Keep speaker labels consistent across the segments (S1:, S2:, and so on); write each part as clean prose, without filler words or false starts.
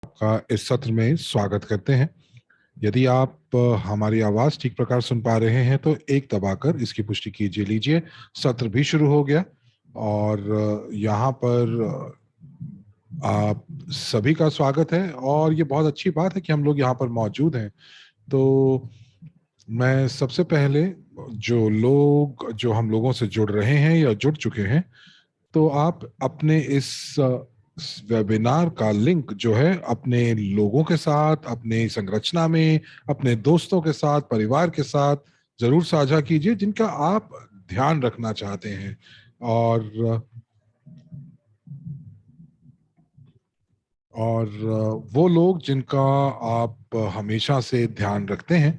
S1: का इस सत्र में स्वागत करते हैं। यदि आप हमारी आवाज ठीक प्रकार सुन पा रहे हैं तो एक दबाकर इसकी पुष्टि कीजिए लीजिए। सत्र भी शुरू हो गया और यहाँ पर आप सभी का स्वागत है और ये बहुत अच्छी बात है कि हम लोग यहाँ पर मौजूद हैं। तो मैं सबसे पहले जो हम लोगों से जुड़ रहे हैं या जुड़ चुके हैं, तो आप अपने इस वेबिनार का लिंक जो है अपने लोगों के साथ, अपने संरचना में, अपने दोस्तों के साथ, परिवार के साथ जरूर साझा कीजिए जिनका आप ध्यान रखना चाहते हैं। और वो लोग जिनका आप हमेशा से ध्यान रखते हैं।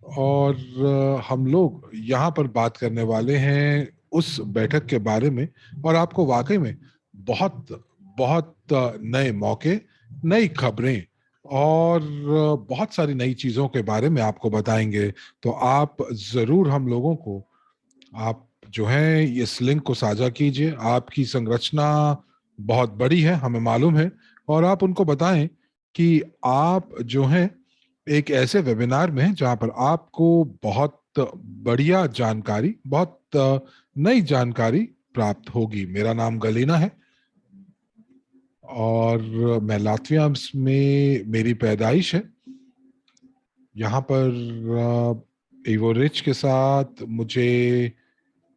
S1: और हम लोग यहाँ पर बात करने वाले हैं उस बैठक के बारे में, और आपको वाकई में बहुत बहुत नए मौके, नई खबरें और बहुत सारी नई चीजों के बारे में आपको बताएंगे। तो आप जरूर हम लोगों को, आप जो है इस लिंक को साझा कीजिए। आपकी संरचना बहुत बड़ी है, हमें मालूम है, और आप उनको बताएं कि आप जो हैं एक ऐसे वेबिनार में हैं जहां पर आपको बहुत बढ़िया जानकारी, बहुत नई जानकारी प्राप्त होगी। मेरा नाम गलीना है और मैं लातविया में मेरी पैदाइश है। यहाँ पर इवो रिच के साथ मुझे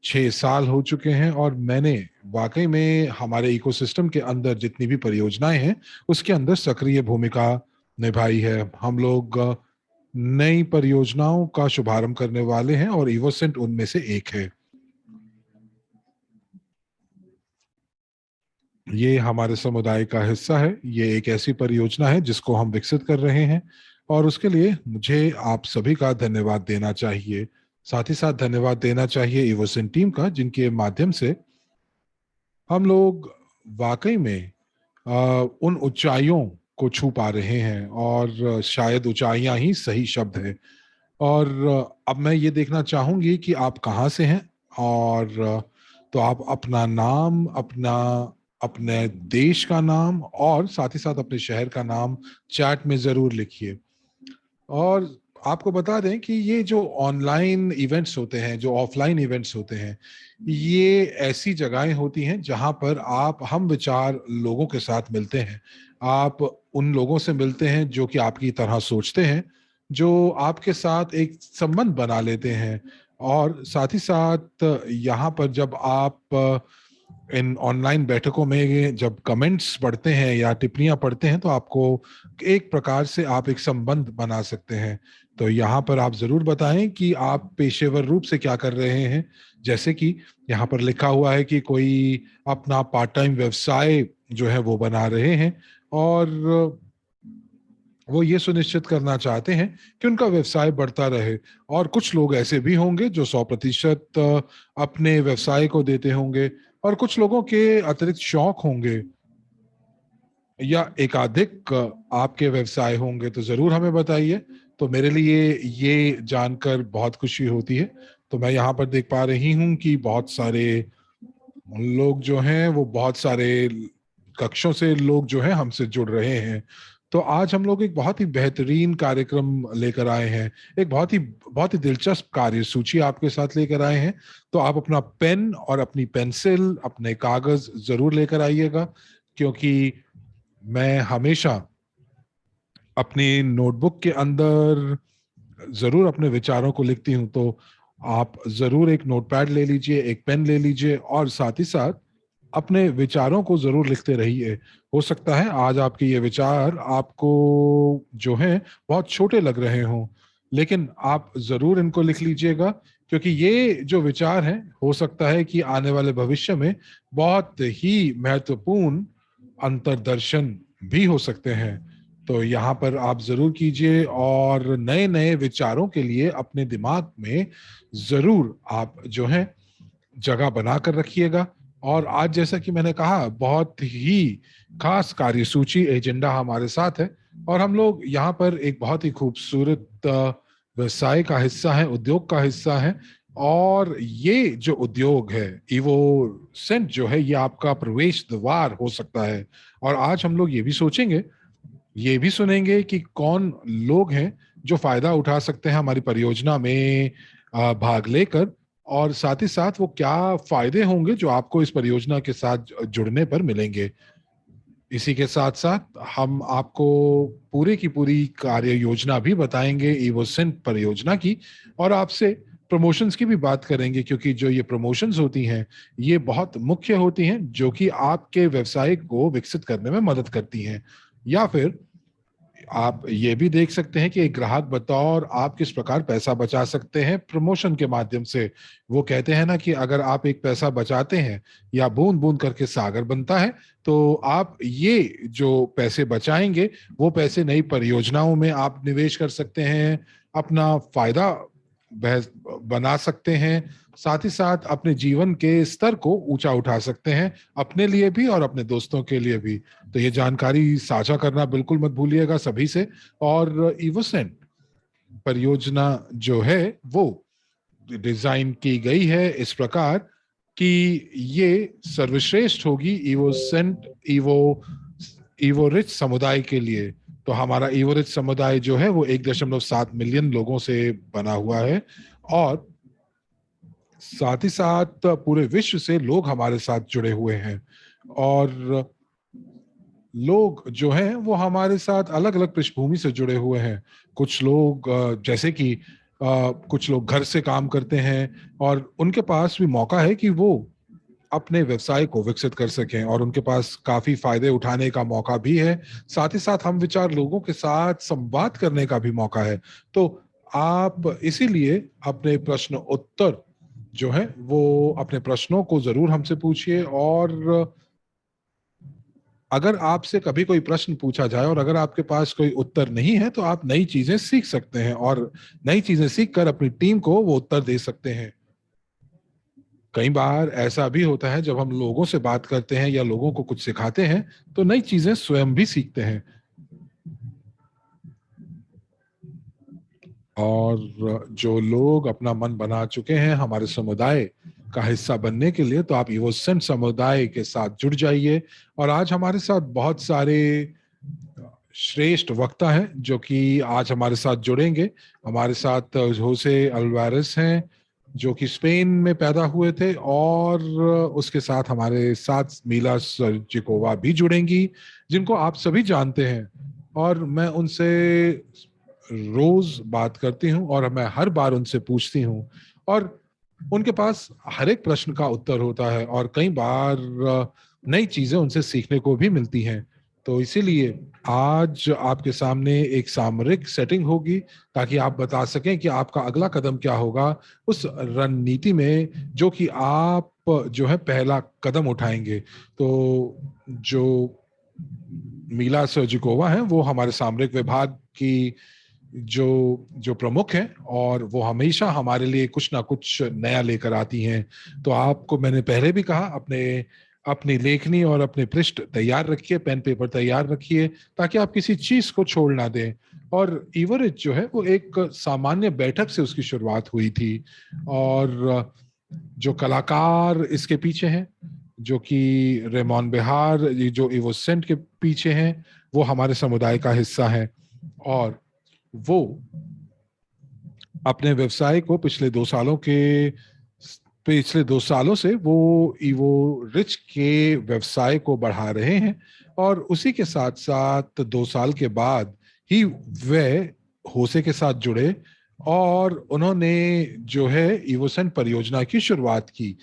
S1: 6 साल हो चुके हैं और मैंने वाकई में हमारे इकोसिस्टम के अंदर जितनी भी परियोजनाएं हैं उसके अंदर सक्रिय भूमिका निभाई है। हम लोग नई परियोजनाओं का शुभारंभ करने वाले हैं और इवोसेंट उनमें से एक है। ये हमारे समुदाय का हिस्सा है। ये एक ऐसी परियोजना है जिसको हम विकसित कर रहे हैं और उसके लिए मुझे आप सभी का धन्यवाद देना चाहिए। साथ ही साथ धन्यवाद देना चाहिए इवोसेंट टीम का, जिनके माध्यम से हम लोग वाकई में उन ऊंचाइयों को छू पा रहे हैं, और शायद ऊंचाइयां ही सही शब्द है। और अब मैं ये देखना चाहूंगी कि आप कहाँ से हैं, और तो आप अपना नाम, अपने देश का नाम और साथ ही साथ अपने शहर का नाम चैट में जरूर लिखिए। और आपको बता दें कि ये जो ऑनलाइन इवेंट्स होते हैं, जो ऑफलाइन इवेंट्स होते हैं, ये ऐसी जगहें होती हैं जहां पर आप हम विचार लोगों के साथ मिलते हैं। आप उन लोगों से मिलते हैं जो कि आपकी तरह सोचते हैं, जो आपके साथ एक संबंध बना लेते हैं। और साथ ही साथ यहाँ पर जब आप इन ऑनलाइन बैठकों में जब कमेंट्स पढ़ते हैं या टिप्पणियां पढ़ते हैं, तो आपको एक प्रकार से आप एक संबंध बना सकते हैं। तो यहाँ पर आप जरूर बताएं कि आप पेशेवर रूप से क्या कर रहे हैं। जैसे कि यहाँ पर लिखा हुआ है कि कोई अपना पार्ट टाइम व्यवसाय जो है वो बना रहे हैं, और वो ये सुनिश्चित करना चाहते हैं कि उनका व्यवसाय बढ़ता रहे। और कुछ लोग ऐसे भी होंगे जो 100% अपने व्यवसाय को देते होंगे, और कुछ लोगों के अतिरिक्त शौक होंगे या एकाधिक आपके व्यवसाय होंगे। तो जरूर हमें बताइए। तो मेरे लिए ये जानकर बहुत खुशी होती है। तो मैं यहाँ पर देख पा रही हूँ कि बहुत सारे लोग जो हैं वो बहुत सारे कक्षों से लोग जो हैं हमसे जुड़ रहे हैं। तो आज हम लोग एक बहुत ही बेहतरीन कार्यक्रम लेकर आए हैं, एक बहुत ही दिलचस्प कार्यसूची आपके साथ लेकर आए हैं। तो आप अपना पेन और अपनी पेंसिल, अपने कागज जरूर लेकर आइएगा, क्योंकि मैं हमेशा अपनी नोटबुक के अंदर जरूर अपने विचारों को लिखती हूँ। तो आप जरूर एक नोटपैड ले लीजिए, एक पेन ले लीजिए, और साथ ही साथ अपने विचारों को जरूर लिखते रहिए। हो सकता है आज आपके ये विचार आपको जो है बहुत छोटे लग रहे हों, लेकिन आप जरूर इनको लिख लीजिएगा, क्योंकि ये जो विचार हैं हो सकता है कि आने वाले भविष्य में बहुत ही महत्वपूर्ण अंतर्दर्शन भी हो सकते हैं। तो यहाँ पर आप जरूर कीजिए, और नए नए विचारों के लिए अपने दिमाग में जरूर आप जो है जगह बनाकर रखिएगा। और आज जैसा कि मैंने कहा, बहुत ही खास कार्यसूची एजेंडा हमारे साथ है, और हम लोग यहाँ पर एक बहुत ही खूबसूरत व्यवसाय का हिस्सा है, उद्योग का हिस्सा है। और ये जो उद्योग है इवो सेंट जो है, ये आपका प्रवेश द्वार हो सकता है। और आज हम लोग ये भी सोचेंगे ये भी सुनेंगे कि कौन लोग हैं जो फायदा उठा सकते हैं हमारी परियोजना में भाग लेकर, और साथ ही साथ वो क्या फायदे होंगे जो आपको इस परियोजना के साथ जुड़ने पर मिलेंगे। इसी के साथ साथ हम आपको पूरी की पूरी कार्य योजना भी बताएंगे इवोसेंट परियोजना की, और आपसे प्रमोशंस की भी बात करेंगे, क्योंकि जो ये प्रमोशंस होती हैं ये बहुत मुख्य होती हैं, जो कि आपके व्यवसाय को विकसित करने में मदद करती हैं। या फिर आप ये भी देख सकते हैं कि एक ग्राहक बतौर आप किस प्रकार पैसा बचा सकते हैं प्रमोशन के माध्यम से। वो कहते हैं ना कि अगर आप एक पैसा बचाते हैं या बूंद बूंद करके सागर बनता है, तो आप ये जो पैसे बचाएंगे वो पैसे नई परियोजनाओं में आप निवेश कर सकते हैं, अपना फायदा बना सकते हैं, साथ ही साथ अपने जीवन के स्तर को ऊंचा उठा सकते हैं, अपने लिए भी और अपने दोस्तों के लिए भी। तो ये जानकारी साझा करना बिल्कुल मत भूलिएगा सभी से। और इवोसेंट परियोजना जो है वो डिजाइन की गई है इस प्रकार कि ये सर्वश्रेष्ठ होगी इवोसेंट इवो रिच समुदाय के लिए। तो हमारा इवो रिच समुदाय जो है वो 1.7 मिलियन लोगों से बना हुआ है, और साथ ही साथ पूरे विश्व से लोग हमारे साथ जुड़े हुए हैं। और लोग जो हैं वो हमारे साथ अलग अलग पृष्ठभूमि से जुड़े हुए हैं। कुछ लोग जैसे कि कुछ लोग घर से काम करते हैं, और उनके पास भी मौका है कि वो अपने व्यवसाय को विकसित कर सकें, और उनके पास काफी फायदे उठाने का मौका भी है। साथ ही साथ हम विचार लोगों के साथ संवाद करने का भी मौका है। तो आप इसीलिए अपने प्रश्न उत्तर जो है वो अपने प्रश्नों को जरूर हमसे पूछिए, और अगर आपसे कभी कोई प्रश्न पूछा जाए और अगर आपके पास कोई उत्तर नहीं है, तो आप नई चीजें सीख सकते हैं, और नई चीजें सीखकर अपनी टीम को वो उत्तर दे सकते हैं। कई बार ऐसा भी होता है जब हम लोगों से बात करते हैं या लोगों को कुछ सिखाते हैं, तो नई चीजें स्वयं भी सीखते हैं। और जो लोग अपना मन बना चुके हैं हमारे समुदाय का हिस्सा बनने के लिए, तो आप इवोसेंट समुदाय के साथ जुड़ जाइए। और आज हमारे साथ बहुत सारे श्रेष्ठ वक्ता हैं जो कि आज हमारे साथ जुड़ेंगे। हमारे साथ होसे अल्वारेस हैं जो कि स्पेन में पैदा हुए थे, और उसके साथ हमारे साथ मीला सर्जिकोवा भी जुड़ेंगी, जिनको आप सभी जानते हैं। और मैं उनसे रोज बात करती हूँ और मैं हर बार उनसे पूछती हूँ, और उनके पास हर एक प्रश्न का उत्तर होता है, और कई बार नई चीजें उनसे सीखने को भी मिलती हैं। तो इसीलिए आज आपके सामने एक सामरिक सेटिंग होगी, ताकि आप बता सकें कि आपका अगला कदम क्या होगा उस रणनीति में जो कि आप जो है पहला कदम उठाएंगे। तो जो मीला सर्जिकोवा है वो हमारे सामरिक विभाग की जो जो प्रमुख हैं, और वो हमेशा हमारे लिए कुछ ना कुछ नया लेकर आती हैं। तो आपको मैंने पहले भी कहा, अपने अपनी लेखनी और अपने पृष्ठ तैयार रखिए, पेन पेपर तैयार रखिए, ताकि आप किसी चीज को छोड़ ना दें। और इवरिच जो है वो एक सामान्य बैठक से उसकी शुरुआत हुई थी, और जो कलाकार इसके पीछे हैं, जो कि रेमोन बिहार ये जो इवोसेंट के पीछे हैं, वो हमारे समुदाय का हिस्सा है। और वो अपने व्यवसाय को पिछले 2 सालों से वो इवो रिच के व्यवसाय को बढ़ा रहे हैं, और उसी के साथ साथ 2 साल के बाद ही वे होसे के साथ जुड़े, और उन्होंने जो है इवोसेंट परियोजना की शुरुआत की।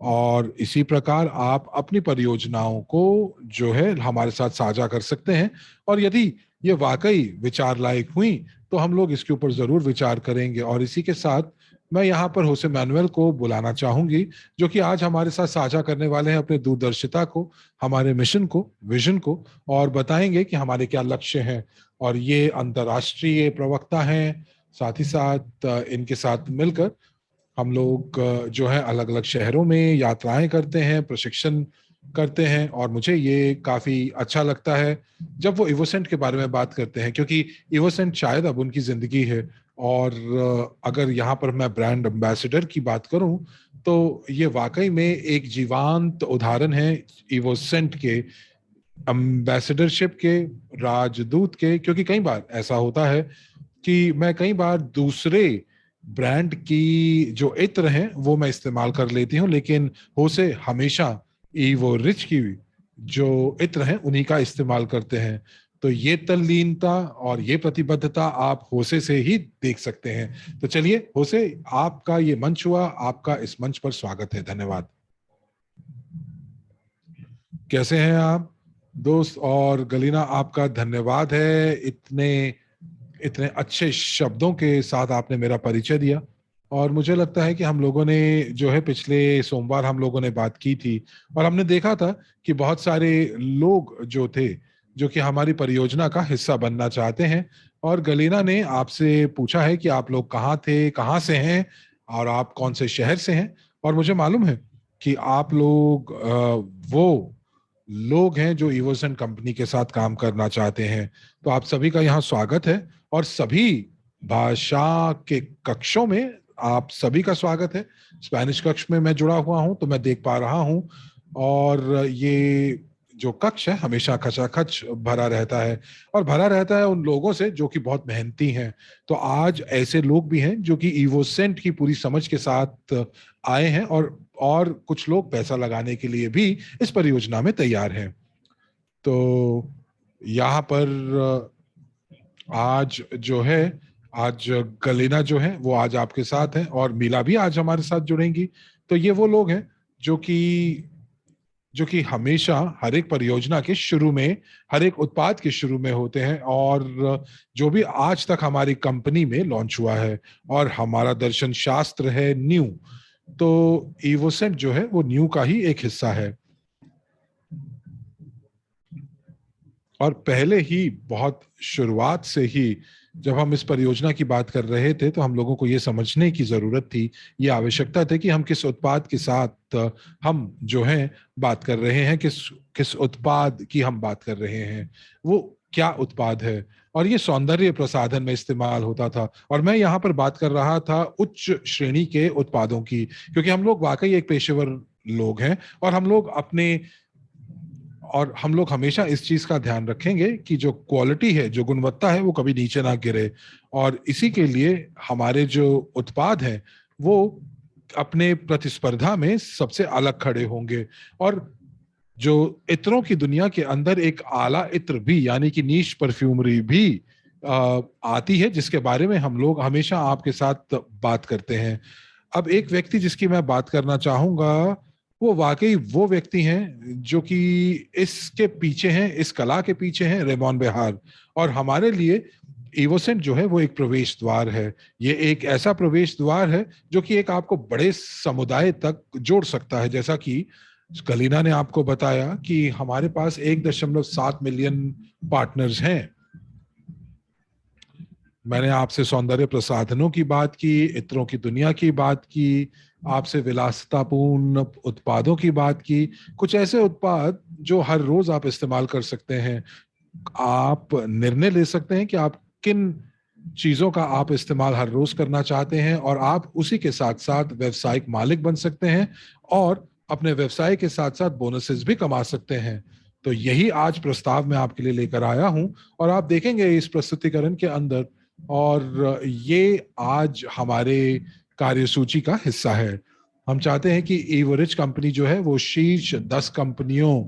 S1: और इसी प्रकार आप अपनी परियोजनाओं को जो है हमारे साथ साझा कर सकते हैं, और यदि ये वाकई विचार लायक हुई तो हम लोग इसके ऊपर जरूर विचार करेंगे। और इसी के साथ मैं यहाँ पर होसे मैनुअल को बुलाना चाहूंगी, जो कि आज हमारे साथ साझा करने वाले हैं अपने दूरदर्शिता को, हमारे मिशन को, विजन को, और बताएंगे कि हमारे क्या लक्ष्य हैं। और ये अंतर्राष्ट्रीय प्रवक्ता हैं, साथ ही साथ इनके साथ मिलकर हम लोग जो है अलग अलग शहरों में यात्राएं करते हैं, प्रशिक्षण करते हैं, और मुझे ये काफी अच्छा लगता है जब वो इवोसेंट के बारे में बात करते हैं, क्योंकि इवोसेंट शायद अब उनकी जिंदगी है। और अगर यहाँ पर मैं ब्रांड एम्बेसडर की बात करूं, तो ये वाकई में एक जीवंत उदाहरण है इवोसेंट के, एम्बेसडरशिप के, राजदूत के, क्योंकि कई बार ऐसा होता है कि मैं कई बार दूसरे ब्रांड की जो इत्र हैं वो मैं इस्तेमाल कर लेती हूँ, लेकिन होसे हमेशा ईवो रिच की जो इत्र हैं उन्हीं का इस्तेमाल करते हैं। तो ये तल्लीनता और ये प्रतिबद्धता आप होसे से ही देख सकते हैं। तो चलिए होसे, आपका ये मंच हुआ, आपका इस मंच पर स्वागत है। धन्यवाद। कैसे हैं आप दोस्त? और गलीना, आपका धन्यवाद है, इतने इतने अच्छे शब्दों के साथ आपने मेरा परिचय दिया। और मुझे लगता है कि हम लोगों ने जो है पिछले सोमवार हम लोगों ने बात की थी, और हमने देखा था कि बहुत सारे लोग जो थे जो कि हमारी परियोजना का हिस्सा बनना चाहते हैं। और गलीना ने आपसे पूछा है कि आप लोग कहाँ थे, कहाँ से हैं, और आप कौन से शहर से हैं। और मुझे मालूम है कि आप लोग वो लोग हैं जो इवोसेंट कंपनी के साथ काम करना चाहते हैं। तो आप सभी का यहाँ स्वागत है, और सभी भाषा के कक्षों में आप सभी का स्वागत है। स्पेनिश कक्ष में मैं जुड़ा हुआ हूं तो मैं देख पा रहा हूं, और ये जो कक्ष है हमेशा खचाखच भरा रहता है, और भरा रहता है उन लोगों से जो कि बहुत मेहनती हैं। तो आज ऐसे लोग भी हैं जो कि इवोसेंट की पूरी समझ के साथ आए हैं, और कुछ लोग पैसा लगाने के लिए भी इस परियोजना में तैयार हैं। तो यहाँ पर आज जो है, आज गलीना जो है वो आज आपके साथ है, और मीला भी आज हमारे साथ जुड़ेंगी। तो ये वो लोग हैं जो कि जो कि हमेशा हर एक परियोजना के शुरू में, हर एक उत्पाद के शुरू में होते हैं, और जो भी आज तक हमारी कंपनी में लॉन्च हुआ है, और हमारा दर्शन शास्त्र है न्यू। तो इवोसेंट जो है वो न्यू का ही एक हिस्सा है। और पहले ही बहुत शुरुआत से ही जब हम इस परियोजना की बात कर रहे थे तो हम लोगों को ये समझने की जरूरत थी, ये आवश्यकता थी कि हम किस उत्पाद के साथ हम जो है बात कर रहे हैं, किस किस उत्पाद की हम बात कर रहे हैं, वो क्या उत्पाद है। और ये सौंदर्य प्रसाधन में इस्तेमाल होता था, और मैं यहाँ पर बात कर रहा था उच्च श्रेणी के उत्पादों की, क्योंकि हम लोग वाकई एक पेशेवर लोग हैं, और हम लोग हमेशा इस चीज का ध्यान रखेंगे कि जो क्वालिटी है, जो गुणवत्ता है, वो कभी नीचे ना गिरे। और इसी के लिए हमारे जो उत्पाद हैं वो अपने प्रतिस्पर्धा में सबसे अलग खड़े होंगे। और जो इत्रों की दुनिया के अंदर एक आला इत्र भी, यानी कि नीश परफ्यूमरी भी आती है, जिसके बारे में हम लोग हमेशा आपके साथ बात करते हैं। अब एक व्यक्ति जिसकी मैं बात करना चाहूंगा, वो वाकई वो व्यक्ति हैं जो कि इसके पीछे हैं, इस कला के पीछे हैं, रेमोन बेहार। और हमारे लिए इवोसेंट जो है वो एक प्रवेश द्वार है। ये एक ऐसा प्रवेश द्वार है जो कि एक आपको बड़े समुदाय तक जोड़ सकता है। जैसा कि कलीना ने आपको बताया कि हमारे पास 1.7 मिलियन पार्टनर्स हैं। मैंने आपसे सौंदर्य प्रसाधनों की बात की, इत्रों की दुनिया की बात की, आपसे विलासितापूर्ण उत्पादों की बात की, कुछ ऐसे उत्पाद जो हर रोज आप इस्तेमाल कर सकते हैं। आप निर्णय ले सकते हैं कि आप किन चीजों का आप इस्तेमाल हर रोज करना चाहते हैं, और आप उसी के साथ साथ व्यवसायिक मालिक बन सकते हैं, और अपने व्यवसाय के साथ साथ बोनसेस भी कमा सकते हैं। तो यही आज प्रस्ताव मैं आपके लिए लेकर आया हूं, और आप देखेंगे इस प्रस्तुतिकरण के अंदर, और ये आज हमारे कार्यसूची का हिस्सा है। हम चाहते हैं कि ईवरिच कंपनी जो है वो शीर्ष 10 कंपनियों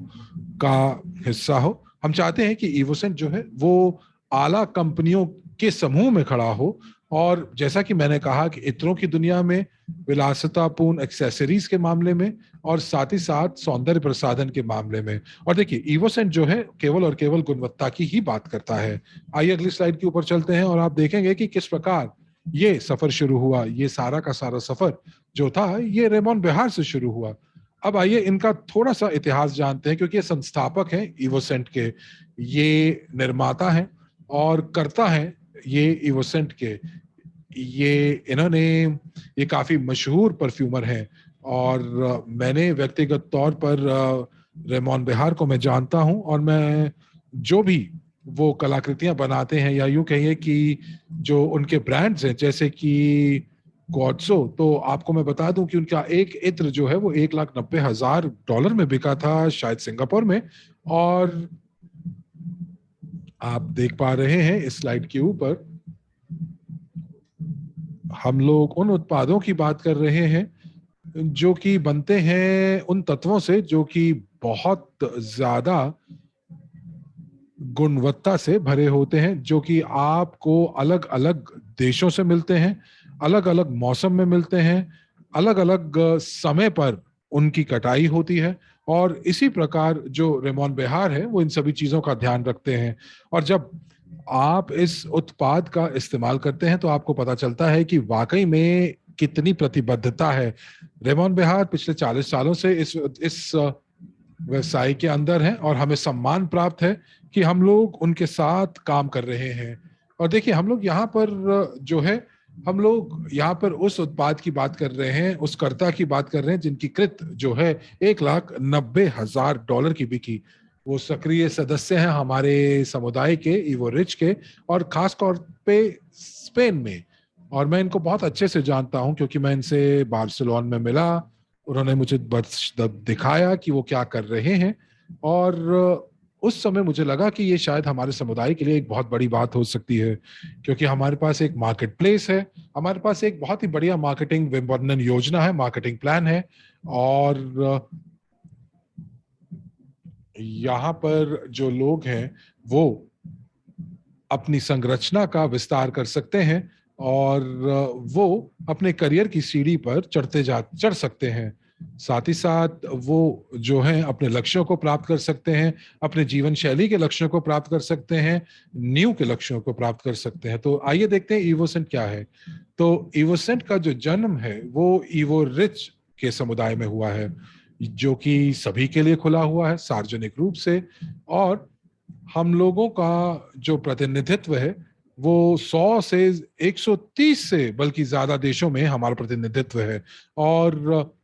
S1: का हिस्सा हो। हम चाहते हैं कि इवोसेंट जो है वो आला कंपनियों के समूह में खड़ा हो। और जैसा कि मैंने कहा कि इत्रों की दुनिया में, विलासितापूर्ण एक्सेसरीज के मामले में, और साथ ही साथ सौंदर्य प्रसाधन के मामले में। और देखिए, इवोसेंट जो है केवल और केवल गुणवत्ता की ही बात करता है। आइए अगली स्लाइड के ऊपर चलते हैं, और आप देखेंगे कि किस प्रकार ये सफर शुरू हुआ। ये सारा का सारा सफर जो था ये रेमोन बेहार से शुरू हुआ। अब आइए इनका थोड़ा सा इतिहास जानते हैं, क्योंकि ये संस्थापक हैं इवोसेंट के, ये निर्माता हैं और कर्ता हैं ये इवोसेंट के। ये इन्होंने ये काफी मशहूर परफ्यूमर हैं, और मैंने व्यक्तिगत तौर पर रेमोन बेहार को मैं जानता हूं, और मैं जो भी वो कलाकृतियां बनाते हैं, या यूं कहिए कि जो उनके ब्रांड्स हैं, जैसे कि गॉडसो, तो आपको मैं बता दूं कि उनका एक इत्र जो है वो $1,90,000 में बिका था, शायद सिंगापुर में। और आप देख पा रहे हैं इस स्लाइड के ऊपर हम लोग उन उत्पादों की बात कर रहे हैं जो कि बनते हैं उन तत्वों से जो कि बहुत ज्यादा गुणवत्ता से भरे होते हैं, जो कि आपको अलग अलग देशों से मिलते हैं, अलग अलग मौसम में मिलते हैं, अलग अलग समय पर उनकी कटाई होती है। और इसी प्रकार जो रेमोन बेहार है वो इन सभी चीजों का ध्यान रखते हैं। और जब आप इस उत्पाद का इस्तेमाल करते हैं तो आपको पता चलता है कि वाकई में कितनी प्रतिबद्धता है। रेमोन बेहार पिछले 40 सालों से इस व्यवसाय के अंदर हैं और हमें सम्मान प्राप्त है कि हम लोग उनके साथ काम कर रहे हैं। और देखिए, हम लोग यहाँ पर जो है, हम लोग यहाँ पर उस उत्पाद की बात कर रहे हैं, उस कर्ता की बात कर रहे हैं जिनकी कृत जो है $1,90,000 की बिकी। वो सक्रिय सदस्य हैं हमारे समुदाय के, इवो रिच के, और खास तौर पे स्पेन में। और मैं इनको बहुत अच्छे से जानता हूं क्योंकि मैं इनसे बार्सिलोना में मिला। उन्होंने मुझे बस दिखाया कि वो क्या कर रहे हैं। और उस समय मुझे लगा कि ये शायद हमारे समुदाय के लिए एक बहुत बड़ी बात हो सकती है, क्योंकि हमारे पास एक मार्केट प्लेस है, हमारे पास एक बहुत ही बढ़िया मार्केटिंग विपणन योजना है, मार्केटिंग प्लान है। और यहाँ पर जो लोग हैं वो अपनी संरचना का विस्तार कर सकते हैं और वो अपने करियर की सीढ़ी पर चढ़ सकते हैं। साथ ही साथ वो जो है अपने लक्ष्यों को प्राप्त कर सकते हैं, अपने जीवन शैली के लक्ष्यों को प्राप्त कर सकते हैं, न्यू के लक्ष्यों को प्राप्त कर सकते हैं। तो आइए देखते हैं इवोसेंट क्या है। तो इवोसेंट का जो जन्म है वो इवो रिच के समुदाय में हुआ है, जो कि सभी के लिए खुला हुआ है सार्वजनिक रूप से। और हम लोगों का जो प्रतिनिधित्व है वो 100 से 130 से बल्कि ज्यादा देशों में हमारा प्रतिनिधित्व है। और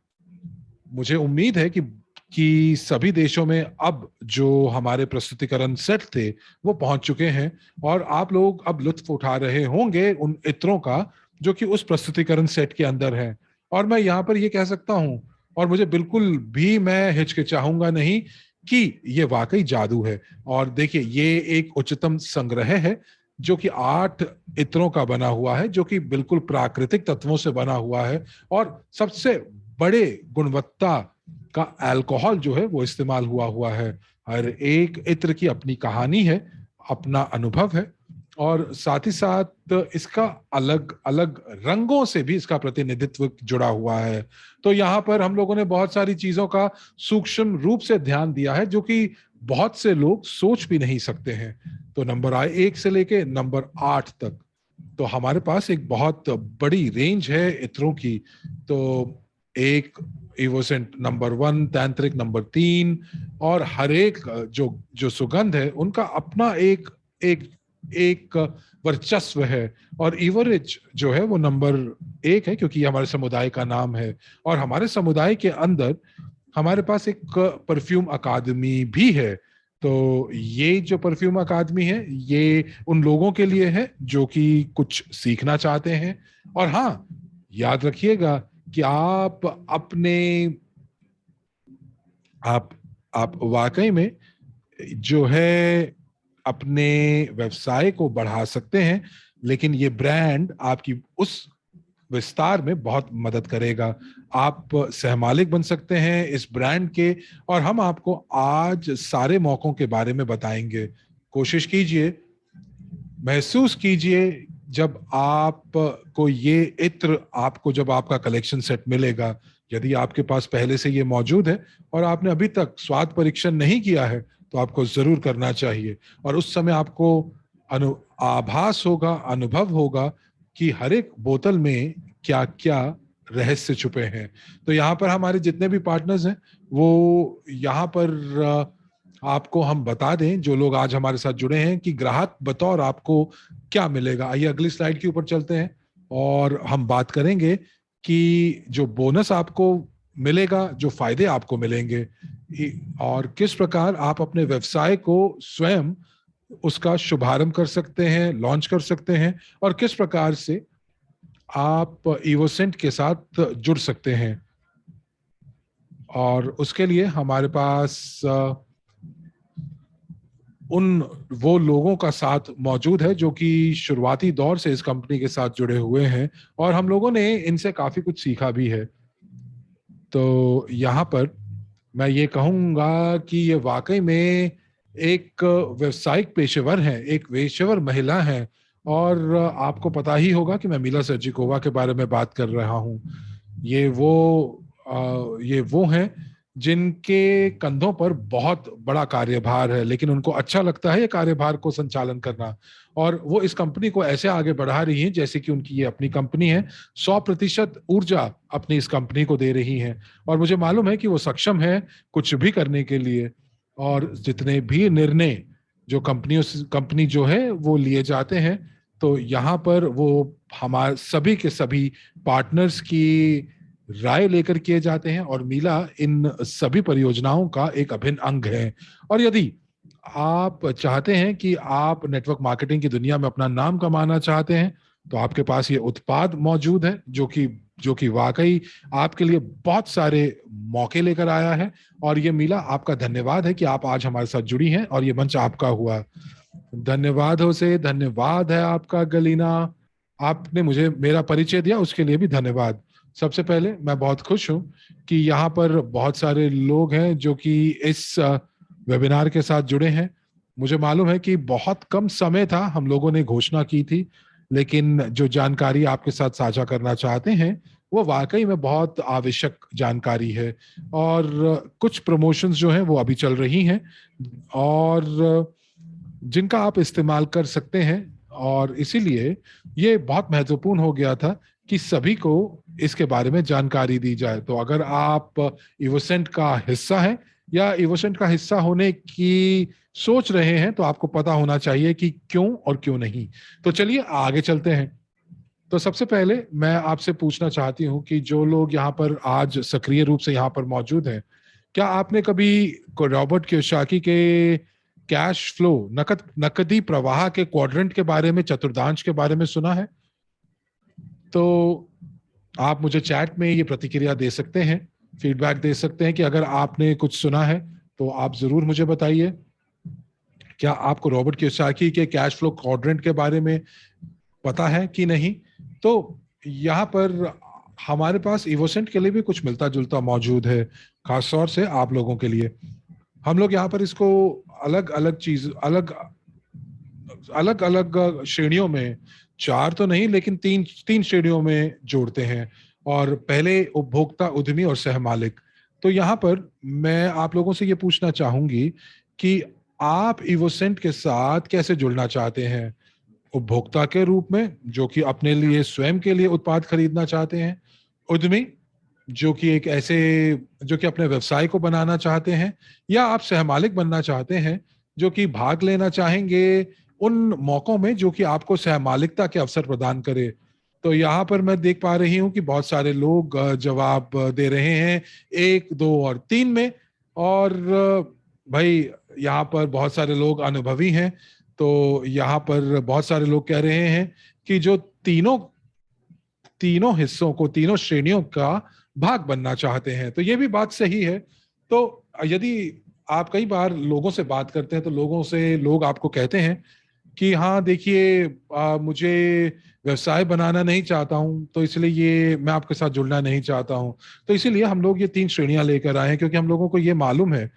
S1: मुझे उम्मीद है कि सभी देशों में अब जो हमारे प्रस्तुतिकरण सेट थे वो पहुंच चुके हैं और आप लोग अब लुत्फ उठा रहे होंगे उन इत्रों का जो कि उस प्रस्तुतिकरण सेट के अंदर है। और मैं यहाँ पर ये कह सकता हूँ, और मुझे बिल्कुल भी मैं हिचकिचाऊंगा नहीं, कि ये वाकई जादू है। और देखिए, ये एक उच्चतम संग्रह है जो कि 8 इत्रों का बना हुआ है, जो कि बिल्कुल प्राकृतिक तत्वों से बना हुआ है। और सबसे बड़े गुणवत्ता का अल्कोहल जो है वो इस्तेमाल हुआ है। हर एक इत्र की अपनी कहानी है, अपना अनुभव है, और साथ ही साथ इसका अलग अलग रंगों से भी इसका प्रतिनिधित्व जुड़ा हुआ है। तो यहाँ पर हम लोगों ने बहुत सारी चीजों का सूक्ष्म रूप से ध्यान दिया है जो कि बहुत से लोग सोच भी नहीं सकते हैं। तो नंबर 1 से लेके नंबर 8 तक तो हमारे पास एक बहुत बड़ी रेंज है इत्रों की। तो एक इवोसेंट नंबर 1, तांत्रिक नंबर 3, और हर एक जो जो सुगंध है उनका अपना एक एक एक वर्चस्व है। और इवोरिच जो है वो नंबर 1 है क्योंकि हमारे समुदाय का नाम है। और हमारे समुदाय के अंदर हमारे पास एक परफ्यूम अकादमी भी है। तो ये जो परफ्यूम अकादमी है ये उन लोगों के लिए है जो कि कुछ सीखना चाहते हैं। और हाँ, याद रखिएगा कि आप आप वाकई में जो है अपने व्यवसाय को बढ़ा सकते हैं, लेकिन ये ब्रांड आपकी उस विस्तार में बहुत मदद करेगा। आप सहमालिक बन सकते हैं इस ब्रांड के, और हम आपको आज सारे मौकों के बारे में बताएंगे। कोशिश कीजिए, महसूस कीजिए, जब आपको ये इत्र आपको जब आपका कलेक्शन सेट मिलेगा, यदि आपके पास पहले से ये मौजूद है और आपने अभी तक स्वाद परीक्षण नहीं किया है तो आपको जरूर करना चाहिए। और उस समय आपको आभास होगा, अनुभव होगा कि हर एक बोतल में क्या क्या रहस्य छुपे हैं। तो यहाँ पर हमारे जितने भी पार्टनर्स हैं वो यहाँ पर आपको हम बता दें, जो लोग आज हमारे साथ जुड़े हैं, कि ग्राहक बतौर आपको क्या मिलेगा। आइए अगली स्लाइड के ऊपर चलते हैं और हम बात करेंगे कि जो बोनस आपको मिलेगा, जो फायदे आपको मिलेंगे, और किस प्रकार आप अपने व्यवसाय को स्वयं उसका शुभारंभ कर सकते हैं, लॉन्च कर सकते हैं, और किस प्रकार से आप इवोसेंट के साथ जुड़ सकते हैं। और उसके लिए हमारे पास उन वो लोगों का साथ मौजूद है जो कि शुरुआती दौर से इस कंपनी के साथ जुड़े हुए हैं, और हम लोगों ने इनसे काफी कुछ सीखा भी है। तो यहाँ पर मैं ये कहूंगा कि ये वाकई में एक व्यवसायिक पेशेवर है, एक पेशेवर महिला है। और आपको पता ही होगा कि मैं मीला सर्जिकोवा के बारे में बात कर रहा हूँ। ये वो हैं जिनके कंधों पर बहुत बड़ा कार्यभार है, लेकिन उनको अच्छा लगता है ये कार्यभार को संचालन करना। और वो इस कंपनी को ऐसे आगे बढ़ा रही हैं जैसे कि उनकी ये अपनी कंपनी है। 100% ऊर्जा अपनी इस कंपनी को दे रही हैं, और मुझे मालूम है कि वो सक्षम है कुछ भी करने के लिए। और जितने भी निर्णय जो कंपनी जो है वो लिए जाते हैं, तो यहाँ पर वो हमारे सभी के सभी पार्टनर्स की राय लेकर किए जाते हैं, और मीला इन सभी परियोजनाओं का एक अभिन्न अंग है। और यदि आप चाहते हैं कि आप नेटवर्क मार्केटिंग की दुनिया में अपना नाम कमाना चाहते हैं, तो आपके पास ये उत्पाद मौजूद है जो कि वाकई आपके लिए बहुत सारे मौके लेकर आया है। और ये मीला, आपका धन्यवाद है कि आप आज हमारे साथ जुड़ी हैं और ये मंच आपका हुआ। धन्यवाद होसे, धन्यवाद है आपका गलीना। आपने मुझे मेरा परिचय दिया, उसके लिए भी धन्यवाद। सबसे पहले मैं बहुत खुश हूं कि यहाँ पर बहुत सारे लोग हैं जो कि इस वेबिनार के साथ जुड़े हैं। मुझे मालूम है कि बहुत कम समय था, हम लोगों ने घोषणा की थी, लेकिन जो जानकारी आपके साथ साझा करना चाहते हैं वो वाकई में बहुत आवश्यक जानकारी है। और कुछ प्रमोशंस जो हैं वो अभी चल रही हैं, और जिनका आप इस्तेमाल कर सकते हैं। और इसीलिए ये बहुत महत्वपूर्ण हो गया था कि सभी को इसके बारे में जानकारी दी जाए। तो अगर आप इवोसेंट का हिस्सा हैं या इवोसेंट का हिस्सा होने की सोच रहे हैं, तो आपको पता होना चाहिए कि क्यों और क्यों नहीं। तो चलिए आगे चलते हैं। तो सबसे पहले मैं आपसे पूछना चाहती हूँ कि जो लोग यहाँ पर आज सक्रिय रूप से यहाँ पर मौजूद हैं, क्या आपने कभी रॉबर्ट कियोसाकी के कैश फ्लो, नकदी प्रवाह के क्वाड्रेंट के बारे में, चतुर्थांश के बारे में सुना है? तो आप मुझे चैट में ये प्रतिक्रिया दे सकते हैं, फीडबैक दे सकते हैं कि अगर आपने कुछ सुना है तो आप जरूर मुझे बताइए। क्या आपको रॉबर्ट कियोसाकी के कैश फ्लो क्वाड्रेंट के बारे में पता है कि नहीं? तो यहाँ पर हमारे पास इवोसेंट के लिए भी कुछ मिलता जुलता मौजूद है, खासतौर से आप लोगों के लिए। हम लोग यहाँ पर इसको अलग अलग चीज अलग अलग अलग श्रेणियों में, चार तो नहीं लेकिन तीन तीन श्रेणियों में जोड़ते हैं। और पहले उपभोक्ता, उद्यमी और सहमालिक। तो यहाँ पर मैं आप लोगों से ये पूछना चाहूंगी कि आप इवोसेंट के साथ कैसे जुड़ना चाहते हैं? उपभोक्ता के रूप में जो कि अपने लिए स्वयं के लिए उत्पाद खरीदना चाहते हैं, उद्यमी जो कि एक ऐसे जो कि अपने व्यवसाय को बनाना चाहते हैं, या आप सहमालिक बनना चाहते हैं जो कि भाग लेना चाहेंगे उन मौकों में जो कि आपको सहमालिकता के अवसर प्रदान करे। तो यहाँ पर मैं देख पा रही हूँ कि बहुत सारे लोग जवाब दे रहे हैं 1, 2 और 3 में। और भाई यहाँ पर बहुत सारे लोग अनुभवी हैं। तो यहाँ पर बहुत सारे लोग कह रहे हैं कि जो तीनों तीनों हिस्सों को, तीनों श्रेणियों का भाग बनना चाहते हैं। तो ये भी बात सही है। तो यदि आप कई बार लोगों से बात करते हैं तो लोग आपको कहते हैं कि हाँ देखिए, मुझे व्यवसाय बनाना नहीं चाहता हूं, तो इसलिए ये मैं आपके साथ जुड़ना नहीं चाहता हूं। तो इसीलिए हम लोग ये 3 श्रेणियां लेकर आए हैं, क्योंकि हम लोगों को ये मालूम है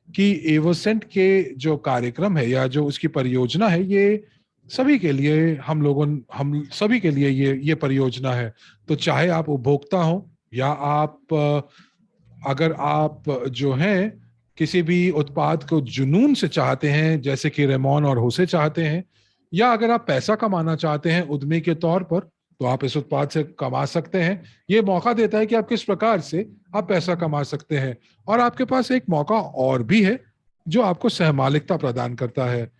S1: कि एवोसेंट के जो कार्यक्रम है या जो उसकी परियोजना है, ये सभी के लिए, हम सभी के लिए ये परियोजना है। तो चाहे आप उपभोक्ता हो या आप अगर आप जो हैं किसी भी उत्पाद को जुनून से चाहते हैं जैसे कि रेमोन और होसे चाहते हैं, या अगर आप पैसा कमाना चाहते हैं उद्यमी के तौर पर, तो आप इस उत्पाद से कमा सकते हैं। ये मौका देता है कि आप किस प्रकार से आप पैसा कमा सकते हैं। और आपके पास एक मौका और भी है जो आपको सहमालिकता प्रदान करता है।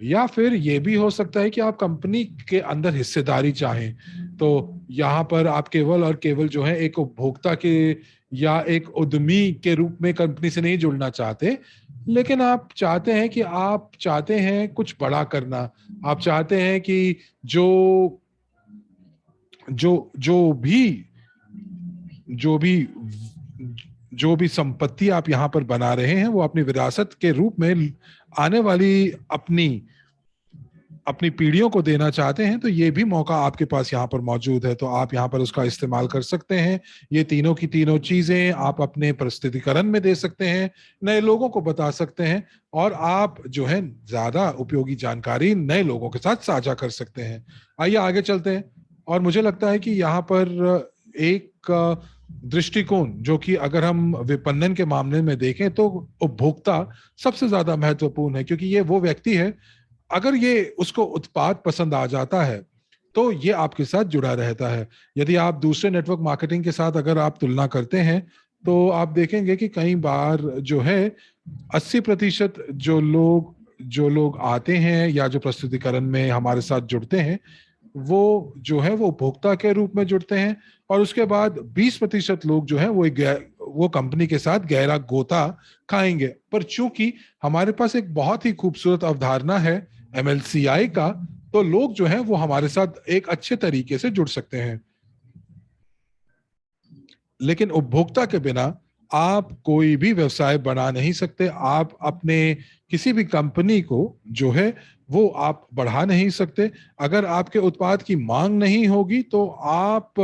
S1: या फिर ये भी हो सकता है कि आप कंपनी के अंदर हिस्सेदारी चाहें। तो यहाँ पर आप केवल और केवल जो है एक उपभोक्ता के या एक उद्यमी के रूप में कंपनी से नहीं जुड़ना चाहते, लेकिन आप चाहते हैं कि आप चाहते हैं कुछ बड़ा करना। आप चाहते हैं कि जो जो जो भी जो भी जो भी संपत्ति आप यहाँ पर बना रहे हैं वो अपनी विरासत के रूप में आने वाली अपनी अपनी पीढ़ियों को देना चाहते हैं, तो ये भी मौका आपके पास यहाँ पर मौजूद है, तो आप यहाँ पर उसका इस्तेमाल कर सकते हैं। ये तीनों की तीनों चीजें आप अपने प्रस्तुतिकरण में दे सकते हैं, नए लोगों को बता सकते हैं, और आप जो है ज्यादा उपयोगी जानकारी नए लोगों के साथ साझा कर सकते हैं। आइए आगे चलते हैं। और मुझे लगता है कि यहाँ पर एक दृष्टिकोण, जो कि अगर हम विपणन के मामले में देखें तो उपभोक्ता सबसे ज्यादा महत्वपूर्ण है, क्योंकि ये वो व्यक्ति है, अगर ये उसको उत्पाद पसंद आ जाता है तो ये आपके साथ जुड़ा रहता है। यदि आप दूसरे नेटवर्क मार्केटिंग के साथ अगर आप तुलना करते हैं, तो आप देखेंगे कि कई बार जो है 80% जो लोग आते हैं या जो प्रस्तुतिकरण में हमारे साथ जुड़ते हैं, वो जो है वो उपभोक्ता के रूप में जुड़ते हैं, और उसके बाद 20% लोग जो है वो कंपनी के साथ गहरा गोता खाएंगे। पर चूंकि हमारे पास एक बहुत ही खूबसूरत अवधारणा है MLCI का, तो लोग जो है वो हमारे साथ एक अच्छे तरीके से जुड़ सकते हैं। लेकिन उपभोक्ता के बिना आप कोई भी व्यवसाय बना नहीं सकते। आप अपने किसी भी कंपनी को जो है वो आप बढ़ा नहीं सकते। अगर आपके उत्पाद की मांग नहीं होगी तो आप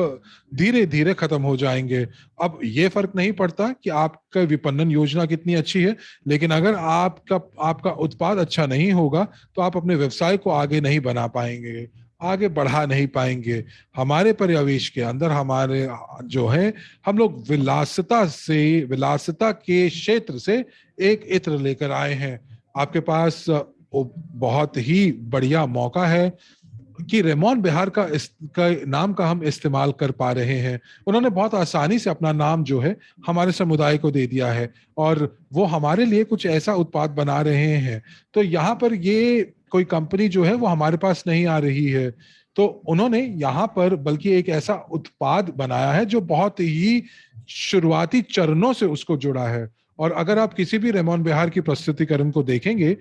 S1: धीरे धीरे खत्म हो जाएंगे। अब ये फर्क नहीं पड़ता कि आपका विपणन योजना कितनी अच्छी है, लेकिन अगर आपका आपका उत्पाद अच्छा नहीं होगा तो आप अपने व्यवसाय को आगे नहीं बना पाएंगे, आगे बढ़ा नहीं पाएंगे। हमारे परिवेश के अंदर हमारे जो है, हम लोग विलासिता के क्षेत्र से एक इत्र लेकर आए हैं। आपके पास बहुत ही बढ़िया मौका है कि रेमोन बिहार का नाम का हम इस्तेमाल कर पा रहे हैं। उन्होंने बहुत आसानी से अपना नाम जो है हमारे समुदाय को दे दिया है, और वो हमारे लिए कुछ ऐसा उत्पाद बना रहे हैं। तो यहाँ पर ये कोई कंपनी जो है वो हमारे पास नहीं आ रही है, तो उन्होंने यहाँ पर बल्कि एक ऐसा उत्पाद बनाया है जो बहुत ही शुरुआती चरणों से उसको जुड़ा है। और अगर आप किसी भी रेमोन बिहार की प्रस्तुतिकरण को देखेंगे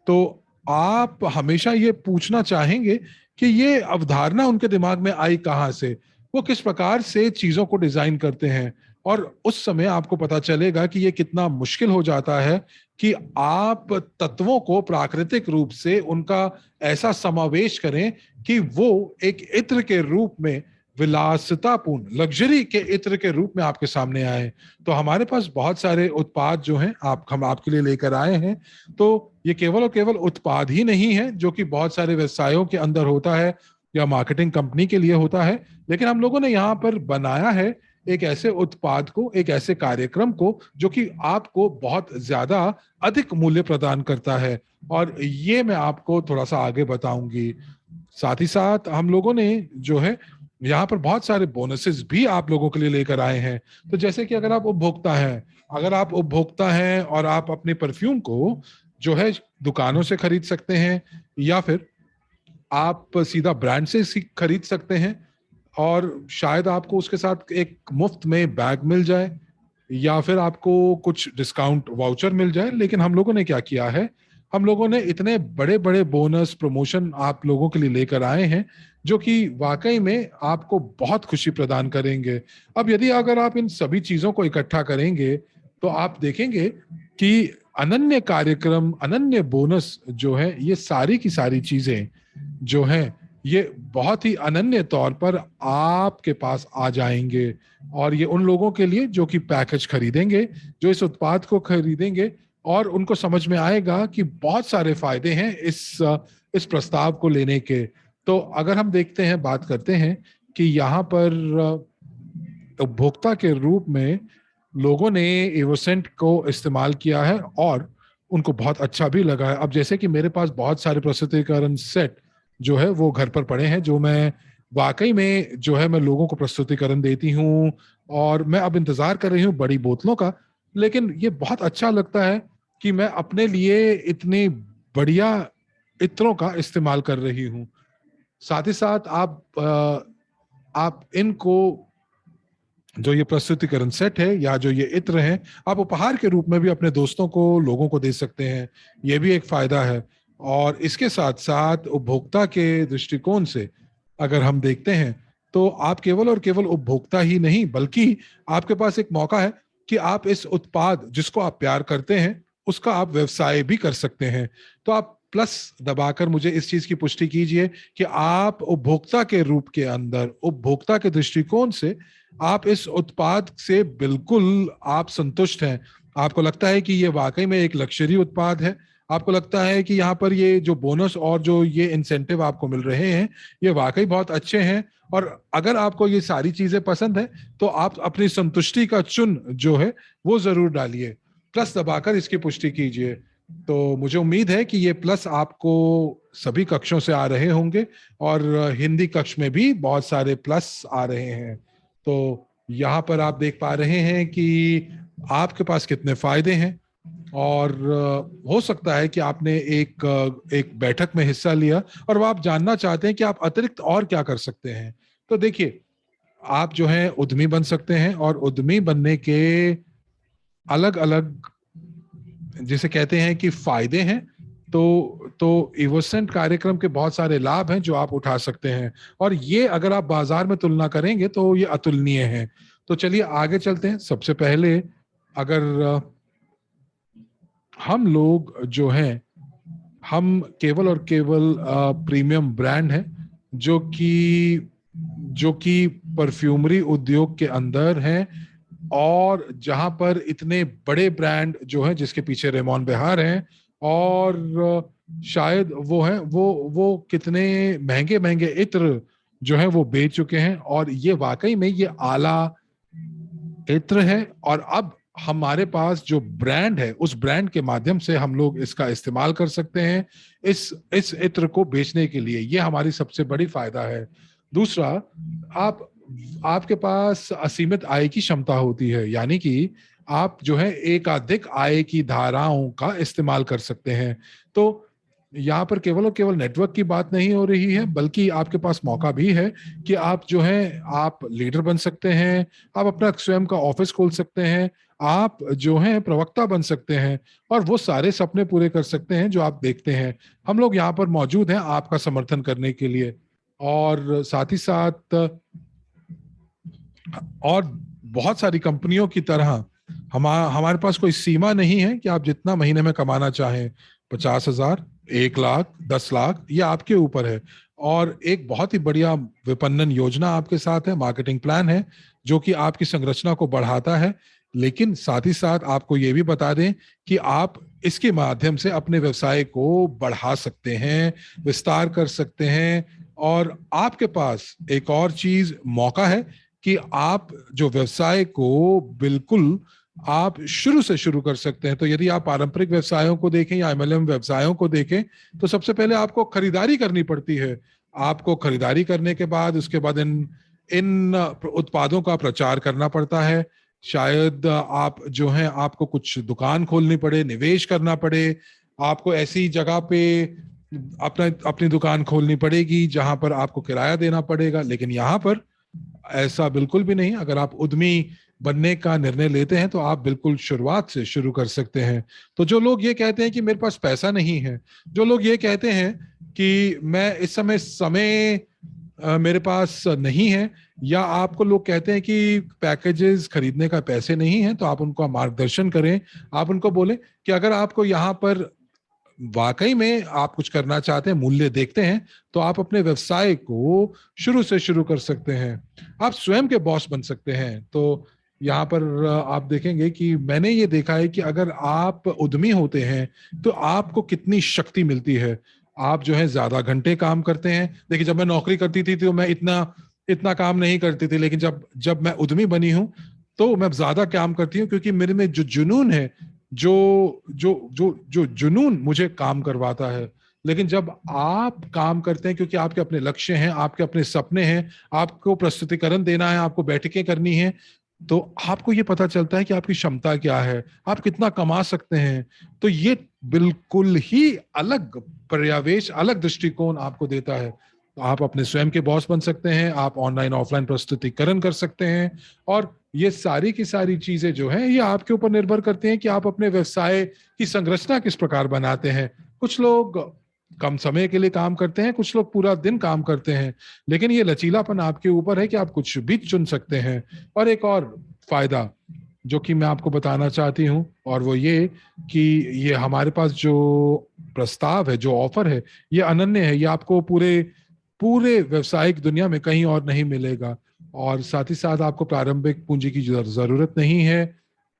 S1: तो आप हमेशा ये पूछना चाहेंगे कि ये अवधारणा उनके दिमाग में आई कहाँ से, वो किस प्रकार से चीजों को डिजाइन करते हैं। और उस समय आपको पता चलेगा कि ये कितना मुश्किल हो जाता है कि आप तत्वों को प्राकृतिक रूप से उनका ऐसा समावेश करें कि वो एक इत्र के रूप में, विलासितापूर्ण लग्जरी के इत्र के रूप में आपके सामने आए। तो हमारे पास बहुत सारे उत्पाद जो हैं हम आपके लिए लेकर आए हैं। तो ये केवल और केवल उत्पाद ही नहीं है जो कि बहुत सारे व्यवसायों के अंदर होता है या मार्केटिंग कंपनी के लिए होता है, लेकिन हम लोगों ने यहाँ पर बनाया है एक ऐसे उत्पाद को, एक ऐसे कार्यक्रम को जो कि आपको बहुत ज्यादा अधिक मूल्य प्रदान करता है। और ये मैं आपको थोड़ा सा आगे बताऊंगी। साथ ही साथ हम लोगों ने जो है यहाँ पर बहुत सारे बोनसेस भी आप लोगों के लिए लेकर आए हैं। तो जैसे कि अगर आप उपभोक्ता हैं और आप अपने परफ्यूम को जो है दुकानों से खरीद सकते हैं, या फिर आप सीधा ब्रांड से खरीद सकते हैं, और शायद आपको उसके साथ एक मुफ्त में बैग मिल जाए, या फिर आपको कुछ डिस्काउंट वाउचर मिल जाए। लेकिन हम लोगों ने क्या किया है, हम लोगों ने इतने बड़े बड़े बोनस प्रमोशन आप लोगों के लिए लेकर आए हैं जो कि वाकई में आपको बहुत खुशी प्रदान करेंगे। अब यदि अगर आप इन सभी चीजों को इकट्ठा करेंगे तो आप देखेंगे कि अनन्य कार्यक्रम, अनन्य बोनस जो है, ये सारी की सारी चीजें जो हैं ये बहुत ही अनन्य तौर पर आपके पास आ जाएंगे। और ये उन लोगों के लिए जो कि पैकेज खरीदेंगे, जो इस उत्पाद को खरीदेंगे, और उनको समझ में आएगा कि बहुत सारे फायदे हैं इस प्रस्ताव को लेने के। तो अगर हम देखते हैं, बात करते हैं कि यहाँ पर उपभोक्ता के रूप में लोगों ने एवोसेंट को इस्तेमाल किया है और उनको बहुत अच्छा भी लगा है। अब जैसे कि मेरे पास बहुत सारे प्रस्तुतिकरण सेट जो है वो घर पर पड़े हैं, जो मैं वाकई में जो है मैं लोगों को प्रस्तुतिकरण देती हूँ, और मैं अब इंतजार कर रही हूँ बड़ी बोतलों का। लेकिन ये बहुत अच्छा लगता है कि मैं अपने लिए इतनी बढ़िया इत्रों का इस्तेमाल कर रही हूँ। साथ ही साथ आप इनको, जो ये प्रस्तुतिकरण सेट है या जो ये इत्र है, आप उपहार के रूप में भी अपने दोस्तों को, लोगों को दे सकते हैं। ये भी एक फायदा है। और इसके साथ साथ उपभोक्ता के दृष्टिकोण से अगर हम देखते हैं तो आप केवल और केवल उपभोक्ता ही नहीं, बल्कि आपके पास एक मौका है कि आप इस उत्पाद जिसको आप प्यार करते हैं उसका आप व्यवसाय भी कर सकते हैं। तो आप प्लस दबाकर मुझे इस चीज की पुष्टि कीजिए कि आप उपभोक्ता के रूप के अंदर, उपभोक्ता के दृष्टिकोण से आप इस उत्पाद से बिल्कुल आप संतुष्ट हैं। आपको लगता है कि ये वाकई में एक लग्जरी उत्पाद है। आपको लगता है कि यहाँ पर ये जो बोनस और जो ये इंसेंटिव आपको मिल रहे हैं, ये वाकई बहुत अच्छे हैं। और अगर आपको ये सारी चीजें पसंद है तो आप अपनी संतुष्टि का चुन जो है वो जरूर डालिए, प्लस दबाकर इसकी पुष्टि कीजिए। तो मुझे उम्मीद है कि ये प्लस आपको सभी कक्षों से आ रहे होंगे और हिंदी कक्ष में भी बहुत सारे प्लस आ रहे हैं। तो यहाँ पर आप देख पा रहे हैं कि आपके पास कितने फायदे हैं। और हो सकता है कि आपने एक बैठक में हिस्सा लिया और वो आप जानना चाहते हैं कि आप अतिरिक्त और क्या कर सकते हैं। तो देखिए, आप जो है उद्यमी बन सकते हैं और उद्यमी बनने के अलग अलग, जिसे कहते हैं कि फायदे हैं। तो इवोसेंट कार्यक्रम के बहुत सारे लाभ हैं जो आप उठा सकते हैं, और ये अगर आप बाजार में तुलना करेंगे तो ये अतुलनीय है। तो चलिए आगे चलते हैं। सबसे पहले अगर हम लोग जो हैं, हम केवल और केवल प्रीमियम ब्रांड है जो कि परफ्यूमरी उद्योग के अंदर है, और जहां पर इतने बड़े ब्रांड जो हैं जिसके पीछे रेमोन बेहार हैं, और शायद वो हैं वो कितने महंगे महंगे इत्र जो हैं वो बेच चुके हैं, और ये वाकई में ये आला इत्र है। और अब हमारे पास जो ब्रांड है उस ब्रांड के माध्यम से हम लोग इसका इस्तेमाल कर सकते हैं इस इत्र को बेचने के लिए। ये हमारी सबसे बड़ी फायदा है। दूसरा, आप आपके पास असीमित आय की क्षमता होती है, यानी कि आप जो है एकाधिक आय की धाराओं का इस्तेमाल कर सकते हैं। तो यहाँ पर केवल और केवल नेटवर्क की बात नहीं हो रही है, बल्कि आपके पास मौका भी है कि आप जो है आप लीडर बन सकते हैं, आप अपना स्वयं का ऑफिस खोल सकते हैं, आप जो है प्रवक्ता बन सकते हैं, और वो सारे सपने पूरे कर सकते हैं जो आप देखते हैं। हम लोग यहाँ पर मौजूद हैं आपका समर्थन करने के लिए। और साथ ही साथ और बहुत सारी कंपनियों की तरह हमारे पास कोई सीमा नहीं है कि आप जितना महीने में कमाना चाहें, 50,000, 1 लाख, 10 लाख, ये आपके ऊपर है। और एक बहुत ही बढ़िया विपणन योजना आपके साथ है, मार्केटिंग प्लान है जो कि आपकी संरचना को बढ़ाता है। लेकिन साथ ही साथ आपको ये भी बता दें कि आप इसके माध्यम से अपने व्यवसाय को बढ़ा सकते हैं, विस्तार कर सकते हैं। और आपके पास एक और चीज मौका है कि आप जो व्यवसाय को बिल्कुल आप शुरू से शुरू कर सकते हैं। तो यदि आप पारंपरिक व्यवसायों को देखें या एमएलएम व्यवसायों को देखें, तो सबसे पहले आपको खरीदारी करनी पड़ती है। आपको खरीदारी करने के बाद उसके बाद इन इन उत्पादों का प्रचार करना पड़ता है। शायद आप जो है आपको कुछ दुकान खोलनी पड़े, निवेश करना पड़े, आपको ऐसी जगह पे अपनी दुकान खोलनी पड़ेगी जहां पर आपको किराया देना पड़ेगा। लेकिन यहाँ पर ऐसा बिल्कुल भी नहीं। अगर आप उद्यमी बनने का निर्णय लेते हैं तो आप बिल्कुल शुरुआत से शुरू कर सकते हैं। तो जो लोग ये कहते हैं कि मेरे पास पैसा नहीं है, जो लोग ये कहते हैं कि मैं इस समय मेरे पास नहीं है, या आपको लोग कहते हैं कि पैकेजेस खरीदने का पैसे नहीं है, तो आप उनको मार्गदर्शन करें। आप उनको बोलें कि अगर आपको यहाँ पर वाकई में आप कुछ करना चाहते हैं, मूल्य देखते हैं, तो आप अपने व्यवसाय को शुरू से शुरू कर सकते हैं। आप स्वयं के बॉस बन सकते हैं। तो यहाँ पर आप देखेंगे कि मैंने ये देखा है कि अगर आप उद्यमी होते हैं तो आपको कितनी शक्ति मिलती है। आप जो है ज्यादा घंटे काम करते हैं। देखिए, जब मैं नौकरी करती थी तो मैं इतना इतना काम नहीं करती थी, लेकिन जब जब मैं उद्यमी बनी हूं तो मैं ज्यादा काम करती हूँ, क्योंकि मेरे में जो जुनून है, जो जो जो जो जुनून मुझे काम करवाता है। लेकिन जब आप काम करते हैं क्योंकि आपके अपने लक्ष्य हैं, आपके अपने सपने हैं, आपको प्रस्तुतिकरण देना है, आपको बैठकें करनी है, तो आपको ये पता चलता है कि आपकी क्षमता क्या है, आप कितना कमा सकते हैं। तो ये बिल्कुल ही अलग पर्यावेश, अलग दृष्टिकोण आपको देता है। तो आप अपने स्वयं के बॉस बन सकते हैं, आप ऑनलाइन ऑफलाइन प्रस्तुतिकरण कर सकते हैं, और ये सारी की सारी चीजें जो हैं ये आपके ऊपर निर्भर करती हैं कि आप अपने व्यवसाय की संरचना किस प्रकार बनाते हैं। कुछ लोग कम समय के लिए काम करते हैं, कुछ लोग पूरा दिन काम करते हैं, लेकिन ये लचीलापन आपके ऊपर है कि आप कुछ भी चुन सकते हैं। और एक और फायदा, जो कि मैं आपको बताना चाहती हूँ, और वो ये कि ये हमारे पास जो प्रस्ताव है, जो ऑफर है, ये अनन्य है। ये आपको पूरे पूरे व्यवसायिक दुनिया में कहीं और नहीं मिलेगा। और साथ ही साथ आपको प्रारंभिक पूंजी की जरूरत नहीं है।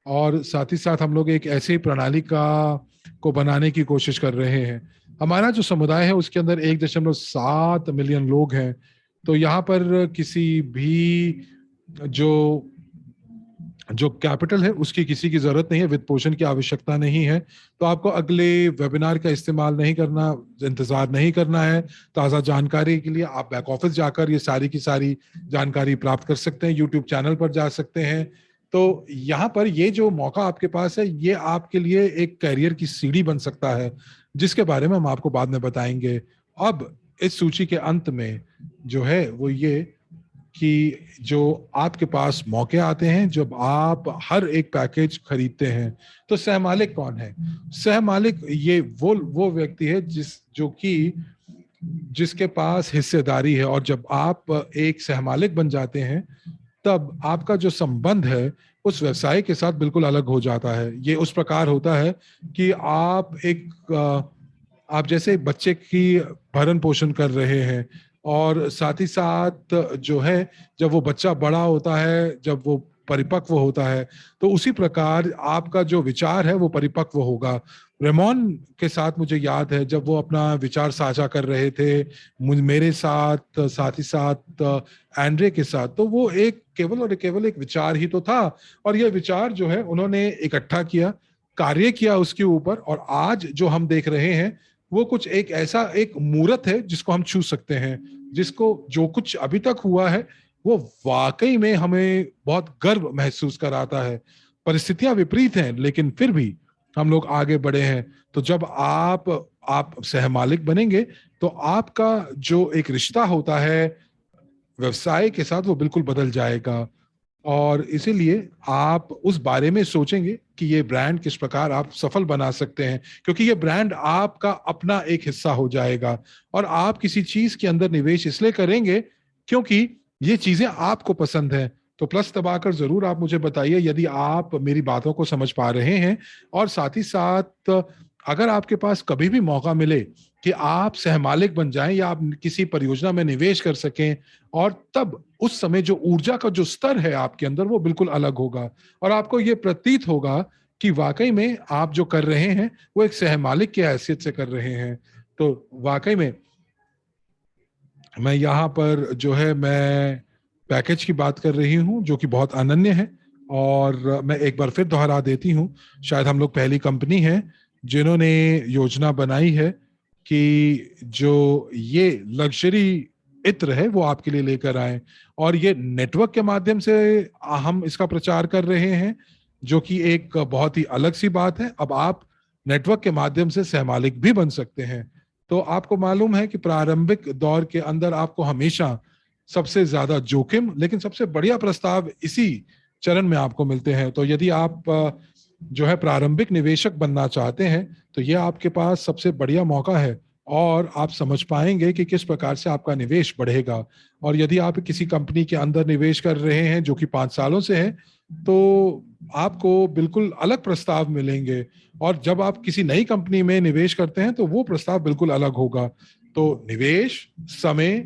S1: और साथ ही साथ हम लोग एक ऐसी प्रणाली का को बनाने की कोशिश कर रहे हैं। हमारा जो समुदाय है उसके अंदर 1.7 मिलियन लोग हैं। तो यहाँ पर किसी भी जो जो कैपिटल है उसकी किसी की जरूरत नहीं है, वित्त पोषण की आवश्यकता नहीं है। तो आपको अगले वेबिनार का इस्तेमाल नहीं करना, इंतजार नहीं करना है। ताज़ा जानकारी के लिए आप बैक ऑफिस जाकर ये सारी की सारी जानकारी प्राप्त कर सकते हैं, यूट्यूब चैनल पर जा सकते हैं। तो यहाँ पर ये जो मौका आपके पास है, ये आपके लिए एक करियर की सीढ़ी बन सकता है, जिसके बारे में हम आपको बाद में बताएंगे। अब इस सूची के अंत में जो है वो ये कि जो आपके पास मौके आते हैं जब आप हर एक पैकेज खरीदते हैं। तो सहमालिक कौन है? सहमालिक ये वो व्यक्ति है जिसके पास हिस्सेदारी है। और जब आप एक सहमालिक बन जाते हैं, तब आपका जो संबंध है उस व्यवसाय के साथ बिल्कुल अलग हो जाता है। ये उस प्रकार होता है कि आप जैसे एक बच्चे की भरण पोषण कर रहे हैं, और साथ ही साथ जो है, जब वो बच्चा बड़ा होता है, जब वो परिपक्व होता है, तो उसी प्रकार आपका जो विचार है वो परिपक्व होगा। रेमॉन के साथ मुझे याद है, जब वो अपना विचार साझा कर रहे थे मेरे साथ, साथ ही साथ एंड्रे के साथ, तो वो एक केवल एक विचार ही तो था। और ये विचार जो है उन्होंने इकट्ठा किया, कार्य किया उसके ऊपर, और आज जो हम देख रहे हैं वो कुछ एक ऐसा एक मूर्त है जिसको हम छू सकते हैं, जिसको जो कुछ अभी तक हुआ है वो वाकई में हमें बहुत गर्व महसूस कराता है। परिस्थितियां विपरीत हैं, लेकिन फिर भी हम लोग आगे बढ़े हैं। तो जब आप सहमालिक बनेंगे, तो आपका जो एक रिश्ता होता है व्यवसाय के साथ, वो बिल्कुल बदल जाएगा। और इसीलिए आप उस बारे में सोचेंगे कि ये ब्रांड किस प्रकार आप सफल बना सकते हैं, क्योंकि ये ब्रांड आपका अपना एक हिस्सा हो जाएगा। और आप किसी चीज के अंदर निवेश इसलिए करेंगे क्योंकि ये चीजें आपको पसंद है। तो प्लस दबाकर जरूर आप मुझे बताइए यदि आप मेरी बातों को समझ पा रहे हैं। और साथ ही साथ अगर आपके पास कभी भी मौका मिले कि आप सहमालिक बन जाएं या आप किसी परियोजना में निवेश कर सकें, और तब उस समय जो ऊर्जा का जो स्तर है आपके अंदर वो बिल्कुल अलग होगा। और आपको ये प्रतीत होगा कि वाकई में आप जो कर रहे हैं वो एक सहमालिक की हैसियत से कर रहे हैं। तो वाकई में मैं यहाँ पर जो है मैं पैकेज की बात कर रही हूँ जो कि बहुत अनन्य है। और मैं एक बार फिर दोहरा देती हूँ, शायद हम लोग पहली कंपनी है जिन्होंने योजना बनाई है कि जो ये लग्जरी इत्र है वो आपके लिए लेकर आए। और ये नेटवर्क के माध्यम से हम इसका प्रचार कर रहे हैं, जो कि एक बहुत ही अलग सी बात है। अब आप नेटवर्क के माध्यम से सहमालिक भी बन सकते हैं। तो आपको मालूम है कि प्रारंभिक दौर के अंदर आपको हमेशा सबसे ज्यादा जोखिम लेकिन सबसे बढ़िया प्रस्ताव इसी चरण में आपको मिलते हैं। तो यदि आप जो है प्रारंभिक निवेशक बनना चाहते हैं, तो ये आपके पास सबसे बढ़िया मौका है। और आप समझ पाएंगे कि किस प्रकार से आपका निवेश बढ़ेगा। और यदि आप किसी कंपनी के अंदर निवेश कर रहे हैं जो कि 5 सालों से है, तो आपको बिल्कुल अलग प्रस्ताव मिलेंगे। और जब आप किसी नई कंपनी में निवेश करते हैं तो वो प्रस्ताव बिल्कुल अलग होगा। तो निवेश, समय,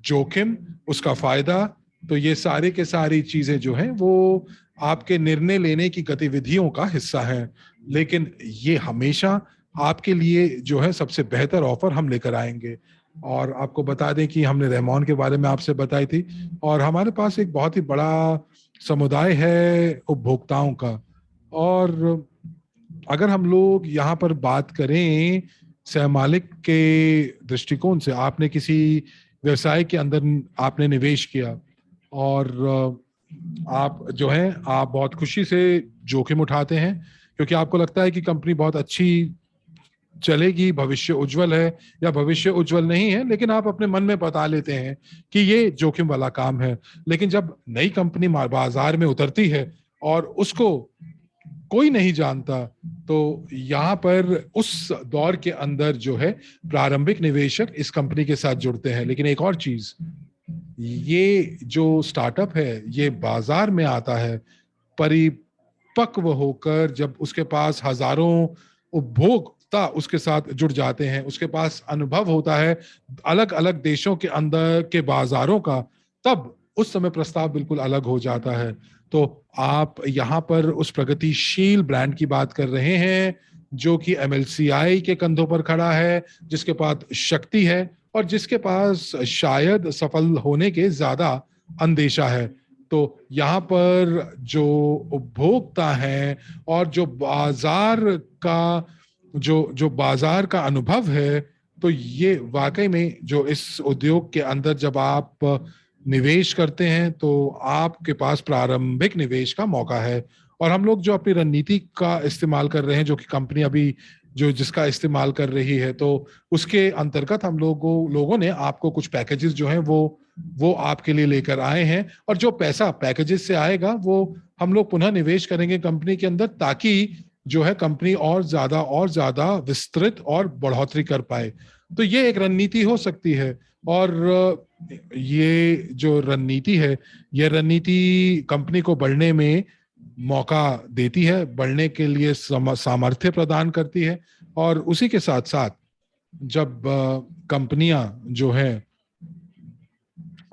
S1: जोखिम, उसका फायदा, तो ये सारे के सारी चीजें जो हैं वो आपके निर्णय लेने की गतिविधियों का हिस्सा है। लेकिन ये हमेशा आपके लिए जो है सबसे बेहतर ऑफर हम लेकर आएंगे। और आपको बता दें कि हमने रहमान के बारे में आपसे बताई थी, और हमारे पास एक बहुत ही बड़ा समुदाय है उपभोक्ताओं का। और अगर हम लोग यहाँ पर बात करें सहमालिक के दृष्टिकोण से, आपने किसी व्यवसाय के अंदर आपने निवेश किया, और आप जो है आप बहुत खुशी से जोखिम उठाते हैं क्योंकि आपको लगता है कि कंपनी बहुत अच्छी चलेगी, भविष्य उज्जवल है, या भविष्य उज्जवल नहीं है, लेकिन आप अपने मन में बता लेते हैं कि ये जोखिम वाला काम है। लेकिन जब नई कंपनी बाजार में उतरती है और उसको कोई नहीं जानता, तो यहाँ पर उस दौर के अंदर जो है प्रारंभिक निवेशक इस कंपनी के साथ जुड़ते हैं। लेकिन एक और चीज, ये जो स्टार्टअप है ये बाजार में आता है परिपक्व होकर जब उसके पास हजारों उपभोक्ता उसके साथ जुड़ जाते हैं, उसके पास अनुभव होता है अलग अलग देशों के अंदर के बाजारों का, तब उस समय प्रस्ताव बिल्कुल अलग हो जाता है। तो आप यहाँ पर उस प्रगतिशील ब्रांड की बात कर रहे हैं जो कि एमएलसीआई के कंधों पर खड़ा है, जिसके पास शक्ति है और जिसके पास शायद सफल होने के ज्यादा अंदेशा है। तो यहाँ पर जो उपभोक्ता है और जो बाजार का अनुभव है, तो ये वाकई में जो इस उद्योग के अंदर जब आप निवेश करते हैं तो आपके पास प्रारंभिक निवेश का मौका है। और हम लोग जो अपनी रणनीति का इस्तेमाल कर रहे हैं, जो कि कंपनी अभी जो जिसका इस्तेमाल कर रही है, तो उसके अंतर्गत हम लोगों ने आपको कुछ पैकेजेस जो हैं वो आपके लिए लेकर आए हैं। और जो पैसा पैकेजेस से आएगा वो हम लोग पुनः निवेश करेंगे कंपनी के अंदर, ताकि जो है कंपनी और ज्यादा विस्तृत और बढ़ोतरी कर पाए। तो ये एक रणनीति हो सकती है। और ये जो रणनीति है, ये रणनीति कंपनी को बढ़ने में मौका देती है, बढ़ने के लिए सामर्थ्य प्रदान करती है। और उसी के साथ साथ जब कंपनियां जो है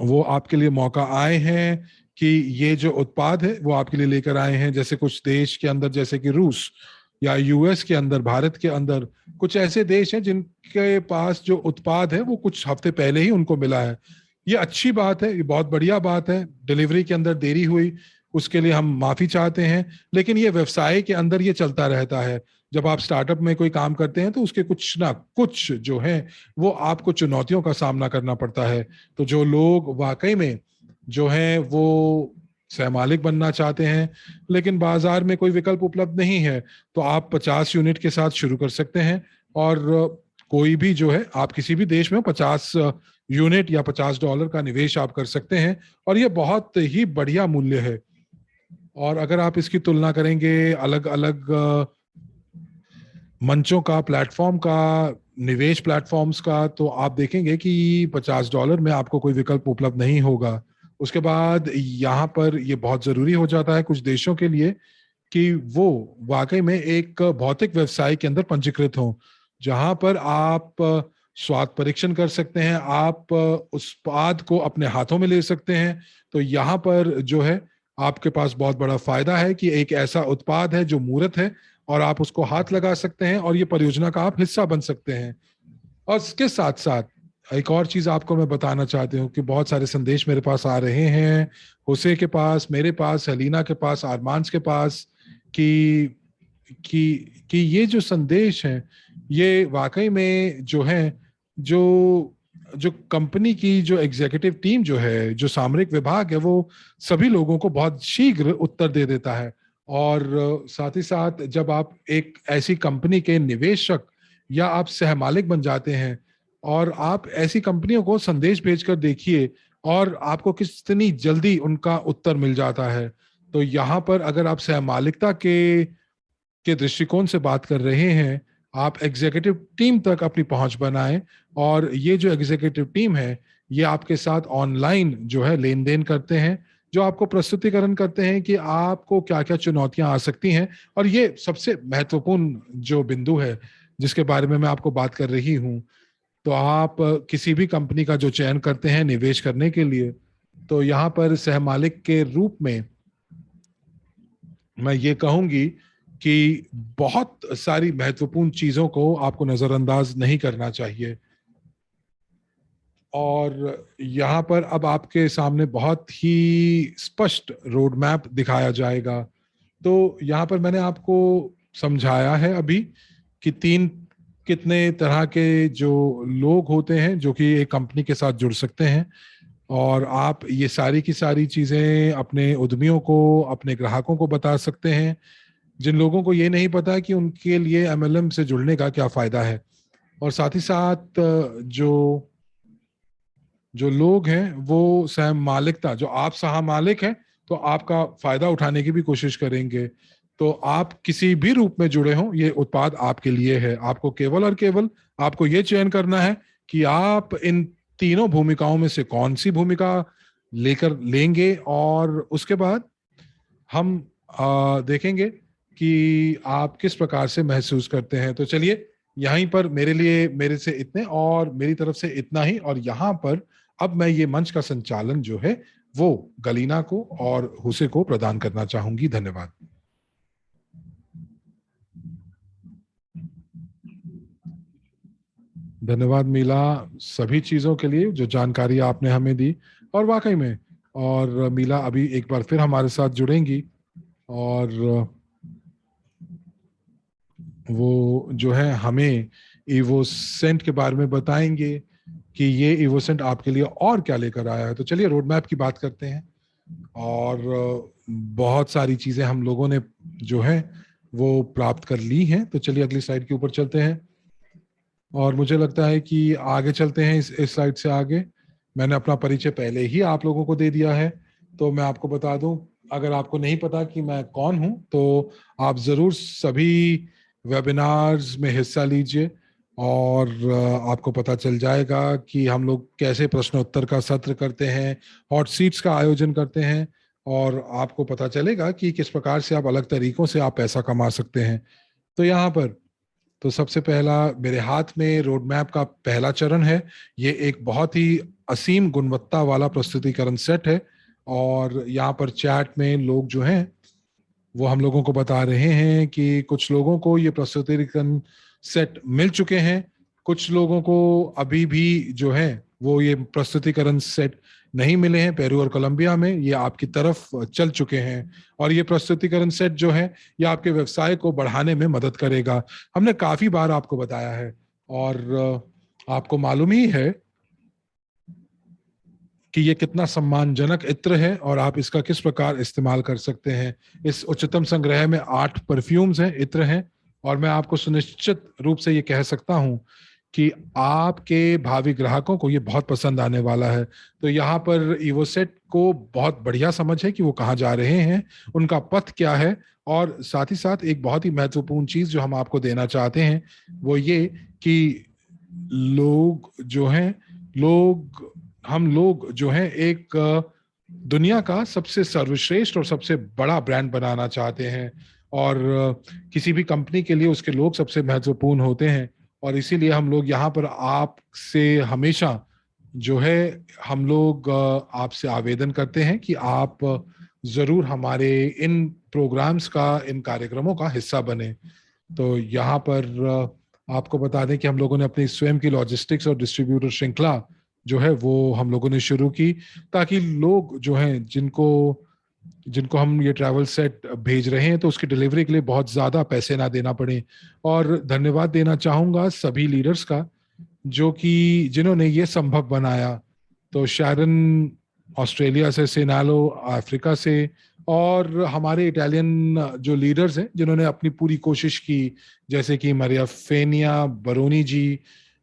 S1: वो आपके लिए मौका आए हैं कि ये जो उत्पाद है वो आपके लिए लेकर आए हैं, जैसे कुछ देश के अंदर जैसे कि रूस या यूएस के अंदर, भारत के अंदर कुछ ऐसे देश हैं जिनके पास जो उत्पाद है वो कुछ हफ्ते पहले ही उनको मिला है। ये अच्छी बात है, ये बहुत बढ़िया बात है। डिलीवरी के अंदर देरी हुई उसके लिए हम माफी चाहते हैं, लेकिन ये व्यवसाय के अंदर ये चलता रहता है। जब आप स्टार्टअप में कोई काम करते हैं तो उसके कुछ ना कुछ जो है वो आपको चुनौतियों का सामना करना पड़ता है। तो जो लोग वाकई में जो है वो सहमालिक बनना चाहते हैं लेकिन बाजार में कोई विकल्प उपलब्ध नहीं है, तो आप 50 यूनिट के साथ शुरू कर सकते हैं। और कोई भी जो है आप किसी भी देश में 50 यूनिट या $50 का निवेश आप कर सकते हैं, और ये बहुत ही बढ़िया मूल्य है। और अगर आप इसकी तुलना करेंगे अलग अलग मंचों का, प्लेटफॉर्म का, निवेश प्लेटफॉर्म्स का, तो आप देखेंगे कि $50 में आपको कोई विकल्प उपलब्ध नहीं होगा। उसके बाद यहाँ पर ये बहुत जरूरी हो जाता है कुछ देशों के लिए कि वो वाकई में एक भौतिक व्यवसाय के अंदर पंजीकृत हों, जहां पर आप स्वाद परीक्षण कर सकते हैं, आप उस उत्पाद को अपने हाथों में ले सकते हैं। तो यहाँ पर जो है आपके पास बहुत बड़ा फायदा है कि एक ऐसा उत्पाद है जो मूर्त है और आप उसको हाथ लगा सकते हैं और ये परियोजना का आप हिस्सा बन सकते हैं। और इसके साथ साथ एक और चीज आपको मैं बताना चाहती हूँ कि बहुत सारे संदेश मेरे पास आ रहे हैं, हुसे के पास, मेरे पास, हलीना के पास, आरमांस के पास, कि कि ये जो संदेश है ये वाकई में जो है जो जो कंपनी की जो एग्जीक्यूटिव टीम जो है, जो सामरिक विभाग है, वो सभी लोगों को बहुत शीघ्र उत्तर दे देता है। और साथ ही साथ जब आप एक ऐसी कंपनी के निवेशक या आप सहमालिक बन जाते हैं और आप ऐसी कंपनियों को संदेश भेजकर देखिए और आपको कितनी जल्दी उनका उत्तर मिल जाता है। तो यहाँ पर अगर आप सहमालिकता के दृष्टिकोण से बात कर रहे हैं, आप एग्जीक्यूटिव टीम तक अपनी पहुंच बनाएं। और ये जो एग्जीक्यूटिव टीम है ये आपके साथ ऑनलाइन जो है लेन देन करते हैं, जो आपको प्रस्तुतिकरण करते हैं कि आपको क्या क्या चुनौतियां आ सकती हैं। और ये सबसे महत्वपूर्ण जो बिंदु है जिसके बारे में मैं आपको बात कर रही हूं, तो आप किसी भी कंपनी का जो चयन करते हैं निवेश करने के लिए, तो यहाँ पर सहमालिक के रूप में मैं ये कहूंगी कि बहुत सारी महत्वपूर्ण चीजों को आपको नजरअंदाज नहीं करना चाहिए। और यहाँ पर अब आपके सामने बहुत ही स्पष्ट रोड मैप दिखाया जाएगा। तो यहाँ पर मैंने आपको समझाया है अभी कि तीन कितने तरह के जो लोग होते हैं जो कि एक कंपनी के साथ जुड़ सकते हैं। और आप ये सारी की सारी चीजें अपने उद्यमियों को, अपने ग्राहकों को बता सकते हैं, जिन लोगों को ये नहीं पता कि उनके लिए एमएलएम से जुड़ने का क्या फायदा है। और साथ ही साथ जो जो लोग हैं वो सह मालिकता, जो आप सह मालिक हैं तो आपका फायदा उठाने की भी कोशिश करेंगे। तो आप किसी भी रूप में जुड़े हों, ये उत्पाद आपके लिए है। आपको केवल और केवल आपको ये चयन करना है कि आप इन तीनों भूमिकाओं में से कौन सी भूमिका लेकर लेंगे, और उसके बाद हम देखेंगे कि आप किस प्रकार से महसूस करते हैं। तो चलिए, यहीं पर मेरे से इतने और मेरी तरफ से इतना ही। और यहाँ पर अब मैं ये मंच का संचालन जो है वो गलीना को और हुसे को प्रदान करना चाहूंगी। धन्यवाद। धन्यवाद मीला, सभी चीजों के लिए जो जानकारी आपने हमें दी। और वाकई में, और मीला अभी एक बार फिर हमारे साथ जुड़ेंगी और वो जो है हमें इवोसेंट के बारे में बताएंगे कि ये इवोसेंट आपके लिए और क्या लेकर आया है। तो चलिए रोड मैप की बात करते हैं। और बहुत सारी चीजें हम लोगों ने जो है वो प्राप्त कर ली हैं। तो चलिए अगली स्लाइड के ऊपर चलते हैं। और मुझे लगता है कि आगे चलते हैं, इस स्लाइड से आगे। मैंने अपना परिचय पहले ही आप लोगों को दे दिया है। तो मैं आपको बता दूं, अगर आपको नहीं पता कि मैं कौन हूं, तो आप जरूर सभी वेबिनार्स में हिस्सा लीजिए और आपको पता चल जाएगा कि हम लोग कैसे प्रश्नोत्तर का सत्र करते हैं, हॉट सीट्स का आयोजन करते हैं, और आपको पता चलेगा कि किस प्रकार से आप अलग तरीकों से आप पैसा कमा सकते हैं। तो यहाँ पर तो सबसे पहला मेरे हाथ में रोड मैप का पहला चरण है। ये एक बहुत ही असीम गुणवत्ता वाला प्रस्तुतिकरण सेट है। और यहाँ पर चैट में लोग जो हैं वो हम लोगों को बता रहे हैं कि कुछ लोगों को ये प्रस्तुतिकरण सेट मिल चुके हैं, कुछ लोगों को अभी भी जो है वो ये प्रस्तुतिकरण सेट नहीं मिले हैं। पेरू और कोलंबिया में ये आपकी तरफ चल चुके हैं। और ये प्रस्तुतिकरण सेट जो है ये आपके व्यवसाय को बढ़ाने में मदद करेगा। हमने काफी बार आपको बताया है, और आपको मालूम ही है कि ये कितना सम्मानजनक इत्र है और आप इसका किस प्रकार इस्तेमाल कर सकते हैं। इस उच्चतम संग्रह में 8 परफ्यूम्स हैं, इत्र हैं। और मैं आपको सुनिश्चित रूप से ये कह सकता हूं कि आपके भावी ग्राहकों को ये बहुत पसंद आने वाला है। तो यहाँ पर इवोसेट को बहुत बढ़िया समझ है कि वो कहाँ जा रहे हैं, उनका पथ क्या है। और साथ ही साथ एक बहुत ही महत्वपूर्ण चीज जो हम आपको देना चाहते हैं वो ये कि लोग जो हैं लोग हम लोग जो हैं एक दुनिया का सबसे सर्वश्रेष्ठ और सबसे बड़ा ब्रांड बनाना चाहते हैं। और किसी भी कंपनी के लिए उसके लोग सबसे महत्वपूर्ण होते हैं। और इसीलिए हम लोग यहाँ पर आपसे हमेशा जो है हम लोग आपसे आवेदन करते हैं कि आप जरूर हमारे इन प्रोग्राम्स का, इन कार्यक्रमों का हिस्सा बने। तो यहाँ पर आपको बता दें कि हम लोगों ने अपनी स्वयं की लॉजिस्टिक्स और डिस्ट्रीब्यूटर श्रृंखला जो है वो हम लोगों ने शुरू की, ताकि लोग जो हैं जिनको जिनको हम ये ट्रैवल सेट भेज रहे हैं तो उसकी डिलीवरी के लिए बहुत ज्यादा पैसे ना देना पड़े। और धन्यवाद देना चाहूंगा सभी लीडर्स का जो कि जिन्होंने ये संभव बनाया। तो शारन ऑस्ट्रेलिया से, सेनालो अफ्रीका से, और हमारे इटालियन जो लीडर्स हैं जिन्होंने अपनी पूरी कोशिश की, जैसे कि मरिया फेनिया बरोनी जी।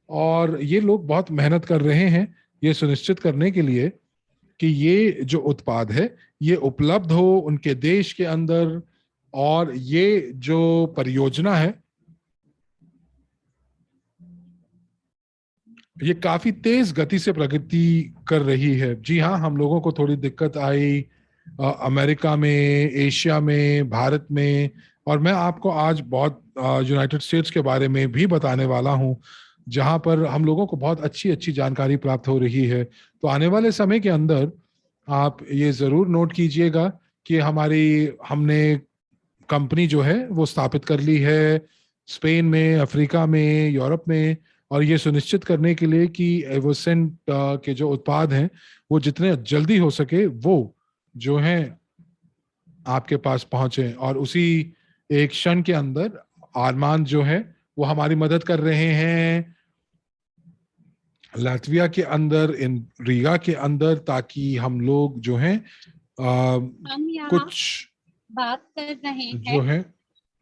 S1: और ये लोग बहुत मेहनत कर रहे हैं ये सुनिश्चित करने के लिए कि ये जो उत्पाद है ये उपलब्ध हो उनके देश के अंदर। और ये जो परियोजना है ये काफी तेज गति से प्रगति कर रही है। जी हाँ, हम लोगों को थोड़ी दिक्कत आई अमेरिका में, एशिया में, भारत में। और मैं आपको आज बहुत यूनाइटेड स्टेट्स के बारे में भी बताने वाला हूं, जहां पर हम लोगों को बहुत अच्छी अच्छी जानकारी प्राप्त हो रही है। तो आने वाले समय के अंदर आप ये जरूर नोट कीजिएगा कि हमने कंपनी जो है वो स्थापित कर ली है स्पेन में, अफ्रीका में, यूरोप में। और ये सुनिश्चित करने के लिए कि एवोसेंट के जो उत्पाद हैं वो जितने जल्दी हो सके वो जो है आपके पास पहुंचे। और उसी एक क्षण के अंदर आरमान जो है वो हमारी मदद कर रहे हैं लातविया के अंदर, इन रीगा के अंदर, ताकि हम लोग जो हैं
S2: हम यहाँ
S1: कुछ
S2: बात कर रहे
S1: जो
S2: हैं
S1: है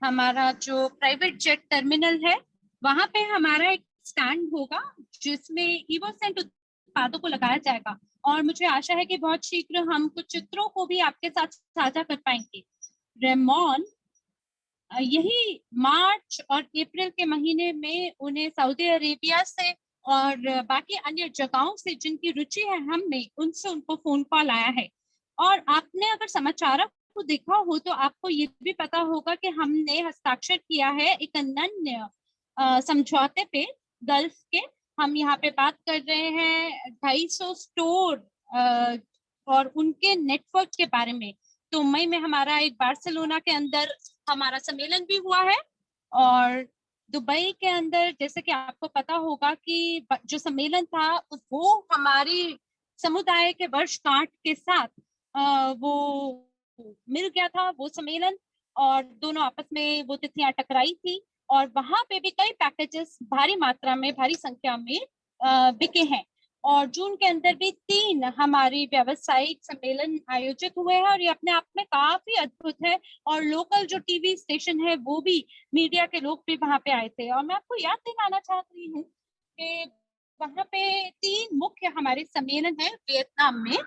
S2: हमारा जो प्राइवेट जेट टर्मिनल है वहां पे हमारा एक स्टैंड होगा जिसमें इवोसेंट उत्पादों को लगाया जाएगा। और मुझे आशा है कि बहुत शीघ्र हम कुछ चित्रों को भी आपके साथ साझा कर पाएंगे। रेमॉन यही मार्च और अप्रैल के महीने में उन्हें सऊदी अरेबिया से और बाकी अन्य जगहों से जिनकी रुचि है हमने उनसे उनको फोन कॉल आया है। और आपने अगर समाचारों आपको देखा हो तो आपको ये भी पता होगा कि हमने हस्ताक्षर किया है एक अनन्य समझौते पे गल्फ के। हम यहाँ पे बात कर रहे हैं 250 स्टोर और उनके नेटवर्क के बारे में। तो मई में हमारा एक बार्सिलोना के अंदर हमारा सम्मेलन भी हुआ है, और दुबई के अंदर जैसे कि आपको पता होगा कि जो सम्मेलन था वो हमारी समुदाय के वर्षगांठ के साथ वो मिल गया था वो सम्मेलन, और दोनों आपस में वो तिथियां टकराई थी, और वहां पे भी कई पैकेजेस भारी मात्रा में, भारी संख्या में बिके हैं। और जून के अंदर भी 3 हमारे व्यावसायिक सम्मेलन आयोजित हुए हैं, और ये अपने आप में काफी अद्भुत है। और लोकल जो टीवी स्टेशन है वो भी, मीडिया के लोग भी वहां पे आए थे। और मैं आपको याद दिलाना चाहती हूँ कि वहां पे 3 मुख्य हमारे सम्मेलन है वियतनाम में।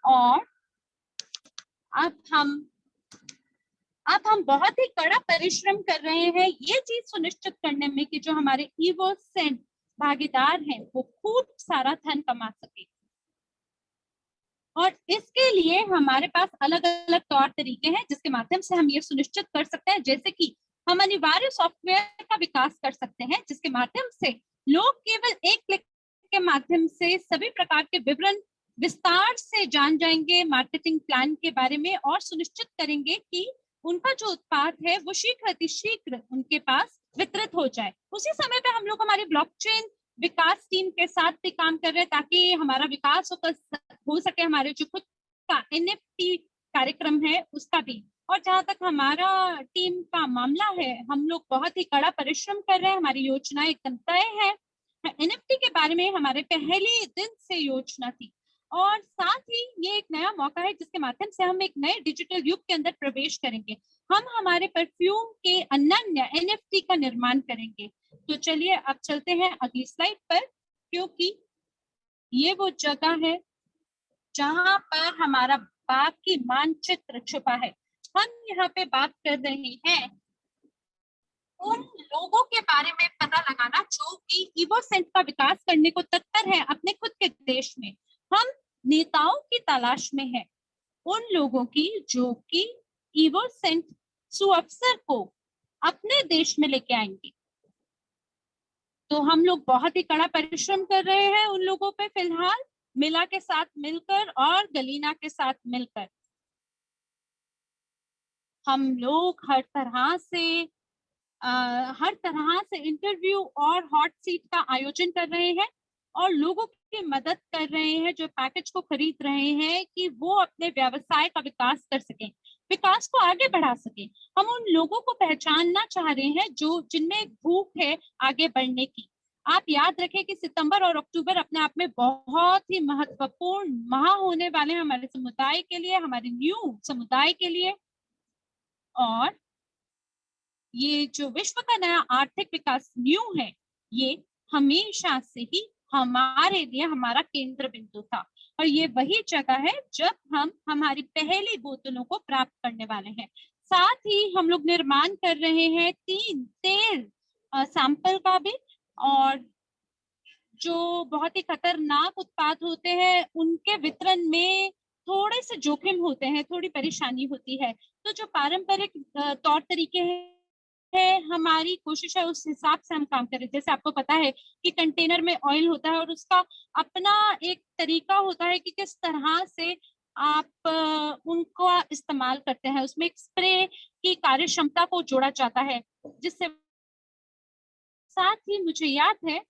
S2: और अब हम बहुत ही कड़ा परिश्रम कर रहे हैं ये चीज सुनिश्चित करने में कि जो हमारे इवोसेंट भागीदार हैं वो खूब सारा धन कमा सके। और इसके लिए हमारे पास अलग अलग तौर तरीके हैं जिसके माध्यम से हम ये सुनिश्चित कर सकते हैं, जैसे कि हम अनिवार्य सॉफ्टवेयर का विकास कर सकते हैं जिसके माध्यम से लोग केवल एक क्लिक के माध्यम से सभी प्रकार के विवरण विस्तार से जान जाएंगे मार्केटिंग प्लान के बारे में, और सुनिश्चित करेंगे कि उनका जो उत्पाद है वो शीघ्र अतिशीघ्र उनके पास वितरित हो जाए। उसी समय पे हम लोग हमारी ब्लॉकचेन विकास टीम के साथ भी काम कर रहे हैं ताकि हमारा विकास हो सके, हमारे जो खुद का NFT कार्यक्रम है उसका भी। और जहां तक हमारा टीम का मामला है, हम लोग बहुत ही कड़ा परिश्रम कर रहे हैं, हमारी योजना एकदम तय है। NFT के बारे में हमारे पहले दिन से योजना थी, और साथ ही ये एक नया मौका है जिसके माध्यम से हम एक नए डिजिटल युग के अंदर प्रवेश करेंगे। हम हमारे परफ्यूम के अनन्य NFT का निर्माण करेंगे। तो चलिए अब चलते हैं अगली स्लाइड पर, क्योंकि ये वो जगह है जहां पर हमारा बाकी मानचित्र छुपा है। हम यहाँ पे बात कर रहे हैं उन लोगों के बारे में पता लगाना जो कि इवोसेंट का विकास करने को तत्पर है अपने खुद के देश में। हम नेताओं की तलाश में है, उन लोगों की जो कि इवोसेंट सुअवसर को अपने देश में लेके आएंगे। तो हम लोग बहुत ही कड़ा परिश्रम कर रहे हैं उन लोगों पे फिलहाल, मिला के साथ मिलकर और गलीना के साथ मिलकर हम लोग हर तरह से इंटरव्यू और हॉट सीट का आयोजन कर रहे हैं, और लोगों की मदद कर रहे हैं जो पैकेज को खरीद रहे हैं कि वो अपने व्यवसाय का विकास कर सकें, विकास को आगे बढ़ा सकें। हम उन लोगों को पहचानना चाह रहे हैं जो जिनमें भूख है आगे बढ़ने की। आप याद रखें कि सितंबर और अक्टूबर अपने आप में बहुत ही महत्वपूर्ण माह होने वाले हैं हमारे समुदाय के लिए, हमारे न्यू समुदाय के लिए। और ये जो विश्व का नया आर्थिक विकास न्यू है, ये हमेशा से ही हमारे लिए हमारा केंद्र बिंदु था, और ये वही जगह है जब हम हमारी पहली बोतलों को प्राप्त करने वाले हैं। साथ ही हम लोग निर्माण कर रहे हैं 3 तेल सैंपल का भी, और जो बहुत ही खतरनाक उत्पाद होते हैं उनके वितरण में थोड़े से जोखिम होते हैं, थोड़ी परेशानी होती है। तो जो पारंपरिक तौर तरीके हैं, हमारी कोशिश है उस हिसाब से हम काम करें। जैसे आपको पता है कि कंटेनर में ऑयल होता है और उसका अपना एक तरीका होता है कि किस तरह से आप उनको इस्तेमाल करते हैं। उसमें एक स्प्रे की कार्य क्षमता को जोड़ा जाता है, जिससे साथ ही मुझे याद है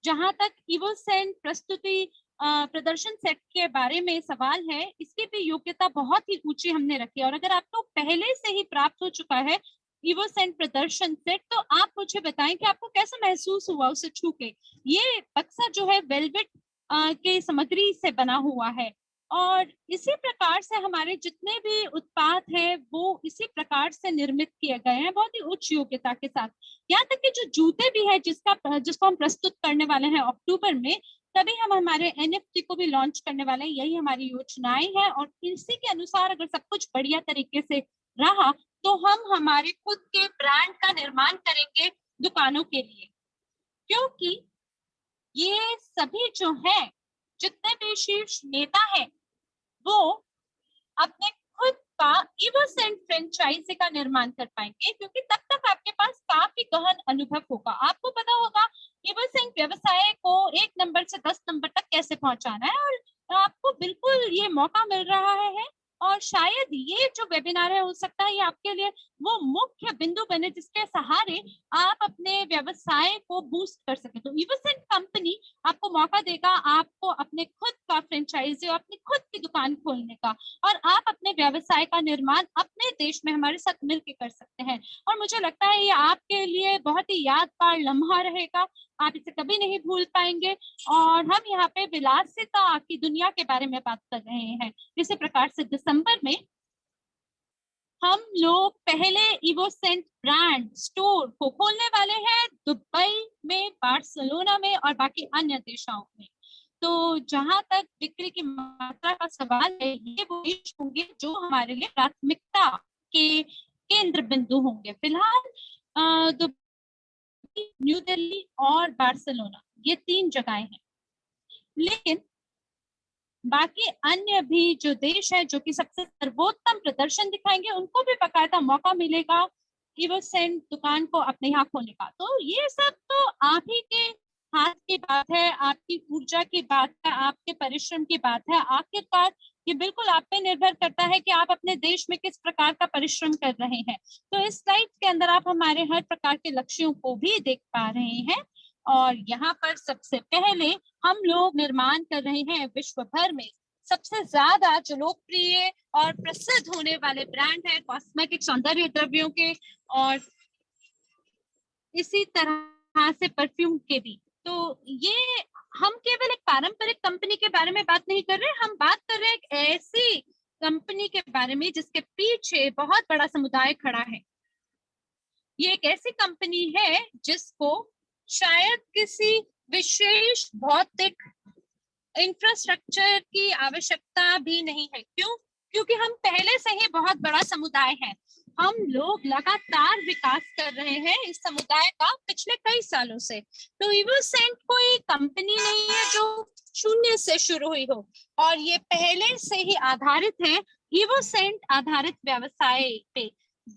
S2: जहां तक इवोसेंट प्रस्तुति प्रदर्शन सेट के बारे में सवाल है, इसकी भी योग्यता बहुत ही ऊंची हमने रखी है। और अगर आपको पहले से ही प्राप्त हो चुका है इवोसेंट प्रदर्शन सेट, तो आप मुझे बताएं कि आपको कैसा महसूस हुआ उसे छू के। ये बक्सा जो है वेलवेट के सामग्री से बना हुआ है, और इसी प्रकार से हमारे जितने भी उत्पाद हैं वो इसी प्रकार से निर्मित किए गए हैं बहुत ही उच्च योग्यता के साथ। यहाँ तक कि जो जूते भी है जिसको हम प्रस्तुत करने वाले हैं अक्टूबर में, तभी हम हमारे NFT को भी लॉन्च करने वाले हैं। यही हमारी योजनाएं हैं, और इसी के अनुसार अगर सब कुछ बढ़िया तरीके से रहा तो हम हमारे खुद के ब्रांड का निर्माण करेंगे दुकानों के लिए। क्योंकि ये सभी जो है, जितने भी शीर्ष नेता हैं, वो अपने खुद का इवोसेंट फ्रेंचाइजी का निर्माण कर पाएंगे, क्योंकि तब तक आपके पास काफी गहन अनुभव होगा। आपको पता होगा इवोसेंट व्यवसाय को 1 नंबर से 10 नंबर तक कैसे पहुंचाना है, और आपको बिल्कुल ये मौका मिल रहा है। और शायद ये जो वेबिनार है, हो सकता है ये आपके लिए वो मुख्य बिंदु बने जिसके सहारे आप अपने व्यवसाय को बूस्ट कर सके। तो इवोसेंट कंपनी आपको मौका देगा आपको अपने खुद का फ्रेंचाइजी और अपनी खुद की दुकान खोलने का, और आप अपने व्यवसाय का निर्माण अपने देश में हमारे साथ मिलकर कर सकते हैं। और मुझे लगता है ये आपके लिए बहुत ही यादगार लम्हा रहेगा, आप इसे कभी नहीं भूल पाएंगे। और हम यहाँ पे विलासिता की दुनिया के बारे में बात कर रहे हैं। इसी प्रकार से दिसंबर में हम लोग पहले इवोसेंट ब्रांड स्टोर को खोलने वाले हैं दुबई में, बार्सिलोना में और बाकी अन्य देशों में। तो जहां तक बिक्री की मात्रा का सवाल है, ये वो देश होंगे जो हमारे लिए प्राथमिकता के केंद्र बिंदु होंगे। फिलहाल दुबई, न्यू दिल्ली और बार्सिलोना, ये 3 जगहें हैं। लेकिन बाकी अन्य भी जो देश है जो कि सबसे सर्वोत्तम प्रदर्शन दिखाएंगे, उनको भी बाकायदा मौका मिलेगा इवोसेंट दुकान को अपने यहाँ खोलने का। तो ये सब तो आप ही के हाथ की बात है, आपकी ऊर्जा की बात है, आपके परिश्रम की बात है। आखिरकार ये बिल्कुल आप पे निर्भर करता है कि आप अपने देश में किस प्रकार का परिश्रम कर रहे हैं। तो इस स्लाइड के अंदर आप हमारे हर प्रकार के लक्ष्यों को भी देख पा रहे हैं। और यहाँ पर सबसे पहले हम लोग निर्माण कर रहे हैं विश्व भर में सबसे ज्यादा जो लोकप्रिय और प्रसिद्ध होने वाले ब्रांड है कॉस्मेटिक सौंदर्य द्रव्यों के, और इसी तरह से परफ्यूम के भी। तो ये हम केवल एक पारंपरिक कंपनी के बारे में बात नहीं कर रहे, हम बात कर रहे हैं एक ऐसी कंपनी के बारे में जिसके पीछे बहुत बड़ा समुदाय खड़ा है। ये एक ऐसी कंपनी है जिसको शायद किसी विशेष भौतिक इंफ्रास्ट्रक्चर की आवश्यकता भी नहीं है। क्यों? क्योंकि हम पहले से ही बहुत बड़ा समुदाय है। हम लोग लगातार विकास कर रहे हैं इस समुदाय का पिछले कई सालों से। तो इवोसेंट कोई कंपनी नहीं है जो शून्य से शुरू हुई हो, और ये पहले से ही आधारित है इवोसेंट आधारित व्यवसाय पे,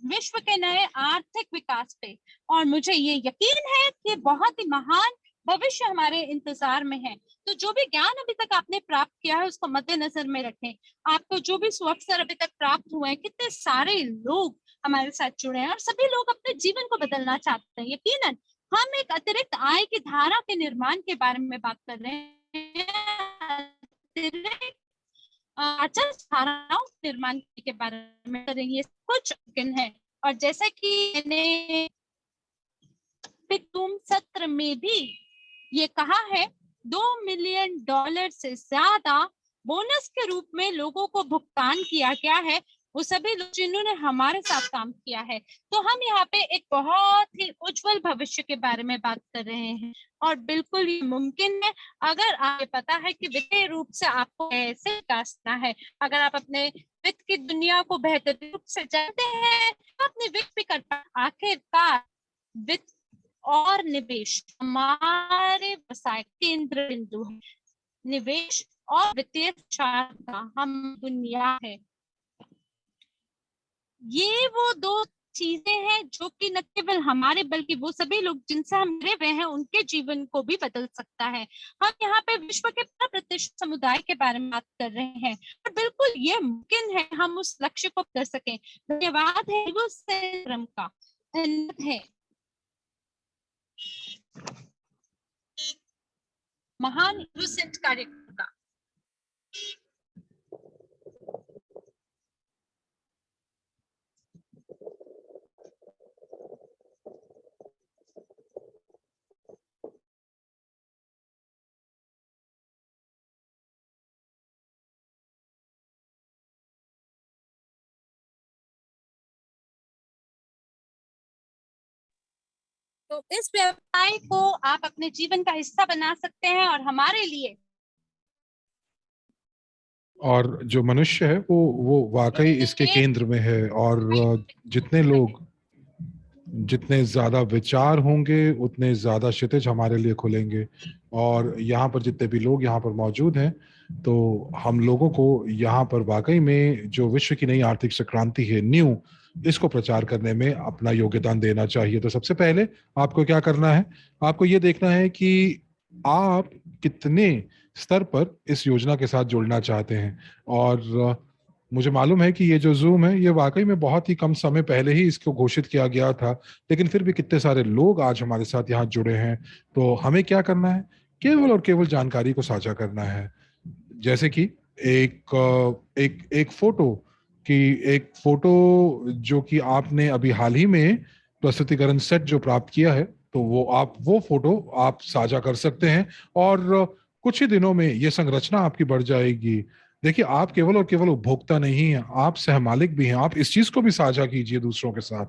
S2: विश्व के नए आर्थिक विकास पे। और मुझे ये यकीन है कि बहुत ही महान भविष्य हमारे इंतजार में है। तो जो भी ज्ञान अभी तक आपने प्राप्त किया है उसको मद्देनजर में रखें। आपको जो भी सुअवसर अभी तक प्राप्त हुए हैं, कितने सारे लोग हमारे साथ जुड़े हैं और सभी लोग अपने जीवन को बदलना चाहते हैं। यकीनन हम एक अतिरिक्त आय की धारा के निर्माण के बारे में बात कर रहे हैं, अतिरिक्त अचल धाराओं के निर्माण के बारे में करेंगे। कुछ है, और जैसे कि मैंने तुम सत्र में भी ये कहा है, $2 मिलियन से ज्यादा बोनस के रूप में लोगों को भुगतान किया गया है, वो सभी लोग जिन्होंने हमारे साथ काम किया है। तो हम यहाँ पे एक बहुत ही उज्जवल भविष्य के बारे में बात कर रहे हैं, और बिल्कुल ये मुमकिन है अगर आपको पता है कि वित्तीय रूप से आपको कैसे विकास करना है। अगर आप अपने वित्त की दुनिया को बेहतर रूप से जानते हैं तो अपने वित्त भी कर पाए। आखिरकार वित्त और निवेश हमारे व्यवसाय केंद्र बिंदु है। निवेश और वित्तीय का हम दुनिया है। ये वो 2 चीजें हैं जो कि न केवल हमारे बल्कि वो सभी लोग जिनसे हम जुड़े हुए हैं उनके जीवन को भी बदल सकता है। हम यहाँ पे विश्व के प्रतिष्ठित समुदाय के बारे में बात कर रहे हैं, और बिल्कुल ये मुमकिन है हम उस लक्ष्य को कर सकें। धन्यवाद है वो क्रम का है महान इवोसेंट कार्यक्रम का। तो इस व्यवसाय को आप अपने जीवन का हिस्सा बना सकते हैं, और हमारे लिए
S1: और जो मनुष्य है वो वाकई इसके केंद्र में है। और जितने लोग जितने ज्यादा विचार होंगे उतने ज्यादा क्षितिज हमारे लिए खुलेंगे। और यहाँ पर जितने भी लोग यहाँ पर मौजूद हैं, तो हम लोगों को यहाँ पर वाकई में जो विश्व की नई आर्थिक क्रांति है, न्यू, इसको प्रचार करने में अपना योगदान देना चाहिए। तो सबसे पहले आपको क्या करना है? आपको ये देखना है कि आप कितने स्तर पर इस योजना के साथ जुड़ना चाहते हैं। और मुझे मालूम है कि ये जो जूम है, ये वाकई में बहुत ही कम समय पहले ही इसको घोषित किया गया था, लेकिन फिर भी कितने सारे लोग आज हमारे साथ यहाँ जुड़े हैं। तो हमें क्या करना है? केवल और केवल जानकारी को साझा करना है। जैसे कि एक फोटो की एक फोटो जो कि आपने अभी हाल ही में प्रस्तुतिकरण सेट जो प्राप्त किया है, तो वो फोटो आप साझा कर सकते हैं। और कुछ ही दिनों में ये संरचना आपकी बढ़ जाएगी। देखिए, आप केवल और केवल उपभोक्ता नहीं हैं, आप सहमालिक भी हैं। आप इस चीज को भी साझा कीजिए दूसरों के साथ।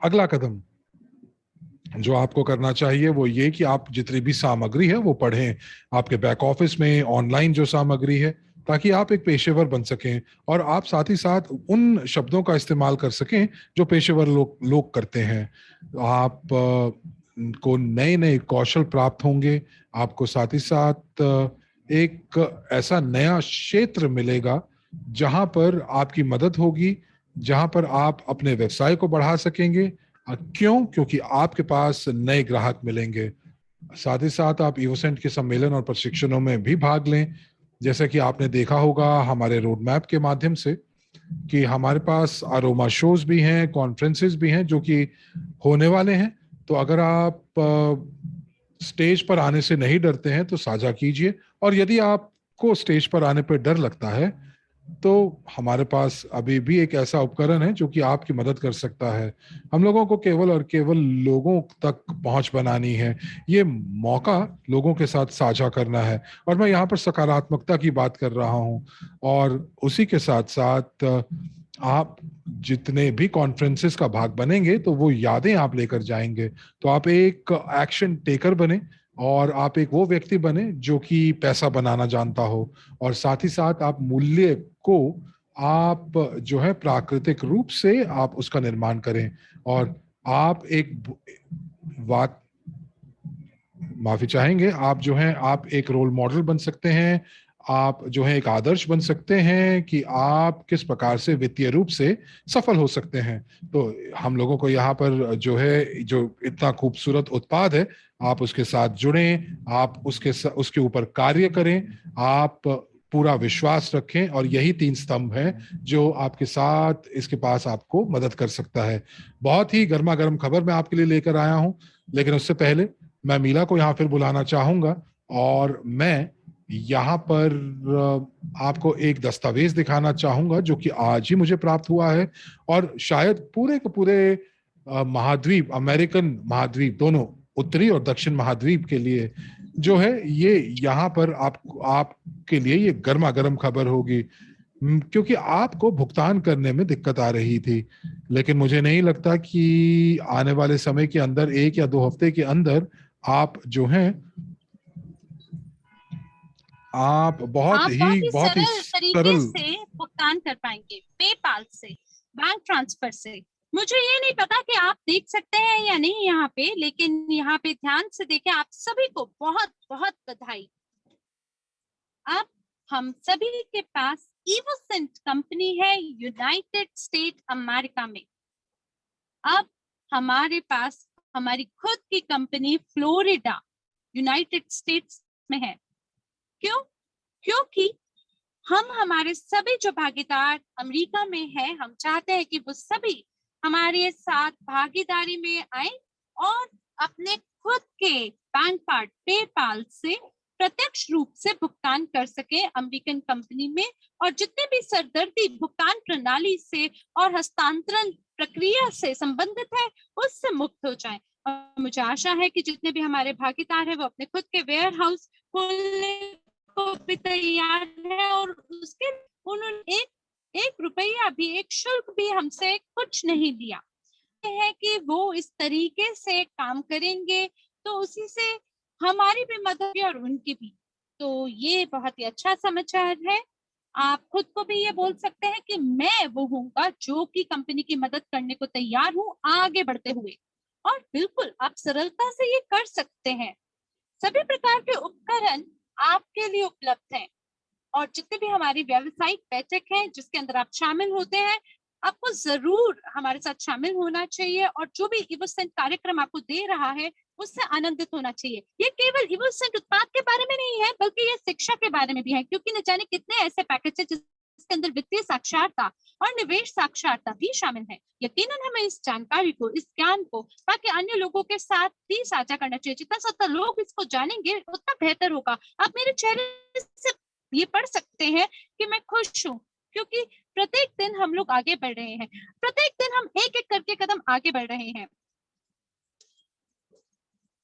S1: अगला कदम जो आपको करना चाहिए वो ये कि आप जितनी भी सामग्री है वो पढ़ें, आपके बैक ऑफिस में ऑनलाइन जो सामग्री है, ताकि आप एक पेशेवर बन सकें और आप साथ ही साथ उन शब्दों का इस्तेमाल कर सकें जो पेशेवर लोग करते हैं। आप को नए नए कौशल प्राप्त होंगे। आपको साथ ही साथ एक ऐसा नया क्षेत्र मिलेगा जहां पर आपकी मदद होगी, जहां पर आप अपने व्यवसाय को बढ़ा सकेंगे। क्यों? क्योंकि आपके पास नए ग्राहक मिलेंगे। साथ ही साथ आप ईवोसेंट के सम्मेलन और प्रशिक्षणों में भी भाग लें। जैसे कि आपने देखा होगा हमारे रोड मैप के माध्यम से कि हमारे पास अरोमा शोज भी हैं, कॉन्फ्रेंसेस भी हैं जो कि होने वाले हैं। तो अगर आप स्टेज पर आने से नहीं डरते हैं तो साझा कीजिए। और यदि आपको स्टेज पर आने पर डर लगता है, तो हमारे पास अभी भी एक ऐसा उपकरण है जो कि आपकी मदद कर सकता है। हम लोगों को केवल और केवल लोगों तक पहुंच बनानी है, ये मौका लोगों के साथ साझा करना है। और मैं यहाँ पर सकारात्मकता की बात कर रहा हूँ। और उसी के साथ साथ आप जितने भी कॉन्फ्रेंसेस का भाग बनेंगे तो वो यादें आप लेकर जाएंगे। तो आप एक एक्शन टेकर बने और आप एक वो व्यक्ति बने जो कि पैसा बनाना जानता हो। और साथ ही साथ आप मूल्य को आप जो है प्राकृतिक रूप से आप उसका निर्माण करें। और आप एक बात माफी चाहेंगे, आप जो हैं आप एक रोल मॉडल बन सकते हैं। आप जो है एक आदर्श बन सकते हैं कि आप किस प्रकार से वित्तीय रूप से सफल हो सकते हैं। तो हम लोगों को यहाँ पर जो है जो इतना खूबसूरत उत्पाद है, आप उसके साथ जुड़ें, आप उसके ऊपर कार्य करें, आप पूरा विश्वास रखें। और यही 3 स्तंभ हैं जो आपके साथ इसके पास आपको मदद कर सकता है। बहुत ही गर्मा गर्म खबर मैं आपके लिए लेकर आया हूं, लेकिन उससे पहले मैं मीला को यहाँ फिर बुलाना चाहूंगा। और मैं यहाँ पर आपको एक दस्तावेज दिखाना चाहूंगा जो कि आज ही मुझे प्राप्त हुआ है। और शायद पूरे के पूरे महाद्वीप, अमेरिकन महाद्वीप दोनों, उत्तरी और दक्षिण महाद्वीप के लिए जो है ये यहाँ पर आपके लिए ये गर्मा गर्म खबर होगी। क्योंकि आपको भुगतान करने में दिक्कत आ रही थी, लेकिन मुझे नहीं लगता कि आने वाले समय के अंदर 1 या 2 हफ्ते के अंदर आप जो हैं आप
S2: आप बहुत
S1: बहुत ही
S2: ही सरल तरीके
S1: सरल।
S2: से भुगतान कर पाएंगे, पेपाल से, बैंक ट्रांसफर से। मुझे ये नहीं पता कि आप देख सकते हैं या नहीं यहाँ पे, लेकिन यहाँ पे ध्यान से देखें। आप सभी को बहुत बहुत बधाई। अब हम सभी के पास ईवोसेंट कंपनी है यूनाइटेड स्टेट अमेरिका में। अब हमारे पास हमारी खुद की कंपनी फ्लोरिडा, यूनाइटेड स्टेट्स में है। क्यों? क्योंकि हम हमारे सभी जो भागीदार अमेरिका में हैं, हम चाहते हैं कि वो सभी हमारे साथ भागीदारी में आए और अपने खुद के बैंक कार्ड पेपाल से प्रत्यक्ष रूप से भुगतान कर सके अमेरिकन कंपनी में। और जितने भी सरदर्दी भुगतान प्रणाली से और हस्तांतरण प्रक्रिया से संबंधित है, उससे मुक्त हो जाए। और मुझे आशा है कि जितने भी हमारे भागीदार हैं वो अपने खुद के वेयर हाउस खोलने को भी तैयार है। और उसके उन्होंने एक रुपया भी, एक शुल्क भी हमसे कुछ नहीं लिया है कि वो इस तरीके से काम करेंगे, तो उसी से हमारी भी मदद और उनकी भी। तो ये बहुत ही अच्छा समाचार है। आप खुद को भी ये बोल सकते हैं कि मैं वो हूँगा जो कि कंपनी की मदद करने को तैयार हूँ आगे बढ़ते हुए। और बिल्कुल आप सरलता से ये कर सकते हैं। सभी प्रकार के उपकरण आपके लिए उपलब्ध हैं और जितने भी हमारी व्यावसायिक बैठक है जिसके अंदर आप शामिल होते हैं, आपको जरूर हमारे साथ शामिल होना चाहिए और जो भी इवोसेंट कार्यक्रम आपको दे रहा है उससे आनंदित होना चाहिए। ये केवल इवोसेंट उत्पाद के बारे में नहीं है बल्कि ये शिक्षा के बारे में भी है, क्योंकि न जाने कितने ऐसे पैकेज है जिसके अंदर वित्तीय साक्षरता और निवेश साक्षरता भी शामिल है। यकीनन हमें इस जानकारी को, इस ज्ञान को ताकि अन्य लोगों के साथ भी साझा करना चाहिए। जितना ज्यादा लोग इसको जानेंगे उतना बेहतर होगा। आप मेरे चेहरे से ये पढ़ सकते हैं कि मैं खुश हूँ, क्योंकि प्रत्येक दिन हम लोग आगे बढ़ रहे हैं, प्रत्येक दिन हम एक एक करके कदम आगे बढ़ रहे हैं।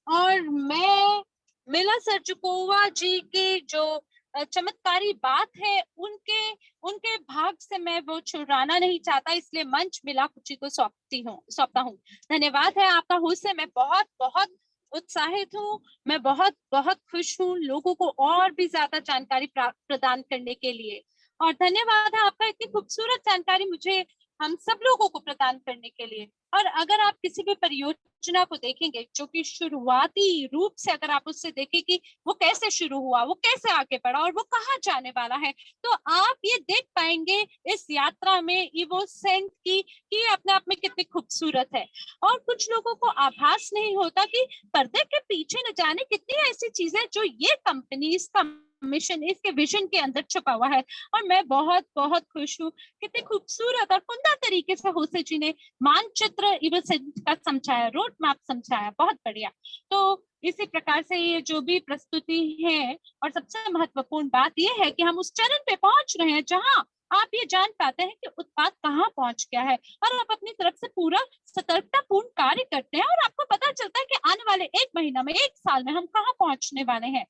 S2: और मैं मिला सर्जुकोवा जी की जो चमत्कारी बात है उनके उनके भाग से मैं वो छुड़ाना नहीं चाहता, इसलिए मंच मिला जी को सौंपता हूँ। धन्यवाद है आपका हुस्न, मैं बहुत बहुत उत्साहित हूँ, मैं बहुत बहुत खुश हूँ लोगों को और भी ज्यादा जानकारी प्रदान करने के लिए। और धन्यवाद है आपका इतनी खूबसूरत जानकारी मुझे हम सब लोगों को प्रदान करने के लिए। और अगर आप किसी भी परियोजना को देखेंगे जो कि शुरुआती रूप से अगर आप उससे देखें कि वो कैसे शुरू हुआ, वो कैसे आगे बढ़ा और वो कहाँ जाने वाला है, तो आप ये देख पाएंगे इस यात्रा में इवोसेंट की कि अपने आप में कितनी खूबसूरत है। और कुछ लोगों को आभास नहीं होता कि पर्दे के पीछे न जाने कितनी ऐसी चीजें जो ये कंपनी इसका मिशन, इसके विजन के अंदर छुपा हुआ है। और मैं बहुत बहुत खुश हूँ कितने खूबसूरत और उम्दा तरीके से होसे जी ने मानचित्र इवोसेंट का समझाया, रोड मैप समझाया, बहुत बढ़िया। तो इसी प्रकार से ये जो भी प्रस्तुति है, और सबसे महत्वपूर्ण बात ये है कि हम उस चरण पे पहुंच रहे हैं जहां आप ये जान पाते हैं कि उत्पाद कहाँ पहुंच गया है और आप अपनी तरफ से पूरा सतर्कता पूर्ण कार्य करते हैं और आपको पता चलता है कि आने वाले 1 महीना में, 1 साल में हम कहाँ पहुंचने वाले हैं।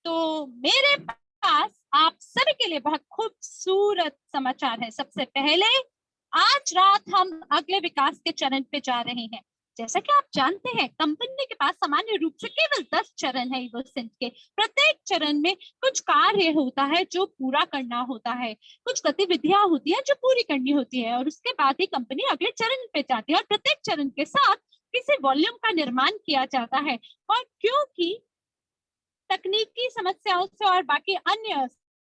S2: तो मेरे पास आप सभी के लिए बहुत खूबसूरत समाचार है। सबसे पहले आज रात हम अगले विकास के चरण पे जा रहे हैं। जैसा कि आप जानते हैं कंपनी के पास सामान्य रूप से केवल 10 चरण है इवोसेंट के। प्रत्येक चरण में कुछ कार्य होता है जो पूरा करना होता है, कुछ गतिविधियां होती है जो पूरी करनी होती है और उसके बाद ही कंपनी अगले चरण पे जाती है और प्रत्येक चरण के साथ किसी वॉल्यूम का निर्माण किया जाता है। और क्योंकि तकनीकी समस्याओं से और बाकी अन्य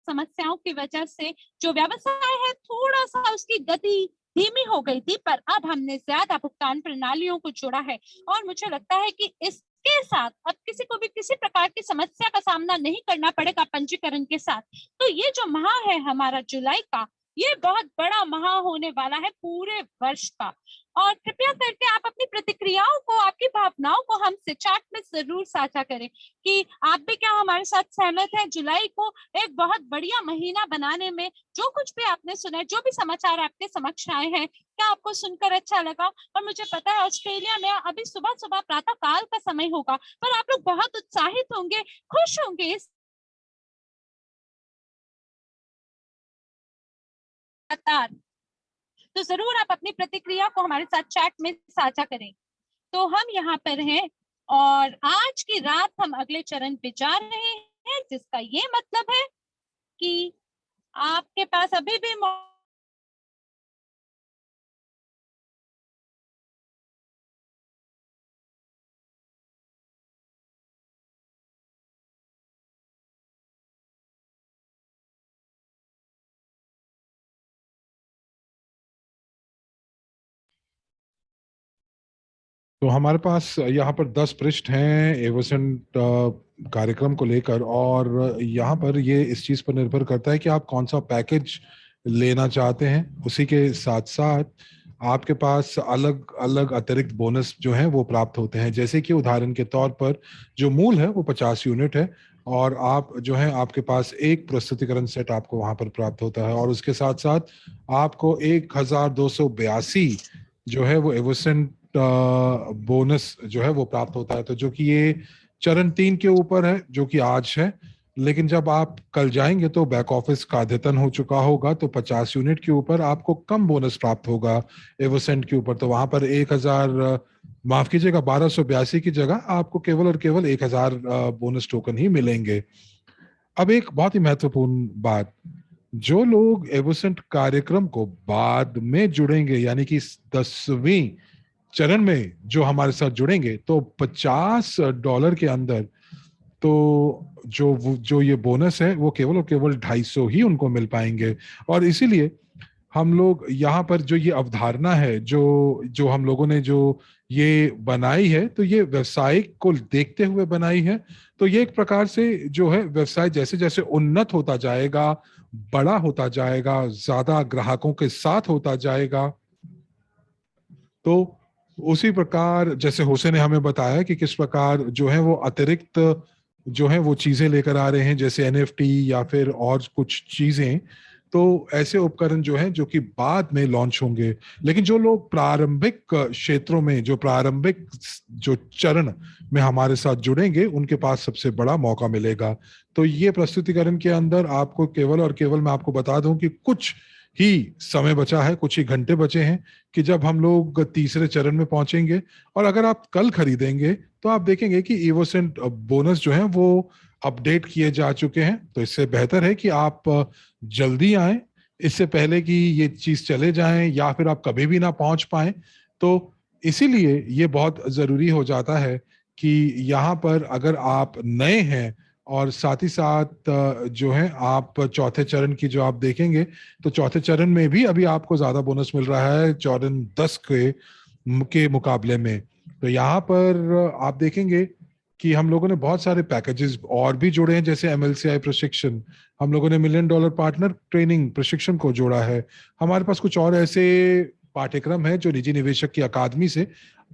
S2: समस्याओं की वजह से जो व्यवसाय है थोड़ा सा उसकी गति धीमी हो गई थी, पर अब हमने ज्यादा भुगतान प्रणालियों को जोड़ा है और मुझे लगता है कि इसके साथ अब किसी को भी किसी प्रकार की समस्या का सामना नहीं करना पड़ेगा पंजीकरण के साथ। तो ये जो माह है हमारा जुलाई का, ये बहुत बड़ा माह होने वाला है पूरे वर्ष का। और कृपया करके आप अपनी प्रतिक्रियाओं को, आपकी भावनाओं को हमसे चैट में जरूर साझा करें कि आप भी क्या हमारे साथ सहमत हैं जुलाई को एक बहुत बढ़िया महीना बनाने में। जो कुछ भी आपने सुना, जो भी समाचार आपके समक्ष आए हैं, क्या आपको सुनकर अच्छा लगा? और मुझे पता है ऑस्ट्रेलिया में अभी सुबह सुबह प्रातः काल का समय होगा, पर आप लोग बहुत उत्साहित होंगे, खुश होंगे इस लगातार। तो जरूर आप अपनी प्रतिक्रिया को हमारे साथ चैट में साझा करें। तो हम यहाँ पर हैं और आज की रात हम अगले चरण पे जा रहे हैं, जिसका ये मतलब है कि आपके पास अभी भी
S1: तो हमारे पास यहाँ पर 10 पृष्ठ हैं एवोसेंट कार्यक्रम को लेकर, और यहाँ पर ये इस चीज़ पर निर्भर करता है कि आप कौन सा पैकेज लेना चाहते हैं। उसी के साथ साथ आपके पास अलग अलग अतिरिक्त बोनस जो हैं वो प्राप्त होते हैं। जैसे कि उदाहरण के तौर पर जो मूल है वो 50 यूनिट है, और आप जो है आपके पास एक प्रस्तुतिकरण सेट आपको वहां पर प्राप्त होता है, और उसके साथ साथ आपको 1282 जो है वो एवोसेंट बोनस जो है वो प्राप्त होता है। तो जो कि ये चरण 3 के ऊपर है जो कि आज है, लेकिन जब आप कल जाएंगे तो बैक ऑफिस का अद्यतन हो चुका होगा, तो 50 यूनिट के ऊपर आपको कम बोनस प्राप्त होगा एवोसेंट के ऊपर। तो वहां पर 1000, माफ कीजिएगा, 1282 की जगह आपको केवल और केवल 1000 बोनस टोकन ही मिलेंगे। अब एक बहुत ही महत्वपूर्ण बात, जो लोग एवोसेंट कार्यक्रम को बाद में जुड़ेंगे, यानी कि 10वीं चरण में जो हमारे साथ जुड़ेंगे, तो $50 के अंदर तो जो ये बोनस है वो केवल और केवल 250 ही उनको मिल पाएंगे। और इसीलिए हम लोग यहाँ पर जो ये अवधारणा है, जो जो हम लोगों ने जो ये बनाई है, तो ये व्यवसायिक को देखते हुए बनाई है। तो ये एक प्रकार से जो है व्यवसाय जैसे जैसे उन्नत होता जाएगा, बड़ा होता जाएगा, ज्यादा ग्राहकों के साथ होता जाएगा, तो उसी प्रकार जैसे हुसैन ने हमें बताया कि किस प्रकार जो है वो अतिरिक्त जो है वो चीजें लेकर आ रहे हैं, जैसे एनएफटी या फिर और कुछ चीजें। तो ऐसे उपकरण जो हैं जो कि बाद में लॉन्च होंगे, लेकिन जो लोग प्रारंभिक क्षेत्रों में, जो प्रारंभिक जो चरण में हमारे साथ जुड़ेंगे, उनके पास सबसे बड़ा मौका मिलेगा। तो ये प्रस्तुतिकरण के अंदर आपको केवल और केवल मैं आपको बता दूं कि कुछ ही समय बचा है, कुछ ही घंटे बचे हैं कि जब हम लोग तीसरे चरण में पहुंचेंगे। और अगर आप कल खरीदेंगे तो आप देखेंगे कि इवोसेंट बोनस जो है वो अपडेट किए जा चुके हैं। तो इससे बेहतर है कि आप जल्दी आए, इससे पहले कि ये चीज चले जाएं या फिर आप कभी भी ना पहुंच पाए। तो इसीलिए ये बहुत जरूरी हो जाता है कि यहाँ पर अगर आप नए हैं और साथ ही साथ जो है आप चौथे चरण की जो आप देखेंगे, तो चौथे चरण में भी अभी आपको ज्यादा बोनस मिल रहा है चरण 10 के मुकाबले में। तो यहाँ पर आप देखेंगे कि हम लोगों ने बहुत सारे पैकेजेस और भी जोड़े हैं, जैसे एमएलसीआई प्रशिक्षण, हम लोगों ने $1 मिलियन पार्टनर ट्रेनिंग प्रशिक्षण को जोड़ा है। हमारे पास कुछ और ऐसे पाठ्यक्रम है जो निजी निवेशक की अकादमी से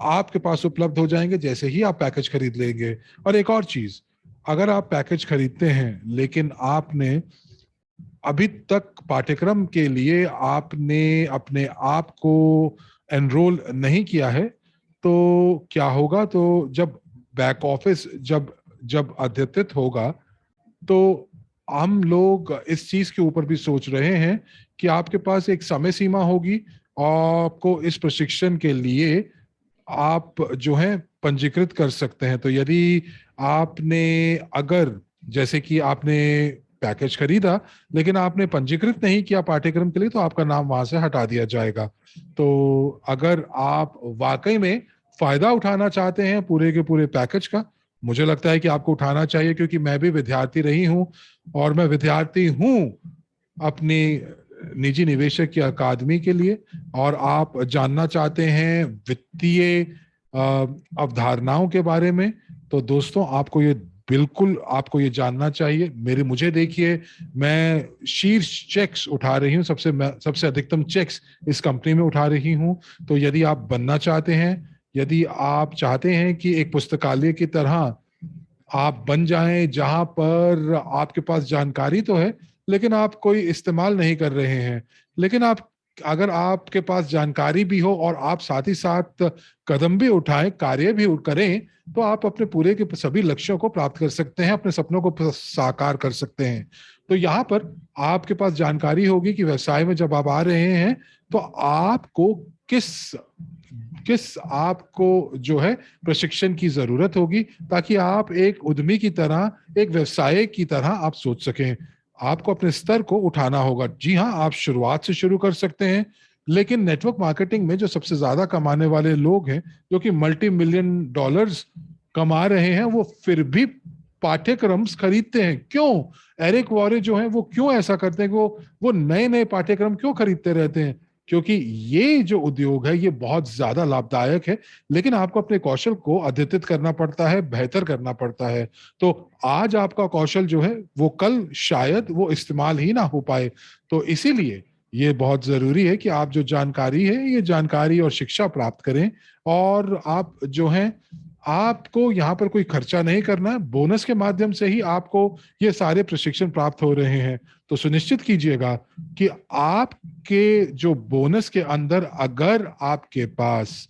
S1: आपके पास उपलब्ध हो जाएंगे जैसे ही आप पैकेज खरीद लेंगे। और एक और चीज, अगर आप पैकेज खरीदते हैं लेकिन आपने अभी तक पाठ्यक्रम के लिए आपने अपने आप को एनरोल नहीं किया है, तो क्या होगा, तो जब बैक ऑफिस जब जब अद्यतित होगा, तो हम लोग इस चीज के ऊपर भी सोच रहे हैं कि आपके पास एक समय सीमा होगी और आपको इस प्रशिक्षण के लिए आप जो है पंजीकृत कर सकते हैं। तो यदि आपने, अगर जैसे कि आपने पैकेज खरीदा लेकिन आपने पंजीकृत नहीं किया पाठ्यक्रम के लिए, तो आपका नाम वहां से हटा दिया जाएगा। तो अगर आप वाकई में फायदा उठाना चाहते हैं पूरे के पूरे पैकेज का, मुझे लगता है कि आपको उठाना चाहिए, क्योंकि मैं भी विद्यार्थी रही हूं और मैं विद्यार्थी हूं अपनी निजी निवेशक की अकादमी के लिए। और आप जानना चाहते हैं वित्तीय अवधारणाओं के बारे में, तो दोस्तों आपको ये बिल्कुल आपको ये जानना चाहिए। मुझे देखिए, मैं शीर्ष चेक्स उठा रही हूँ, सबसे अधिकतम चेक्स इस कंपनी में उठा रही हूँ। तो यदि आप बनना चाहते हैं, यदि आप चाहते हैं कि एक पुस्तकालय की तरह आप बन जाएं जहां पर आपके पास जानकारी तो है लेकिन आप कोई इस्तेमाल नहीं कर रहे हैं, लेकिन आप, अगर आपके पास जानकारी भी हो और आप साथ ही साथ कदम भी उठाएं, कार्य भी करें, तो आप अपने पूरे के सभी लक्ष्यों को प्राप्त कर सकते हैं, अपने सपनों को साकार कर सकते हैं। तो यहाँ पर आपके पास जानकारी होगी कि व्यवसाय में जब आप आ रहे हैं तो आपको किस किस आपको जो है प्रशिक्षण की जरूरत होगी, ताकि आप एक उद्यमी की तरह, एक व्यवसाय की तरह आप सोच सकें। आपको अपने स्तर को उठाना होगा। जी हाँ, आप शुरुआत से शुरू कर सकते हैं, लेकिन नेटवर्क मार्केटिंग में जो सबसे ज्यादा कमाने वाले लोग हैं, जो कि $multi-million कमा रहे हैं, वो फिर भी पाठ्यक्रम खरीदते हैं। क्यों? एरिक वॉरे जो है वो क्यों ऐसा करते हैं कि वो नए नए पाठ्यक्रम क्यों खरीदते रहते हैं? क्योंकि ये जो उद्योग है ये बहुत ज्यादा लाभदायक है, लेकिन आपको अपने कौशल को अद्यतित करना पड़ता है, बेहतर करना पड़ता है। तो आज आपका कौशल जो है वो कल शायद वो इस्तेमाल ही ना हो पाए। तो इसीलिए ये बहुत जरूरी है कि आप जो जानकारी है, ये जानकारी और शिक्षा प्राप्त करें। और आप जो है, आपको यहाँ पर कोई खर्चा नहीं करना है, बोनस के माध्यम से ही आपको ये सारे प्रशिक्षण प्राप्त हो रहे हैं। तो सुनिश्चित कीजिएगा कि आपके जो बोनस के अंदर अगर आपके पास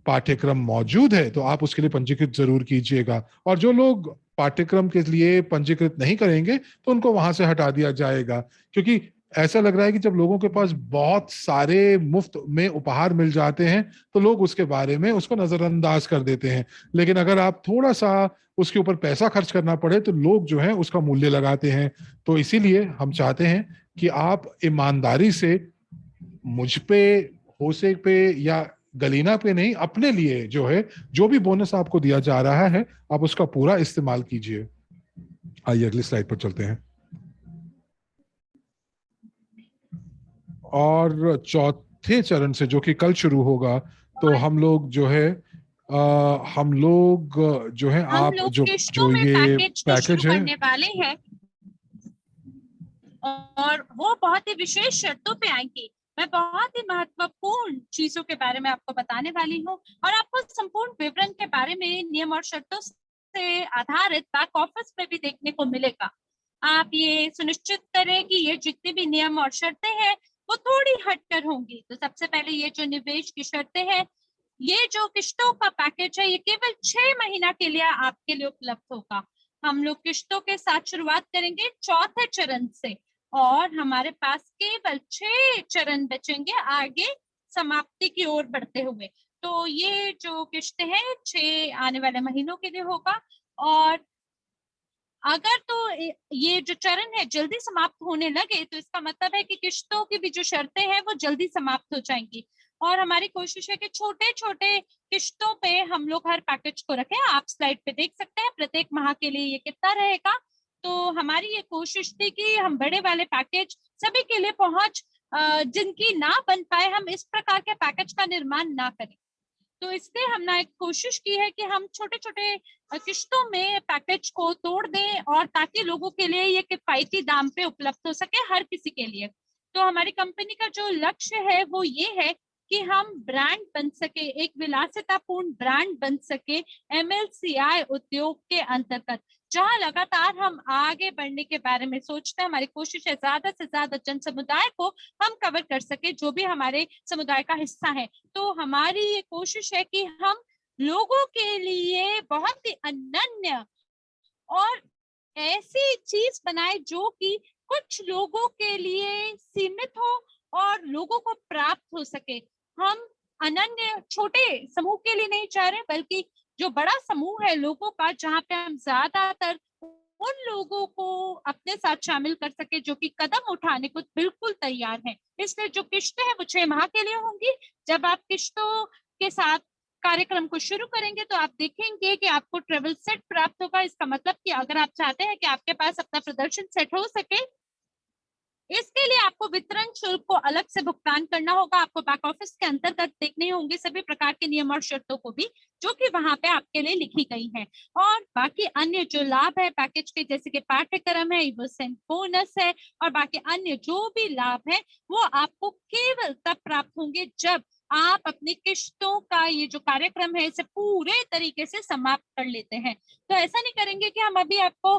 S1: पाठ्यक्रम मौजूद है तो आप उसके लिए पंजीकृत जरूर कीजिएगा। और जो लोग पाठ्यक्रम के लिए पंजीकृत नहीं करेंगे तो उनको वहां से हटा दिया जाएगा, क्योंकि ऐसा लग रहा है कि जब लोगों के पास बहुत सारे मुफ्त में उपहार मिल जाते हैं तो लोग उसके बारे में उसको नजरअंदाज कर देते हैं, लेकिन अगर आप थोड़ा सा उसके ऊपर पैसा खर्च करना पड़े तो लोग जो है उसका मूल्य लगाते हैं। तो इसीलिए हम चाहते हैं कि आप ईमानदारी से मुझ पे, होसे पे या गलीना पे नहीं, अपने लिए जो है, जो भी बोनस आपको दिया जा रहा है आप उसका पूरा इस्तेमाल कीजिए। आइए अगली स्लाइड पर चलते हैं। और चौथे चरण से जो कि कल शुरू होगा, तो
S2: और
S1: हम लोग जो है हम लोग जो है,
S2: हम
S1: आप
S2: लोग
S1: जो
S2: किश्तों
S1: जो
S2: में
S1: ये
S2: पैकेज को शुरू
S1: पैकेज है,
S2: करने वाले हैं और वो बहुत ही विशेष शर्तों पे आएंगी। मैं बहुत ही महत्वपूर्ण चीजों के बारे में आपको बताने वाली हूँ और आपको संपूर्ण विवरण के बारे में नियम और शर्तों से आधारित बैक ऑफिस पे भी देखने को मिलेगा। आप ये सुनिश्चित करें कि ये जितने भी नियम और शर्तें हैं वो थोड़ी हटकर होंगी। तो सबसे पहले ये जो निवेश की शर्तें हैं, ये जो किश्तों का पैकेज है ये केवल 6 महीना के लिए आपके लिए उपलब्ध होगा। हम लोग किश्तों के साथ शुरुआत करेंगे चौथे चरण से और हमारे पास केवल 6 चरण बचेंगे आगे समाप्ति की ओर बढ़ते हुए। तो ये जो किश्त है 6 आने वाले महीनों के लिए होगा। और अगर तो ये जो चरण है जल्दी समाप्त होने लगे तो इसका मतलब है कि किश्तों की भी जो शर्तें हैं वो जल्दी समाप्त हो जाएंगी। और हमारी कोशिश है कि छोटे छोटे किश्तों पे हम लोग हर पैकेज को रखें। आप स्लाइड पे देख सकते हैं प्रत्येक माह के लिए ये कितना रहेगा। तो हमारी ये कोशिश थी कि हम बड़े वाले पैकेज सभी के लिए पहुंच जिनकी ना बन पाए, हम इस प्रकार के पैकेज का निर्माण ना करें। तो इसलिए हमने एक कोशिश की है कि हम छोटे छोटे किश्तों में पैकेज को तोड़ दें और ताकि लोगों के लिए ये किफायती दाम पे उपलब्ध हो सके हर किसी के लिए। तो हमारी कंपनी का जो लक्ष्य है वो ये है कि हम ब्रांड बन सके, एक विलासितापूर्ण ब्रांड बन सके एमएलसीआई उद्योग के अंतर्गत, जहां लगातार हम आगे बढ़ने के बारे में सोचते हैं। हमारी कोशिश है ज्यादा से ज्यादा जन समुदाय को हम कवर कर सके जो भी हमारे समुदाय का हिस्सा है। तो हमारी ये कोशिश है कि हम लोगों के लिए बहुत ही अनन्य और ऐसी चीज बनाए जो कि कुछ लोगों के लिए सीमित हो और लोगों को प्राप्त हो सके। हम अनन्य छोटे समूह के लिए नहीं चाह रहे बल्कि जो बड़ा समूह है लोगों का, जहाँ पे हम ज्यादातर उन लोगों को अपने साथ शामिल कर सके जो कि कदम उठाने को बिल्कुल तैयार हैं। इसलिए जो किश्तें हैं वो 6 माह के लिए होंगी। जब आप किश्तों के साथ कार्यक्रम को शुरू करेंगे तो आप देखेंगे कि आपको ट्रेवल सेट प्राप्त होगा। इसका मतलब कि अगर आप चाहते हैं कि आपके पास अपना प्रदर्शन सेट हो सके, इसके लिए आपको वितरण शुल्क को अलग से भुगतान करना होगा। आपको बैक ऑफिस के अंतर्गत देखने होंगे सभी प्रकार के नियम और शर्तों को भी जो कि वहां पे आपके लिए लिखी गई है। और बाकी अन्य जो लाभ है पैकेज के, जैसे कि पाठ्यक्रम है, बोनस है और बाकी अन्य जो भी लाभ है वो आपको केवल तब प्राप्त होंगे जब आप अपनी किश्तों का ये जो कार्यक्रम है इसे पूरे तरीके से समाप्त कर लेते हैं। तो ऐसा नहीं करेंगे कि हम अभी आपको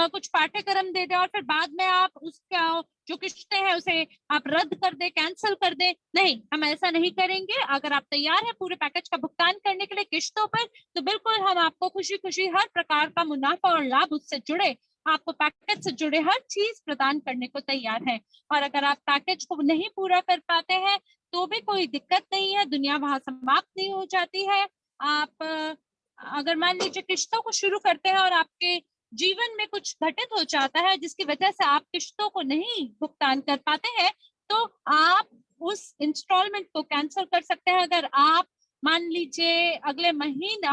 S2: कुछ पाठ्यक्रम दे दें और फिर बाद में आप उसका जो किस्तें हैं उसे आप रद्द कर दे, कैंसिल कर दे। नहीं, हम ऐसा नहीं करेंगे। अगर आप तैयार हैं पूरे पैकेज का भुगतान करने के लिए किश्तों पर, तो बिल्कुल हम आपको खुशी खुशी हर प्रकार का मुनाफा और लाभ उससे जुड़े, आपको पैकेज से जुड़े हर चीज प्रदान करने को तैयार है। और अगर आप पैकेज को नहीं पूरा कर पाते हैं तो भी कोई दिक्कत नहीं है, दुनिया वहां समाप्त नहीं हो जाती है। आप अगर मान लीजिए किश्तों को शुरू करते हैं और आपके जीवन में कुछ घटित हो जाता है जिसकी वजह से आप किश्तों को नहीं भुगतान कर पाते हैं, तो आप उस इंस्टॉलमेंट को कैंसिल कर सकते हैं। अगर आप मान लीजिए अगले महीना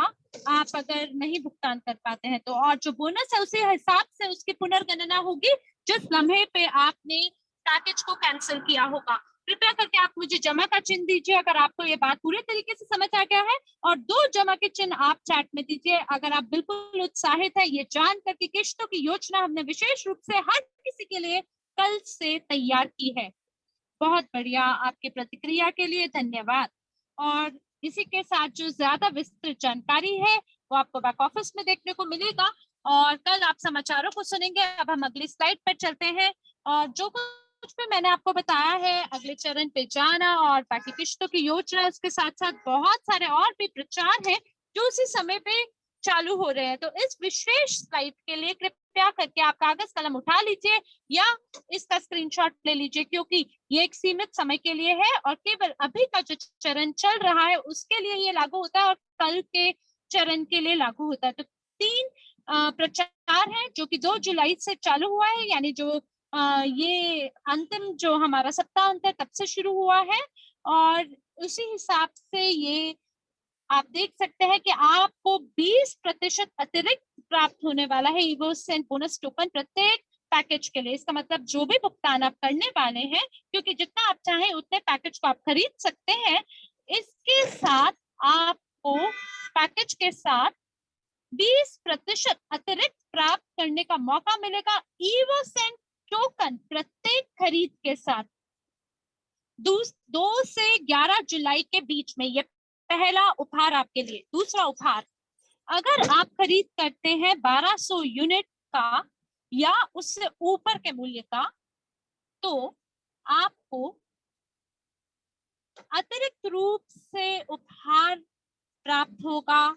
S2: आप अगर नहीं भुगतान कर पाते हैं तो, और जो बोनस है उसी हिसाब से उसकी पुनर्गणना होगी जिस लम्हे पे आपने पैकेज को कैंसिल किया होगा। कृपया करके आप मुझे जमा का चिन्ह दीजिए अगर आपको ये बात पूरे तरीके से समझ आ गया है, और 2 जमा के चिन्ह आप चैट में दीजिए अगर आप बिल्कुल उत्साहित है ये जानकर कि किश्तों की योजना हमने विशेष रूप से हर किसी के लिए कल से तैयार की है। बहुत बढ़िया, आपकी प्रतिक्रिया के लिए धन्यवाद। और इसी के साथ जो ज्यादा विस्तृत जानकारी है वो आपको बैक ऑफिस में देखने को मिलेगा और कल आप समाचारों को सुनेंगे। अब हम अगली स्लाइड पर चलते हैं और जो कुछ भी मैंने आपको बताया है अगले चरण पे जाना और बाकी किश्तों की योजना, उसके साथ साथ बहुत सारे और भी प्रचार हैं जो उसी समय पे चालू हो रहे हैं। तो इस विशेष स्लाइड के लिए कृपया कृपया करके आप कागज कलम उठा लीजिए या इसका स्क्रीनशॉट ले लीजिए, क्योंकि ये एक सीमित समय के लिए है और केवल अभी का जो चरण चल रहा है उसके लिए ये लागू होता है और कल के चरण के लिए लागू होता है। तो 3 प्रचार है जो कि 2 जुलाई से चालू हुआ है, यानी जो ये अंतिम जो हमारा सप्ताह अंत है तब से शुरू हुआ है, और उसी हिसाब से ये आप देख सकते हैं कि आपको 20% अतिरिक्त प्राप्त होने वाला है इवोसेंट बोनस टोकन प्रत्येक पैकेज के लिए। इसका मतलब जो भी भुगतान आप करने वाले हैं, क्योंकि जितना आप चाहें उतने पैकेज को आप खरीद सकते हैं, इसके साथ आपको पैकेज के साथ 20% अतिरिक्त प्राप्त करने का मौका मिलेगा इवोसेंट टोकन प्रत्येक खरीद के साथ। 2 से 11 जुलाई के बीच में ये पहला उपहार आपके लिए। दूसरा उपहार, अगर आप खरीद करते हैं 1200 यूनिट का या उससे ऊपर के मूल्य का, तो आपको अतिरिक्त रूप से उपहार प्राप्त होगा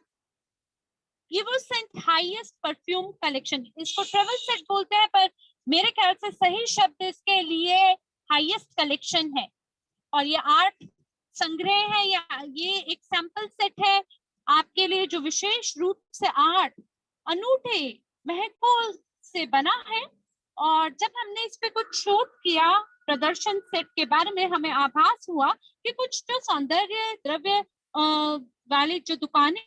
S2: इवोसेंट हाईएस्ट परफ्यूम कलेक्शन। इसको ट्रेवल सेट बोलते हैं, पर मेरे ख्याल से सही शब्द इसके लिए हाईएस्ट कलेक्शन है। और ये आर्ट संग्रह है या ये एक सैंपल सेट है आपके लिए, जो विशेष रूप से आर्ट अनूठे महकों से बना है। और जब हमने इस पे कुछ शूट किया प्रदर्शन सेट के बारे में, हमें आभास हुआ कि कुछ जो सौंदर्य द्रव्य वाली जो दुकानें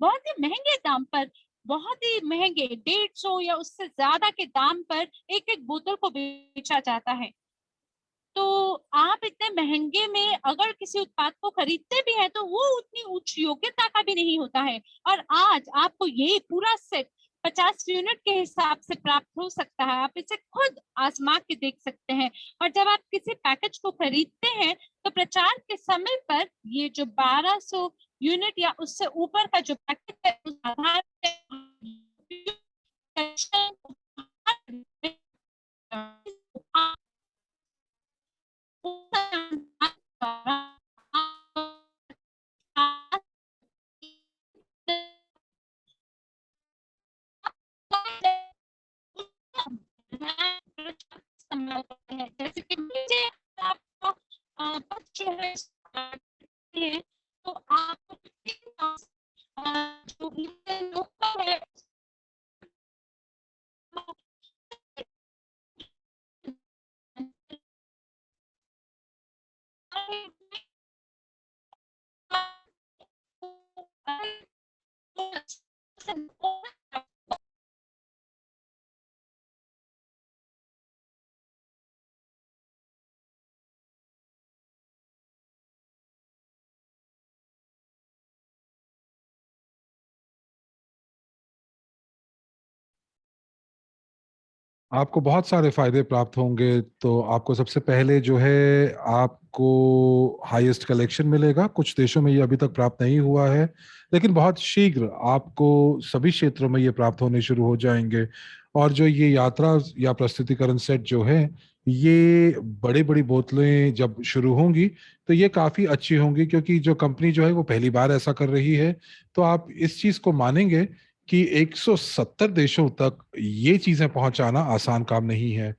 S2: बहुत ही महंगे दाम पर, बहुत ही महंगे 150 या उससे ज्यादा के दाम पर एक एक बोतल को बेचा जाता है, तो आप इतने महंगे में अगर किसी उत्पाद को खरीदते भी हैं तो वो उतनी उच्च योग्यता का भी नहीं होता है। और आज आपको ये पूरा सेट 50 यूनिट के हिसाब से प्राप्त हो सकता है। आप इसे खुद आजमा के देख सकते हैं। और जब आप किसी पैकेज को खरीदते हैं तो प्रचार के समय पर ये जो 1200 यूनिट या उससे ऊपर का जो पैकेज है उस आधार जैसे कि मुझे आपको जो है तो आप जो लोकल है
S1: आपको बहुत सारे फायदे प्राप्त होंगे। तो आपको सबसे पहले जो है आपको हाईएस्ट कलेक्शन मिलेगा। कुछ देशों में ये अभी तक प्राप्त नहीं हुआ है, लेकिन बहुत शीघ्र आपको सभी क्षेत्रों में ये प्राप्त होने शुरू हो जाएंगे। और जो ये यात्रा या प्रस्तुतिकरण सेट जो है, ये बड़ी बड़ी बोतलें जब शुरू होंगी तो ये काफ़ी अच्छी होंगी, क्योंकि जो कंपनी जो है वो पहली बार ऐसा कर रही है। तो आप इस चीज़ को मानेंगे कि 170 देशों तक ये चीजें पहुंचाना आसान काम नहीं है।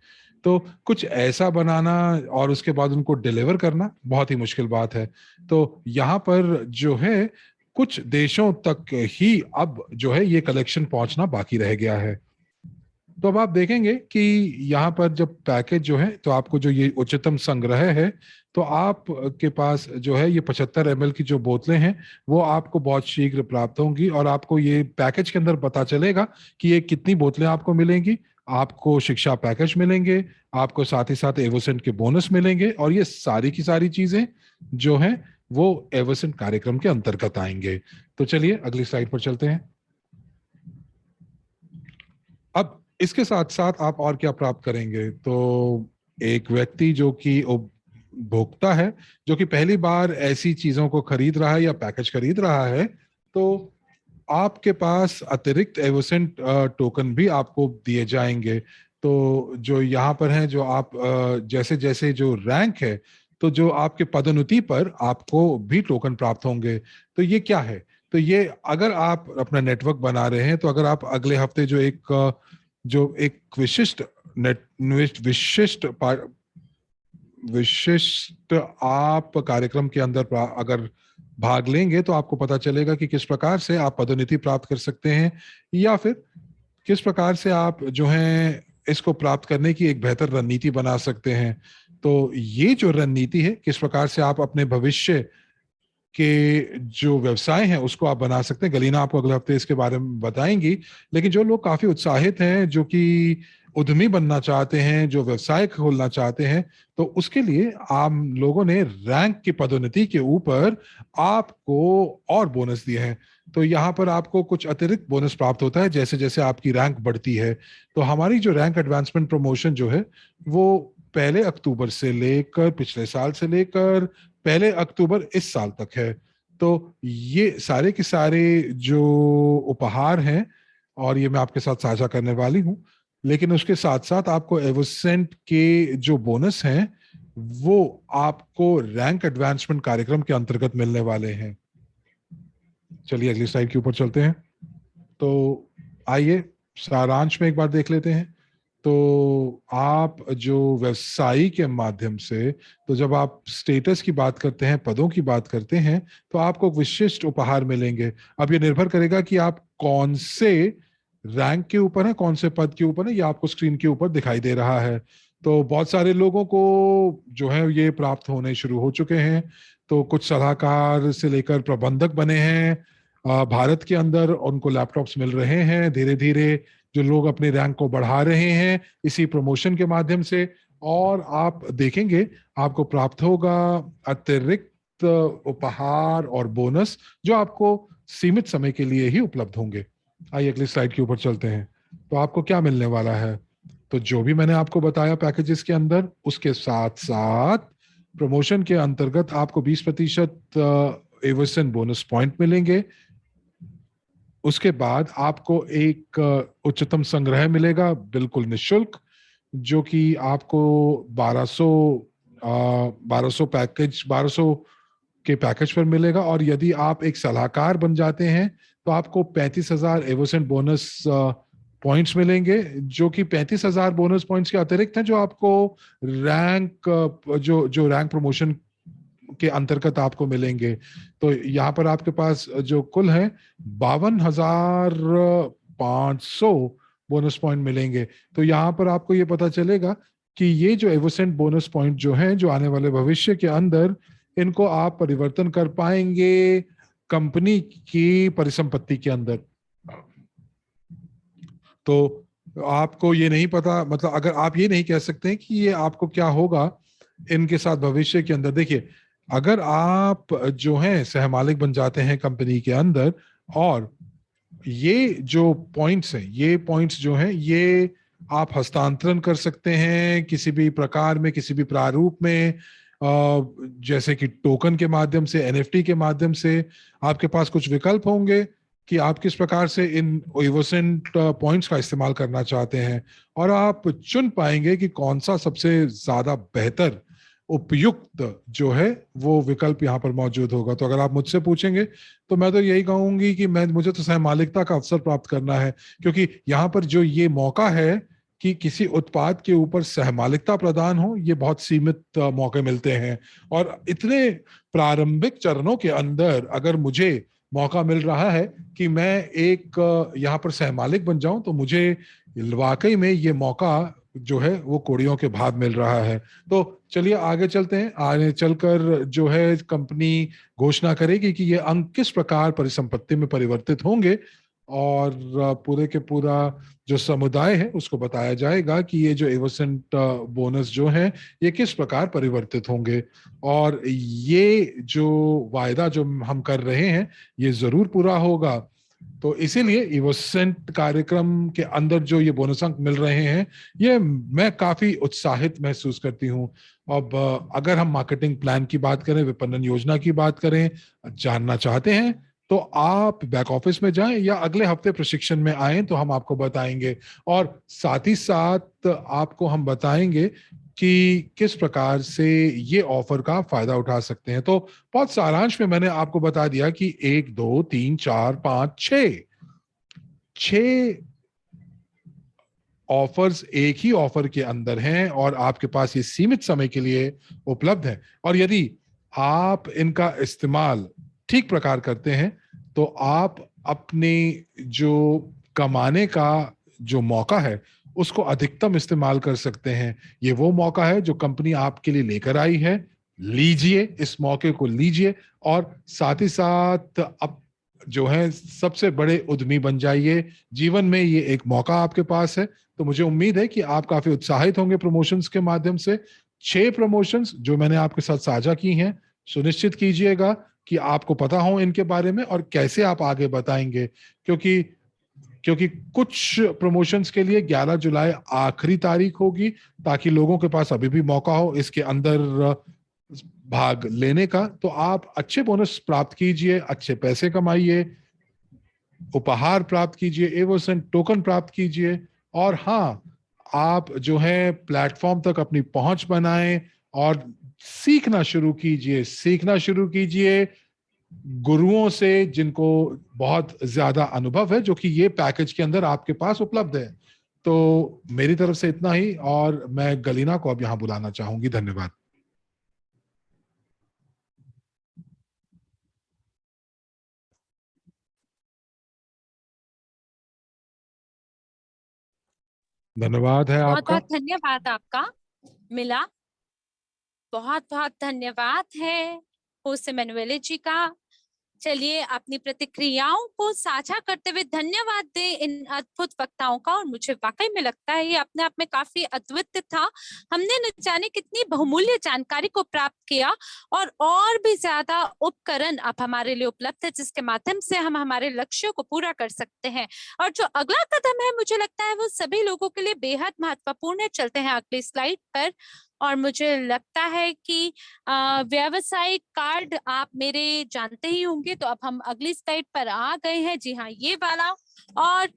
S1: तो कुछ ऐसा बनाना और उसके बाद उनको डिलीवर करना बहुत ही मुश्किल बात है। तो यहाँ पर जो है कुछ देशों तक ही अब जो है ये कलेक्शन पहुंचना बाकी रह गया है। तो अब आप देखेंगे कि यहाँ पर जब पैकेज जो है, तो आपको जो ये उच्चतम संग्रह है, तो आप के पास जो है ये 75 ml की जो बोतलें हैं वो आपको बहुत शीघ्र प्राप्त होंगी। और आपको ये पैकेज के अंदर पता चलेगा कि ये कितनी बोतलें आपको मिलेंगी। आपको शिक्षा पैकेज मिलेंगे, आपको साथ ही साथ एवोसेंट के बोनस मिलेंगे, और ये सारी की सारी चीजें जो हैं वो एवोसेंट कार्यक्रम के अंतर्गत आएंगे। तो चलिए अगली स्लाइड पर चलते हैं। अब इसके साथ साथ आप और क्या प्राप्त करेंगे? तो एक व्यक्ति जो कि उपभोक्ता है, जो कि पहली बार ऐसी चीजों को खरीद रहा है या पैकेज खरीद रहा है, तो आपके पास अतिरिक्त एवोसेंट टोकन भी आपको दिए जाएंगे। तो जो यहाँ पर है, जो आप जैसे जैसे जो रैंक है, तो जो आपके पदोन्नति पर आपको भी टोकन प्राप्त होंगे। तो ये क्या है? तो ये अगर आप अपना नेटवर्क बना रहे हैं, तो अगर आप अगले हफ्ते जो एक विशिष्ट नेट विशिष्ट विशिष्ट आप कार्यक्रम के अंदर अगर भाग लेंगे, तो आपको पता चलेगा कि किस प्रकार से आप पदोन्नति प्राप्त कर सकते हैं, या फिर किस प्रकार से आप जो है इसको प्राप्त करने की एक बेहतर रणनीति बना सकते हैं। तो ये जो रणनीति है, किस प्रकार से आप अपने भविष्य के जो व्यवसाय हैं उसको आप बना सकते हैं, गलीना आपको अगले हफ्ते इसके बारे में बताएंगी। लेकिन जो लोग काफी उत्साहित हैं, जो कि उद्यमी बनना चाहते हैं, जो व्यवसाय खोलना चाहते हैं, तो उसके लिए आप लोगों ने रैंक की पदोन्नति के ऊपर आपको और बोनस दिए हैं। तो यहाँ पर आपको कुछ अतिरिक्त बोनस प्राप्त होता है जैसे जैसे आपकी रैंक बढ़ती है। तो हमारी जो रैंक एडवांसमेंट प्रमोशन जो है, वो पहले अक्टूबर से लेकर पिछले साल से लेकर पहले अक्टूबर इस साल तक है। तो ये सारे के सारे जो उपहार हैं, और ये मैं आपके साथ साझा करने वाली हूँ, लेकिन उसके साथ साथ आपको एवोसेंट के जो बोनस हैं वो आपको रैंक एडवांसमेंट कार्यक्रम के अंतर्गत मिलने वाले हैं। चलिए अगली स्लाइड के ऊपर चलते हैं। तो आइए सारांश में एक बार देख लेते हैं। तो आप जो व्यवसायी के माध्यम से, तो जब आप स्टेटस की बात करते हैं, पदों की बात करते हैं, तो आपको विशिष्ट उपहार मिलेंगे। अब ये निर्भर करेगा कि आप कौन से रैंक के ऊपर है, कौन से पद के ऊपर है, ये आपको स्क्रीन के ऊपर दिखाई दे रहा है। तो बहुत सारे लोगों को जो है ये प्राप्त होने शुरू हो चुके हैं। तो कुछ सलाहकार से लेकर प्रबंधक बने हैं भारत के अंदर, उनको लैपटॉप्स मिल रहे हैं धीरे धीरे। जो लोग अपने रैंक को बढ़ा रहे हैं इसी प्रमोशन के माध्यम से, और आप देखेंगे आपको प्राप्त होगा अतिरिक्त उपहार और बोनस जो आपको सीमित समय के लिए ही उपलब्ध होंगे। आइए अगली स्लाइड के ऊपर चलते हैं। तो आपको क्या मिलने वाला है? तो जो भी मैंने आपको बताया पैकेजेस के अंदर, उसके साथ साथ प्रमोशन के अंतर्गत आपको 20% एवोसेंट बोनस पॉइंट मिलेंगे। उसके बाद आपको एक उच्चतम संग्रह मिलेगा बिल्कुल निशुल्क, जो कि आपको 1200 के पैकेज पर मिलेगा। और यदि आप एक सलाहकार बन जाते हैं तो आपको 35,000 एवोसेंट बोनस पॉइंट्स मिलेंगे, जो कि 35,000 बोनस पॉइंट्स के अतिरिक्त हैं, जो आपको रैंक जो रैंक प्रमोशन के अंतर्गत आपको मिलेंगे। तो यहाँ पर आपके पास जो कुल है 52,500 बोनस पॉइंट मिलेंगे। तो यहाँ पर आपको ये पता चलेगा कि ये जो एवोसेंट बोनस पॉइंट जो है, जो आने वाले भविष्य के अंदर इनको आप परिवर्तन कर पाएंगे कंपनी की परिसंपत्ति के अंदर। तो आपको ये नहीं पता, मतलब अगर आप ये नहीं कह सकते हैं कि ये आपको क्या होगा इनके साथ भविष्य के अंदर। देखिए, अगर आप जो है सहमालिक बन जाते हैं कंपनी के अंदर, और ये जो पॉइंट्स हैं, ये पॉइंट्स जो हैं, ये आप हस्तांतरण कर सकते हैं किसी भी प्रकार में, किसी भी प्रारूप में, जैसे कि टोकन के माध्यम से, एनएफटी के माध्यम से। आपके पास कुछ विकल्प होंगे कि आप किस प्रकार से इन एवोसेंट पॉइंट्स का इस्तेमाल करना चाहते हैं, और आप चुन पाएंगे कि कौन सा सबसे ज्यादा बेहतर उपयुक्त जो है वो विकल्प यहाँ पर मौजूद होगा। तो अगर आप मुझसे पूछेंगे तो मैं तो यही कहूंगी कि मुझे तो सहमालिकता का अवसर प्राप्त करना है, क्योंकि यहाँ पर जो ये मौका है कि किसी उत्पाद के ऊपर सहमालिकता प्रदान हो, ये बहुत सीमित मौके मिलते हैं। और इतने प्रारंभिक चरणों के अंदर अगर मुझे मौका मिल रहा है कि मैं एक यहाँ पर सहमालिक बन जाऊं, तो मुझे वाकई में ये मौका जो है वो कोड़ियों के भाव मिल रहा है। तो चलिए आगे चलते हैं। आगे चलकर जो है कंपनी घोषणा करेगी कि ये अंक किस प्रकार परिसंपत्ति में परिवर्तित होंगे, और पूरे के पूरा जो समुदाय है उसको बताया जाएगा कि ये जो एवोसेंट बोनस जो है ये किस प्रकार परिवर्तित होंगे। और ये जो वायदा जो हम कर रहे हैं ये जरूर पूरा होगा। तो इसीलिए इवोसेंट कार्यक्रम के अंदर जो ये बोनस अंक मिल रहे हैं, ये मैं काफी उत्साहित महसूस करती हूँ। अब अगर हम मार्केटिंग प्लान की बात करें, विपणन योजना की बात करें, जानना चाहते हैं तो आप बैक ऑफिस में जाएं या अगले हफ्ते प्रशिक्षण में आएं, तो हम आपको बताएंगे। और साथ ही साथ आपको हम बताएंगे कि किस प्रकार से ये ऑफर का फायदा उठा सकते हैं। तो बहुत सारांश में मैंने आपको बता दिया कि 1, 2, 3, 4, 5, 6 6 ऑफर्स एक ही ऑफर के अंदर हैं और आपके पास ये सीमित समय के लिए उपलब्ध है। और यदि आप इनका इस्तेमाल ठीक प्रकार करते हैं तो आप अपने जो कमाने का जो मौका है उसको अधिकतम इस्तेमाल कर सकते हैं। ये वो मौका है जो कंपनी आपके लिए लेकर आई है। लीजिए, इस मौके को लीजिए और साथ ही साथ अब जो है सबसे बड़े उद्यमी बन जाइए। जीवन में ये एक मौका आपके पास है। तो मुझे उम्मीद है कि आप काफी उत्साहित होंगे प्रमोशंस के माध्यम से। 6 प्रमोशंस जो मैंने आपके साथ साझा की हैं, सुनिश्चित कीजिएगा कि आपको पता हो इनके बारे में और कैसे आप आगे बताएंगे, क्योंकि क्योंकि कुछ प्रमोशंस के लिए 11 जुलाई आखिरी तारीख होगी, ताकि लोगों के पास अभी भी मौका हो इसके अंदर भाग लेने का। तो आप अच्छे बोनस प्राप्त कीजिए, अच्छे पैसे कमाइए, उपहार प्राप्त कीजिए, एवोसन टोकन प्राप्त कीजिए। और हाँ, आप जो है प्लेटफॉर्म तक अपनी पहुंच बनाएं और सीखना शुरू कीजिए गुरुओं से जिनको बहुत ज्यादा अनुभव है, जो कि ये पैकेज के अंदर आपके पास उपलब्ध है। तो मेरी तरफ से इतना ही और मैं गलीना को अब यहां बुलाना चाहूंगी। धन्यवाद। धन्यवाद है
S2: बहुत
S1: आपका।
S2: बहुत धन्यवाद आपका मिला। बहुत बहुत धन्यवाद है होस्ट एमेनुएले जी का। चलिए अपनी प्रतिक्रियाओं को साझा करते हुए धन्यवाद दें इन अद्भुत वक्ताओं का। और मुझे वाकई में लगता है ये अपने आप में काफी अद्वितीय था। हमने न जाने कितनी बहुमूल्य जानकारी को प्राप्त किया और भी ज्यादा उपकरण अब हमारे लिए उपलब्ध है जिसके माध्यम से हम हमारे लक्ष्यों को पूरा कर सकते हैं। और जो अगला कदम है मुझे लगता है वो सभी लोगों के लिए बेहद महत्वपूर्ण है। चलते हैं अगली स्लाइड पर। और मुझे लगता है कि व्यावसायिक कार्ड आप मेरे जानते ही होंगे। तो अब हम अगली स्लाइड पर आ गए हैं। जी हाँ, ये वाला। और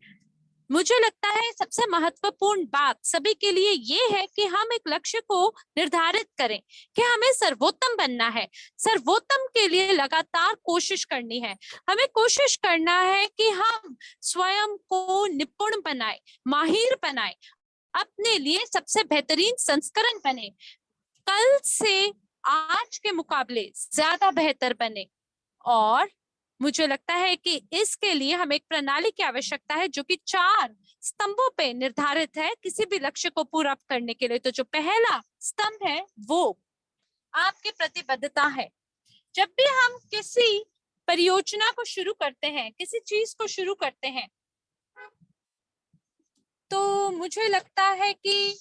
S2: मुझे लगता है सबसे महत्वपूर्ण बात सभी के लिए ये है कि हम एक लक्ष्य को निर्धारित करें कि हमें सर्वोत्तम बनना है। सर्वोत्तम के लिए लगातार कोशिश करनी है। हमें कोशिश करना है कि हम स्वयं को निपुण बनाए, माहिर बनाए, अपने लिए सबसे बेहतरीन संस्करण बने, कल से आज के मुकाबले ज्यादा बेहतर बने। और मुझे लगता है कि इसके लिए हमें एक प्रणाली की आवश्यकता है जो कि 4 स्तंभों पे निर्धारित है किसी भी लक्ष्य को पूरा करने के लिए। तो जो पहला स्तंभ है वो आपकी प्रतिबद्धता है। जब भी हम किसी परियोजना को शुरू करते हैं, किसी चीज को शुरू करते हैं, तो मुझे लगता है कि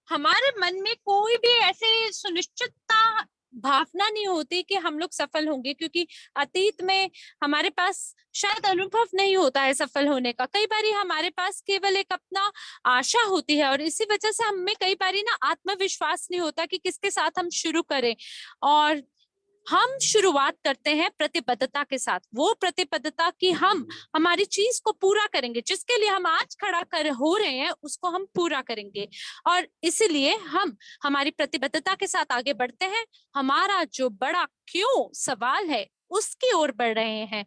S2: हमारे मन में कोई भी ऐसे सुनिश्चितता भावना नहीं होती कि हम लोग सफल होंगे, क्योंकि अतीत में हमारे पास शायद अनुभव नहीं होता है सफल होने का। कई बारी हमारे पास केवल एक अपना आशा होती है और इसी वजह से हमें कई बारी ना आत्मविश्वास नहीं होता कि किसके साथ हम शुरू करें। और हम शुरुआत करते हैं प्रतिबद्धता के साथ, वो प्रतिबद्धता कि हम हमारी चीज को पूरा करेंगे, जिसके लिए हम आज खड़ा कर हो रहे हैं उसको हम पूरा करेंगे। और इसीलिए हम हमारी प्रतिबद्धता के साथ आगे बढ़ते हैं। हमारा जो बड़ा क्यों सवाल है उसकी ओर बढ़ रहे हैं।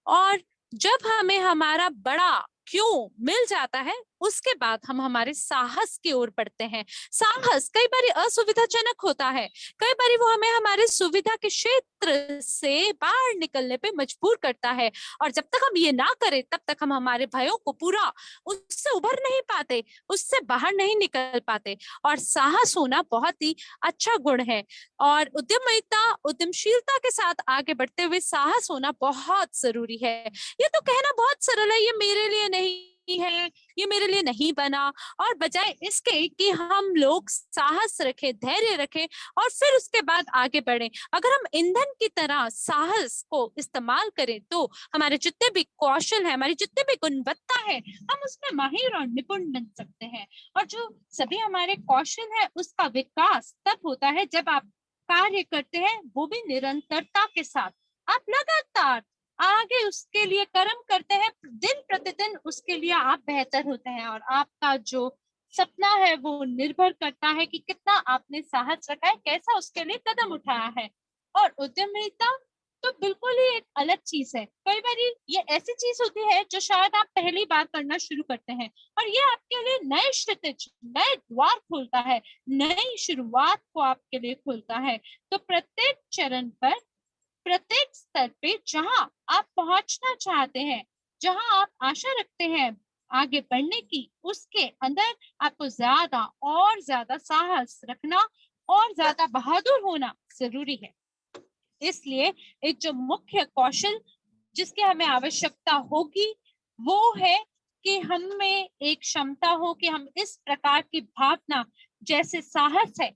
S2: और जब हमें हमारा बड़ा क्यों मिल जाता है उसके बाद हम हमारे साहस की ओर बढ़ते हैं। साहस कई बार असुविधाजनक होता है, कई बार वो हमें हमारे सुविधा के क्षेत्र से बाहर निकलने पे मजबूर करता है। और जब तक हम ये ना करें तब तक हम हमारे भयों को पूरा उससे उभर नहीं पाते, उससे बाहर नहीं निकल पाते। और साहस होना बहुत ही अच्छा गुण है। और उद्यमिता, उद्यमशीलता के साथ आगे बढ़ते हुए साहस होना बहुत जरूरी है। ये तो कहना बहुत सरल है, ये मेरे लिए नहीं है, ये मेरे लिए नहीं बना। और बजाय इसके कि हम लोग साहस रखें, धैर्य रखें और फिर उसके बाद आगे बढ़ें, अगर हम ईंधन की तरह साहस को इस्तेमाल करें तो हमारे जितने भी कौशल है, हमारी जितनी भी गुणवत्ता है, हम उसमें माहिर और निपुण बन सकते हैं। और जो सभी हमारे कौशल है उसका विकास तब होता है जब आप कार्य करते हैं, वो भी निरंतरता के साथ। आप लगातार आगे उसके लिए कर्म करते हैं, दिन प्रतिदिन उसके लिए आप बेहतर होते हैं और आपका जो सपना है वो निर्भर करता है कि कितना आपने साहस रखा है, कैसा उसके लिए कदम उठाया है। और उद्यमिता तो बिल्कुल ही एक अलग चीज है। कई बार ये ऐसी चीज होती है जो शायद आप पहली बार करना शुरू करते हैं और ये आपके लिए नए क्षितिज, नए द्वार खोलता है, नई शुरुआत को आपके लिए खोलता है। तो प्रत्येक चरण पर, प्रत्येक स्तर पे जहां आप पहुंचना चाहते हैं, जहां आप आशा रखते हैं आगे बढ़ने की, उसके अंदर आपको ज्यादा और ज्यादा साहस रखना और ज्यादा बहादुर होना जरूरी है। इसलिए एक जो मुख्य कौशल जिसकी हमें आवश्यकता होगी वो है कि हम में एक क्षमता हो कि हम इस प्रकार की भावना, जैसे साहस है,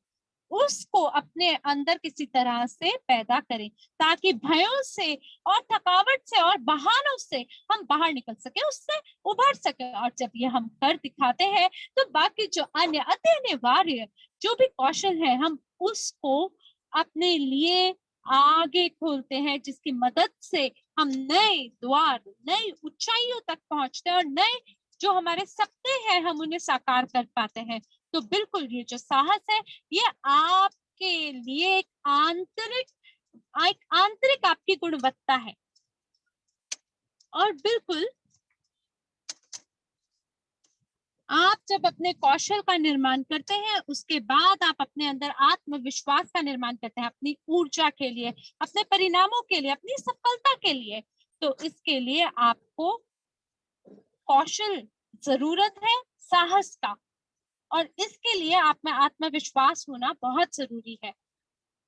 S2: उसको अपने अंदर किसी तरह से पैदा करें, ताकि भयों से और थकावट से और बहानों से हम बाहर निकल सके, उससे उभर सके। और जब ये हम कर दिखाते हैं तो बाकी जो अन्य अति अनिवार्य जो भी कौशल है, हम उसको अपने लिए आगे खोलते हैं, जिसकी मदद से हम नए द्वार, नई ऊंचाइयों तक पहुंचते हैं और नए जो हमारे सपने हैं हम उन्हें साकार कर पाते हैं। तो बिल्कुल ये जो साहस है, ये आपके लिए एक आंतरिक आपकी गुणवत्ता है। और बिल्कुल आप जब अपने कौशल का निर्माण करते हैं, उसके बाद आप अपने अंदर आत्मविश्वास का निर्माण करते हैं, अपनी ऊर्जा के लिए, अपने परिणामों के लिए, अपनी सफलता के लिए। तो इसके लिए आपको कौशल जरूरत है, साहस का, और इसके लिए आप में आत्मविश्वास होना बहुत जरूरी है।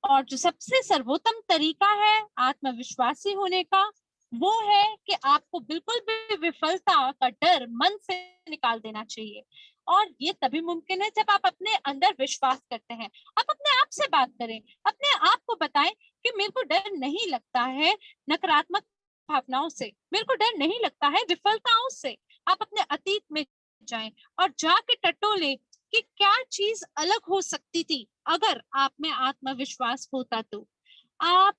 S2: और जो सबसे सर्वोत्तम तरीका है आत्मविश्वासी होने का, वो है कि आपको बिल्कुल भी विफलता का डर मन से निकाल देना चाहिए। और ये तभी मुमकिन है जब आप अपने अंदर विश्वास करते हैं। आप अपने आप से बात करें, अपने आप को बताएं कि मेरे को डर नहीं लगता है नकारात्मक भावनाओं से, मेरे को डर नहीं लगता है विफलताओं से। आप अपने अतीत में जाएं और जाके टटोले कि क्या चीज अलग हो सकती थी अगर आप में आत्मविश्वास होता। तो आप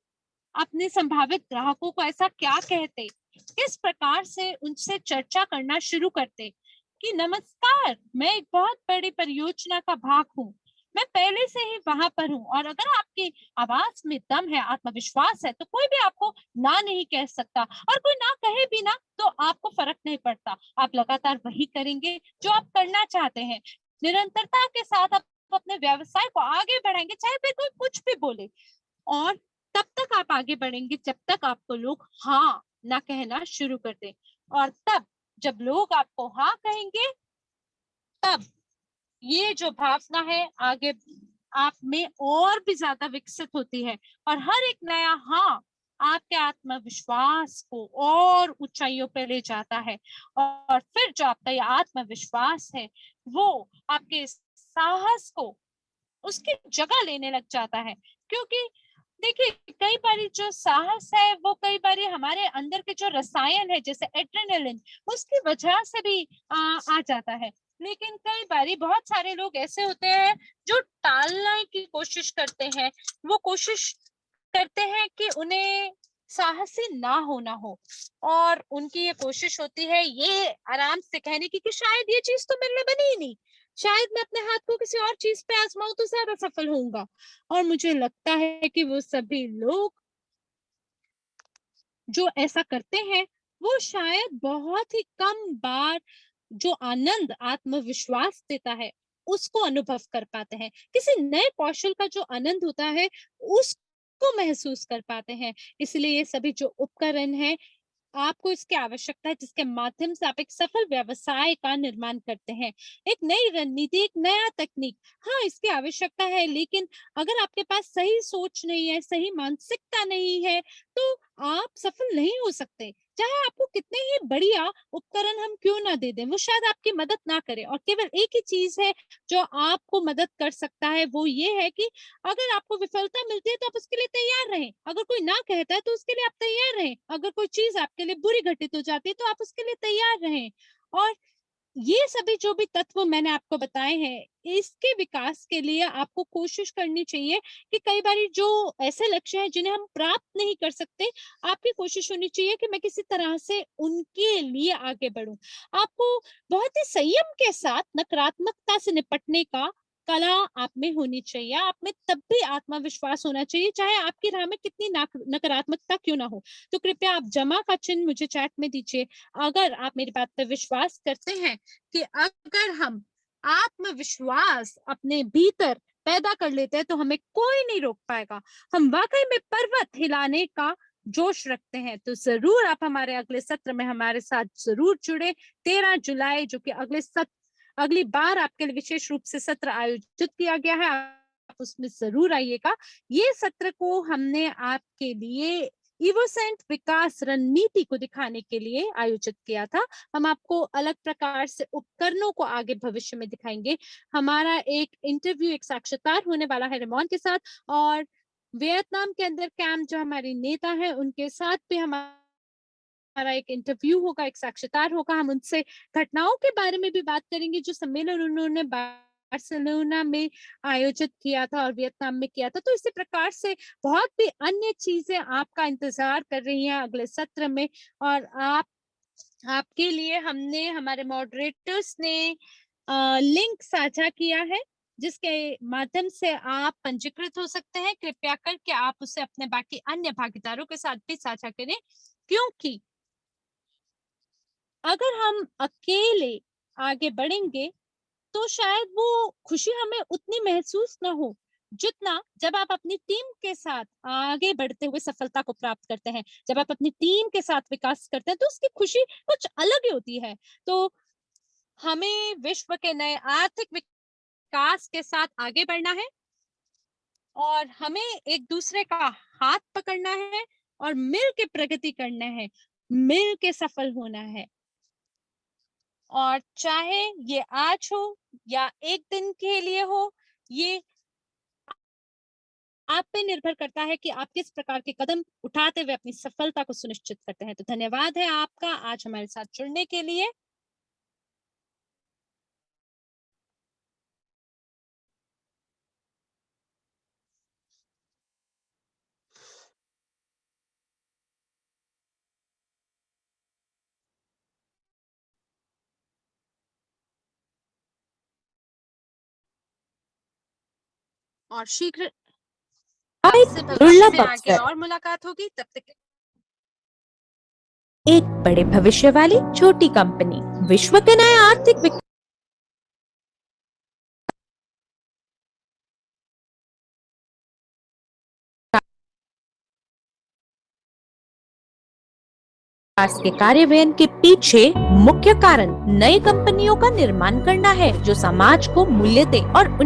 S2: अपने संभावित ग्राहकों को ऐसा क्या कहते, किस प्रकार से उनसे चर्चा करना शुरू करते कि नमस्कार, मैं एक बहुत बड़ी परियोजना का भाग हूँ, मैं पहले से ही वहां पर हूँ। और अगर आपकी आवाज में दम है, आत्मविश्वास है, तो कोई भी आपको ना नहीं कह सकता। और कोई ना कहे भी ना तो आपको फर्क नहीं पड़ता, आप लगातार वही करेंगे जो आप करना चाहते हैं। निरंतरता के साथ आप अपने व्यवसाय को आगे बढ़ाएंगे, चाहे फिर कोई कुछ भी बोले। और तब तक आप आगे बढ़ेंगे जब तक आपको लोग हाँ ना कहना शुरू कर दें। और तब जब लोग आपको हाँ कहेंगे, तब ये जो भावना है आगे आप में और भी ज्यादा विकसित होती है। और हर एक नया हाँ आपके आत्मविश्वास को और ऊंचाइयों पे ले जाता है। और फिर जो आपका ये आत्मविश्वास है, वो आपके साहस को उसकी जगह लेने लग जाता है। क्योंकि देखिए, कई बारी जो साहस है वो कई बारी हमारे अंदर के जो रसायन है, जैसे एड्रेनलिन, उसकी वजह से भी आ जाता है। लेकिन कई बारी बहुत सारे लोग ऐसे होते हैं जो टालने की कोशिश करते हैं, वो कोशिश करते हैं कि उन्हें साहसी ना होना हो। और उनकी ये कोशिश होती है ये आराम से कहने की कि शायद ये चीज तो मेरे लिए बनी ही नहीं, शायद मैं अपने हाथ को किसी और चीज पे आजमाऊं तो ज्यादा सफल होऊंगा। और मुझे लगता है कि वो सभी लोग जो ऐसा करते हैं, वो शायद बहुत ही कम बार जो आनंद आत्मविश्वास देता है उसको अनुभव कर पाते हैं, किसी नए कौशल का जो आनंद होता है उसको महसूस कर पाते हैं। इसलिए ये सभी जो उपकरण हैं, आपको इसकी आवश्यकता है जिसके माध्यम से आप एक सफल व्यवसाय का निर्माण करते हैं, एक नई रणनीति, एक नया तकनीक। हाँ, इसकी आवश्यकता है, लेकिन अगर आपके पास सही सोच नहीं है, सही मानसिकता नहीं है, तो आप सफल नहीं हो सकते। चाहे आपको कितने ही बढ़िया उपकरण हम क्यों ना दे दें, वो शायद आपकी मदद ना करे। और केवल एक ही चीज है जो आपको मदद कर सकता है, वो ये है कि अगर आपको विफलता मिलती है तो आप उसके लिए तैयार रहें, अगर कोई ना कहता है तो उसके लिए आप तैयार रहें, अगर कोई चीज आपके लिए बुरी घटित हो जाती है तो आप उसके लिए तैयार रहें। और ये सभी जो भी तत्व मैंने आपको बताए हैं, इसके विकास के लिए आपको कोशिश करनी चाहिए कि कई बारी जो ऐसे लक्ष्य हैं जिन्हें हम प्राप्त नहीं कर सकते, आपकी कोशिश होनी चाहिए कि मैं किसी तरह से उनके लिए आगे बढ़ूं। आपको बहुत ही संयम के साथ नकारात्मकता से निपटने का कला आप में होनी चाहिए। आप में तब भी आत्मविश्वास होना चाहिए, चाहे आपकी राह में कितनी नकारात्मकता क्यों ना हो। तो कृपया आप जमा का चिन्ह मुझे चैट में दीजिए, अगर आप मेरी बात पर विश्वास करते हैं कि अगर हम आत्मविश्वास अपने भीतर पैदा कर लेते हैं तो हमें कोई नहीं रोक पाएगा। हम वाकई में पर्वत हिलाने का जोश रखते हैं, तो जरूर आप हमारे अगले सत्र में हमारे साथ जरूर जुड़े। 13 जुलाई जो कि अगली बार आपके लिए विशेष रूप से सत्र आयोजित किया गया है, आप उसमें जरूर आइएगा। ये सत्र को हमने आपके लिए इवोसेंट विकास रणनीति को दिखाने के लिए आयोजित किया था। हम आपको अलग प्रकार से उपकरणों को आगे भविष्य में दिखाएंगे। हमारा एक इंटरव्यू, एक साक्षात्कार होने वाला है रेमॉन के साथ, और वियतनाम के अंदर कैंप जो हमारे नेता है उनके साथ भी हमारा एक इंटरव्यू होगा, एक साक्षात्कार होगा। हम उनसे घटनाओं के बारे में भी बात करेंगे जो सम्मेलन उन्होंने बार्सिलोना में आयोजित किया था और वियतनाम में किया था। तो इसी प्रकार से बहुत भी अन्य चीजें आपका इंतजार कर रही हैं अगले सत्र में, और आपके लिए हमने, हमारे मॉडरेटर्स ने लिंक साझा किया है जिसके माध्यम से आप पंजीकृत हो सकते हैं। कृपया करके आप उसे अपने बाकी अन्य भागीदारों के साथ भी साझा करें, क्योंकि अगर हम अकेले आगे बढ़ेंगे तो शायद वो खुशी हमें उतनी महसूस ना हो जितना जब आप अपनी टीम के साथ आगे बढ़ते हुए सफलता को प्राप्त करते हैं। जब आप अपनी टीम के साथ विकास करते हैं तो उसकी खुशी कुछ अलग ही होती है। तो हमें विश्व के नए आर्थिक विकास के साथ आगे बढ़ना है और हमें एक दूसरे का हाथ पकड़ना है और मिल के प्रगति करना है, मिल के सफल होना है। और चाहे ये आज हो या एक दिन के लिए हो, ये आप पे निर्भर करता है कि आप किस प्रकार के कदम उठाते हुए अपनी सफलता को सुनिश्चित करते हैं। तो धन्यवाद है आपका आज हमारे साथ जुड़ने के लिए। और शीघ्र आपसे भविष्य
S3: दुर्लभ
S2: में आगे
S3: अवसर,
S2: और मुलाकात होगी। तब तक
S3: एक बड़े भविष्य वाली छोटी कंपनी, विश्व के नए आर्थिक विकास के कार्यान्वयन के पीछे मुख्य कारण नई कंपनियों का निर्माण करना है जो समाज को मूल्य दे और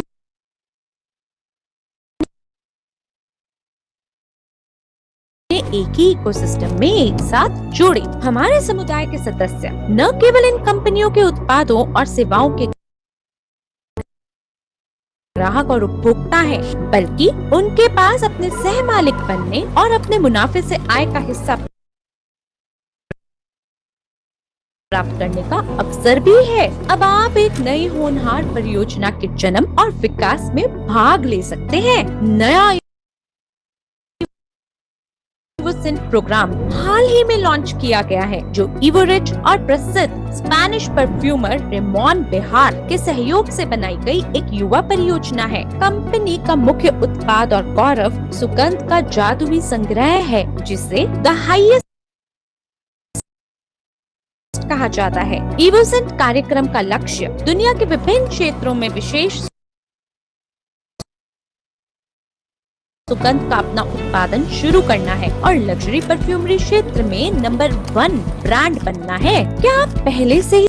S3: एक ही इकोसिस्टम में एक साथ जोड़े। हमारे समुदाय के सदस्य न केवल इन कंपनियों के उत्पादों और सेवाओं के ग्राहक और उपभोक्ता हैं, बल्कि उनके पास अपने सह मालिक बनने और अपने मुनाफे से आय का हिस्सा प्राप्त करने का अवसर भी है। अब आप एक नई होनहार परियोजना के जन्म और विकास में भाग ले सकते हैं। नया इवोसेंट प्रोग्राम हाल ही में लॉन्च किया गया है, जो इवोरिच और प्रसिद्ध स्पेनिश परफ्यूमर रेमॉन बिहार के सहयोग से बनाई गई एक युवा परियोजना है। कंपनी का मुख्य उत्पाद और गौरव सुगंध का जादुई संग्रह है, जिसे द हाईएस्ट कहा जाता है। इवोसेंट कार्यक्रम का लक्ष्य दुनिया के विभिन्न क्षेत्रों में विशेष सुगंध का अपना उत्पादन शुरू करना है और लग्जरी परफ्यूमरी क्षेत्र में नंबर 1 ब्रांड बनना है। क्या आप पहले से ही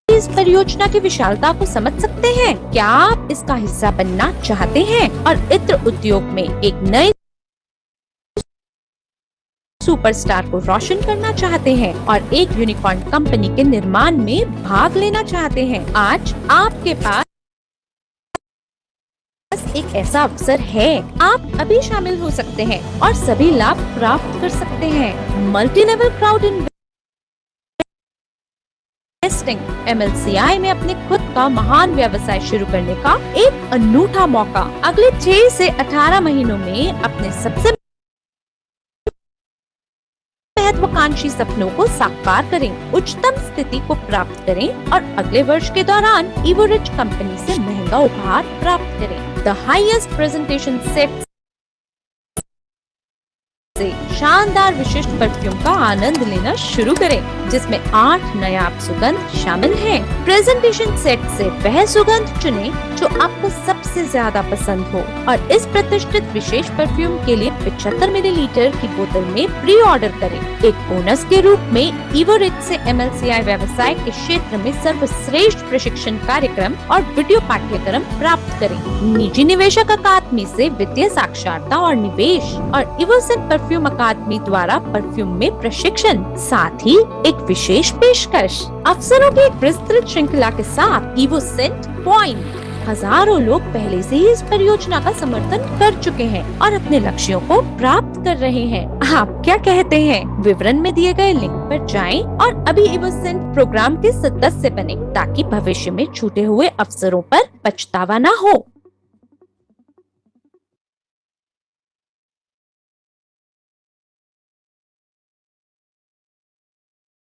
S3: इस परियोजना की विशालता को समझ सकते हैं? क्या आप इसका हिस्सा बनना चाहते हैं और इत्र उद्योग में एक नए सुपरस्टार को रोशन करना चाहते हैं और एक यूनिकॉर्न कंपनी के निर्माण में भाग लेना चाहते हैं? आज आपके पास एक ऐसा अवसर है। आप अभी शामिल हो सकते हैं और सभी लाभ प्राप्त कर सकते हैं। Multi level crowd investing MLCI में अपने खुद का महान व्यवसाय शुरू करने का एक अनूठा मौका। अगले 6 से 18 महीनों में अपने सबसे महत्वाकांक्षी सपनों को साकार करें, उच्चतम स्थिति को प्राप्त करें और अगले वर्ष के दौरान इवोरिच कंपनी से महंगा उपहार प्राप्त करें। द हाईएस्ट प्रेजेंटेशन सेट से शानदार विशिष्ट परफ्यूम का आनंद लेना शुरू करें, जिसमें 8 नायाब सुगंध शामिल हैं। प्रेजेंटेशन सेट से वह सुगंध चुनें जो आपको सबसे ज्यादा पसंद हो और इस प्रतिष्ठित विशेष परफ्यूम के लिए 75 मिलीलीटर की बोतल में प्री ऑर्डर करें। एक बोनस के रूप में इवोरिच से MLCI व्यवसाय के क्षेत्र में सर्वश्रेष्ठ प्रशिक्षण कार्यक्रम और वीडियो पाठ्यक्रम प्राप्त करें। निजी निवेशक अकादमी से वित्तीय साक्षरता और निवेश और इवोसेंट परफ्यूम अकादमी द्वारा परफ्यूम में प्रशिक्षण, साथ ही एक विशेष पेशकश। अवसरों की एक विस्तृत श्रृंखला के साथ इवोसेंट पॉइंट। हजारों लोग पहले से ही इस परियोजना का समर्थन कर चुके हैं और अपने लक्ष्यों को प्राप्त कर रहे हैं। आप क्या कहते हैं? विवरण में दिए गए लिंक पर जाएं और अभी इवोसेंट प्रोग्राम के सदस्य बने ताकि भविष्य में छूटे हुए अवसरों पर पछतावा न हो।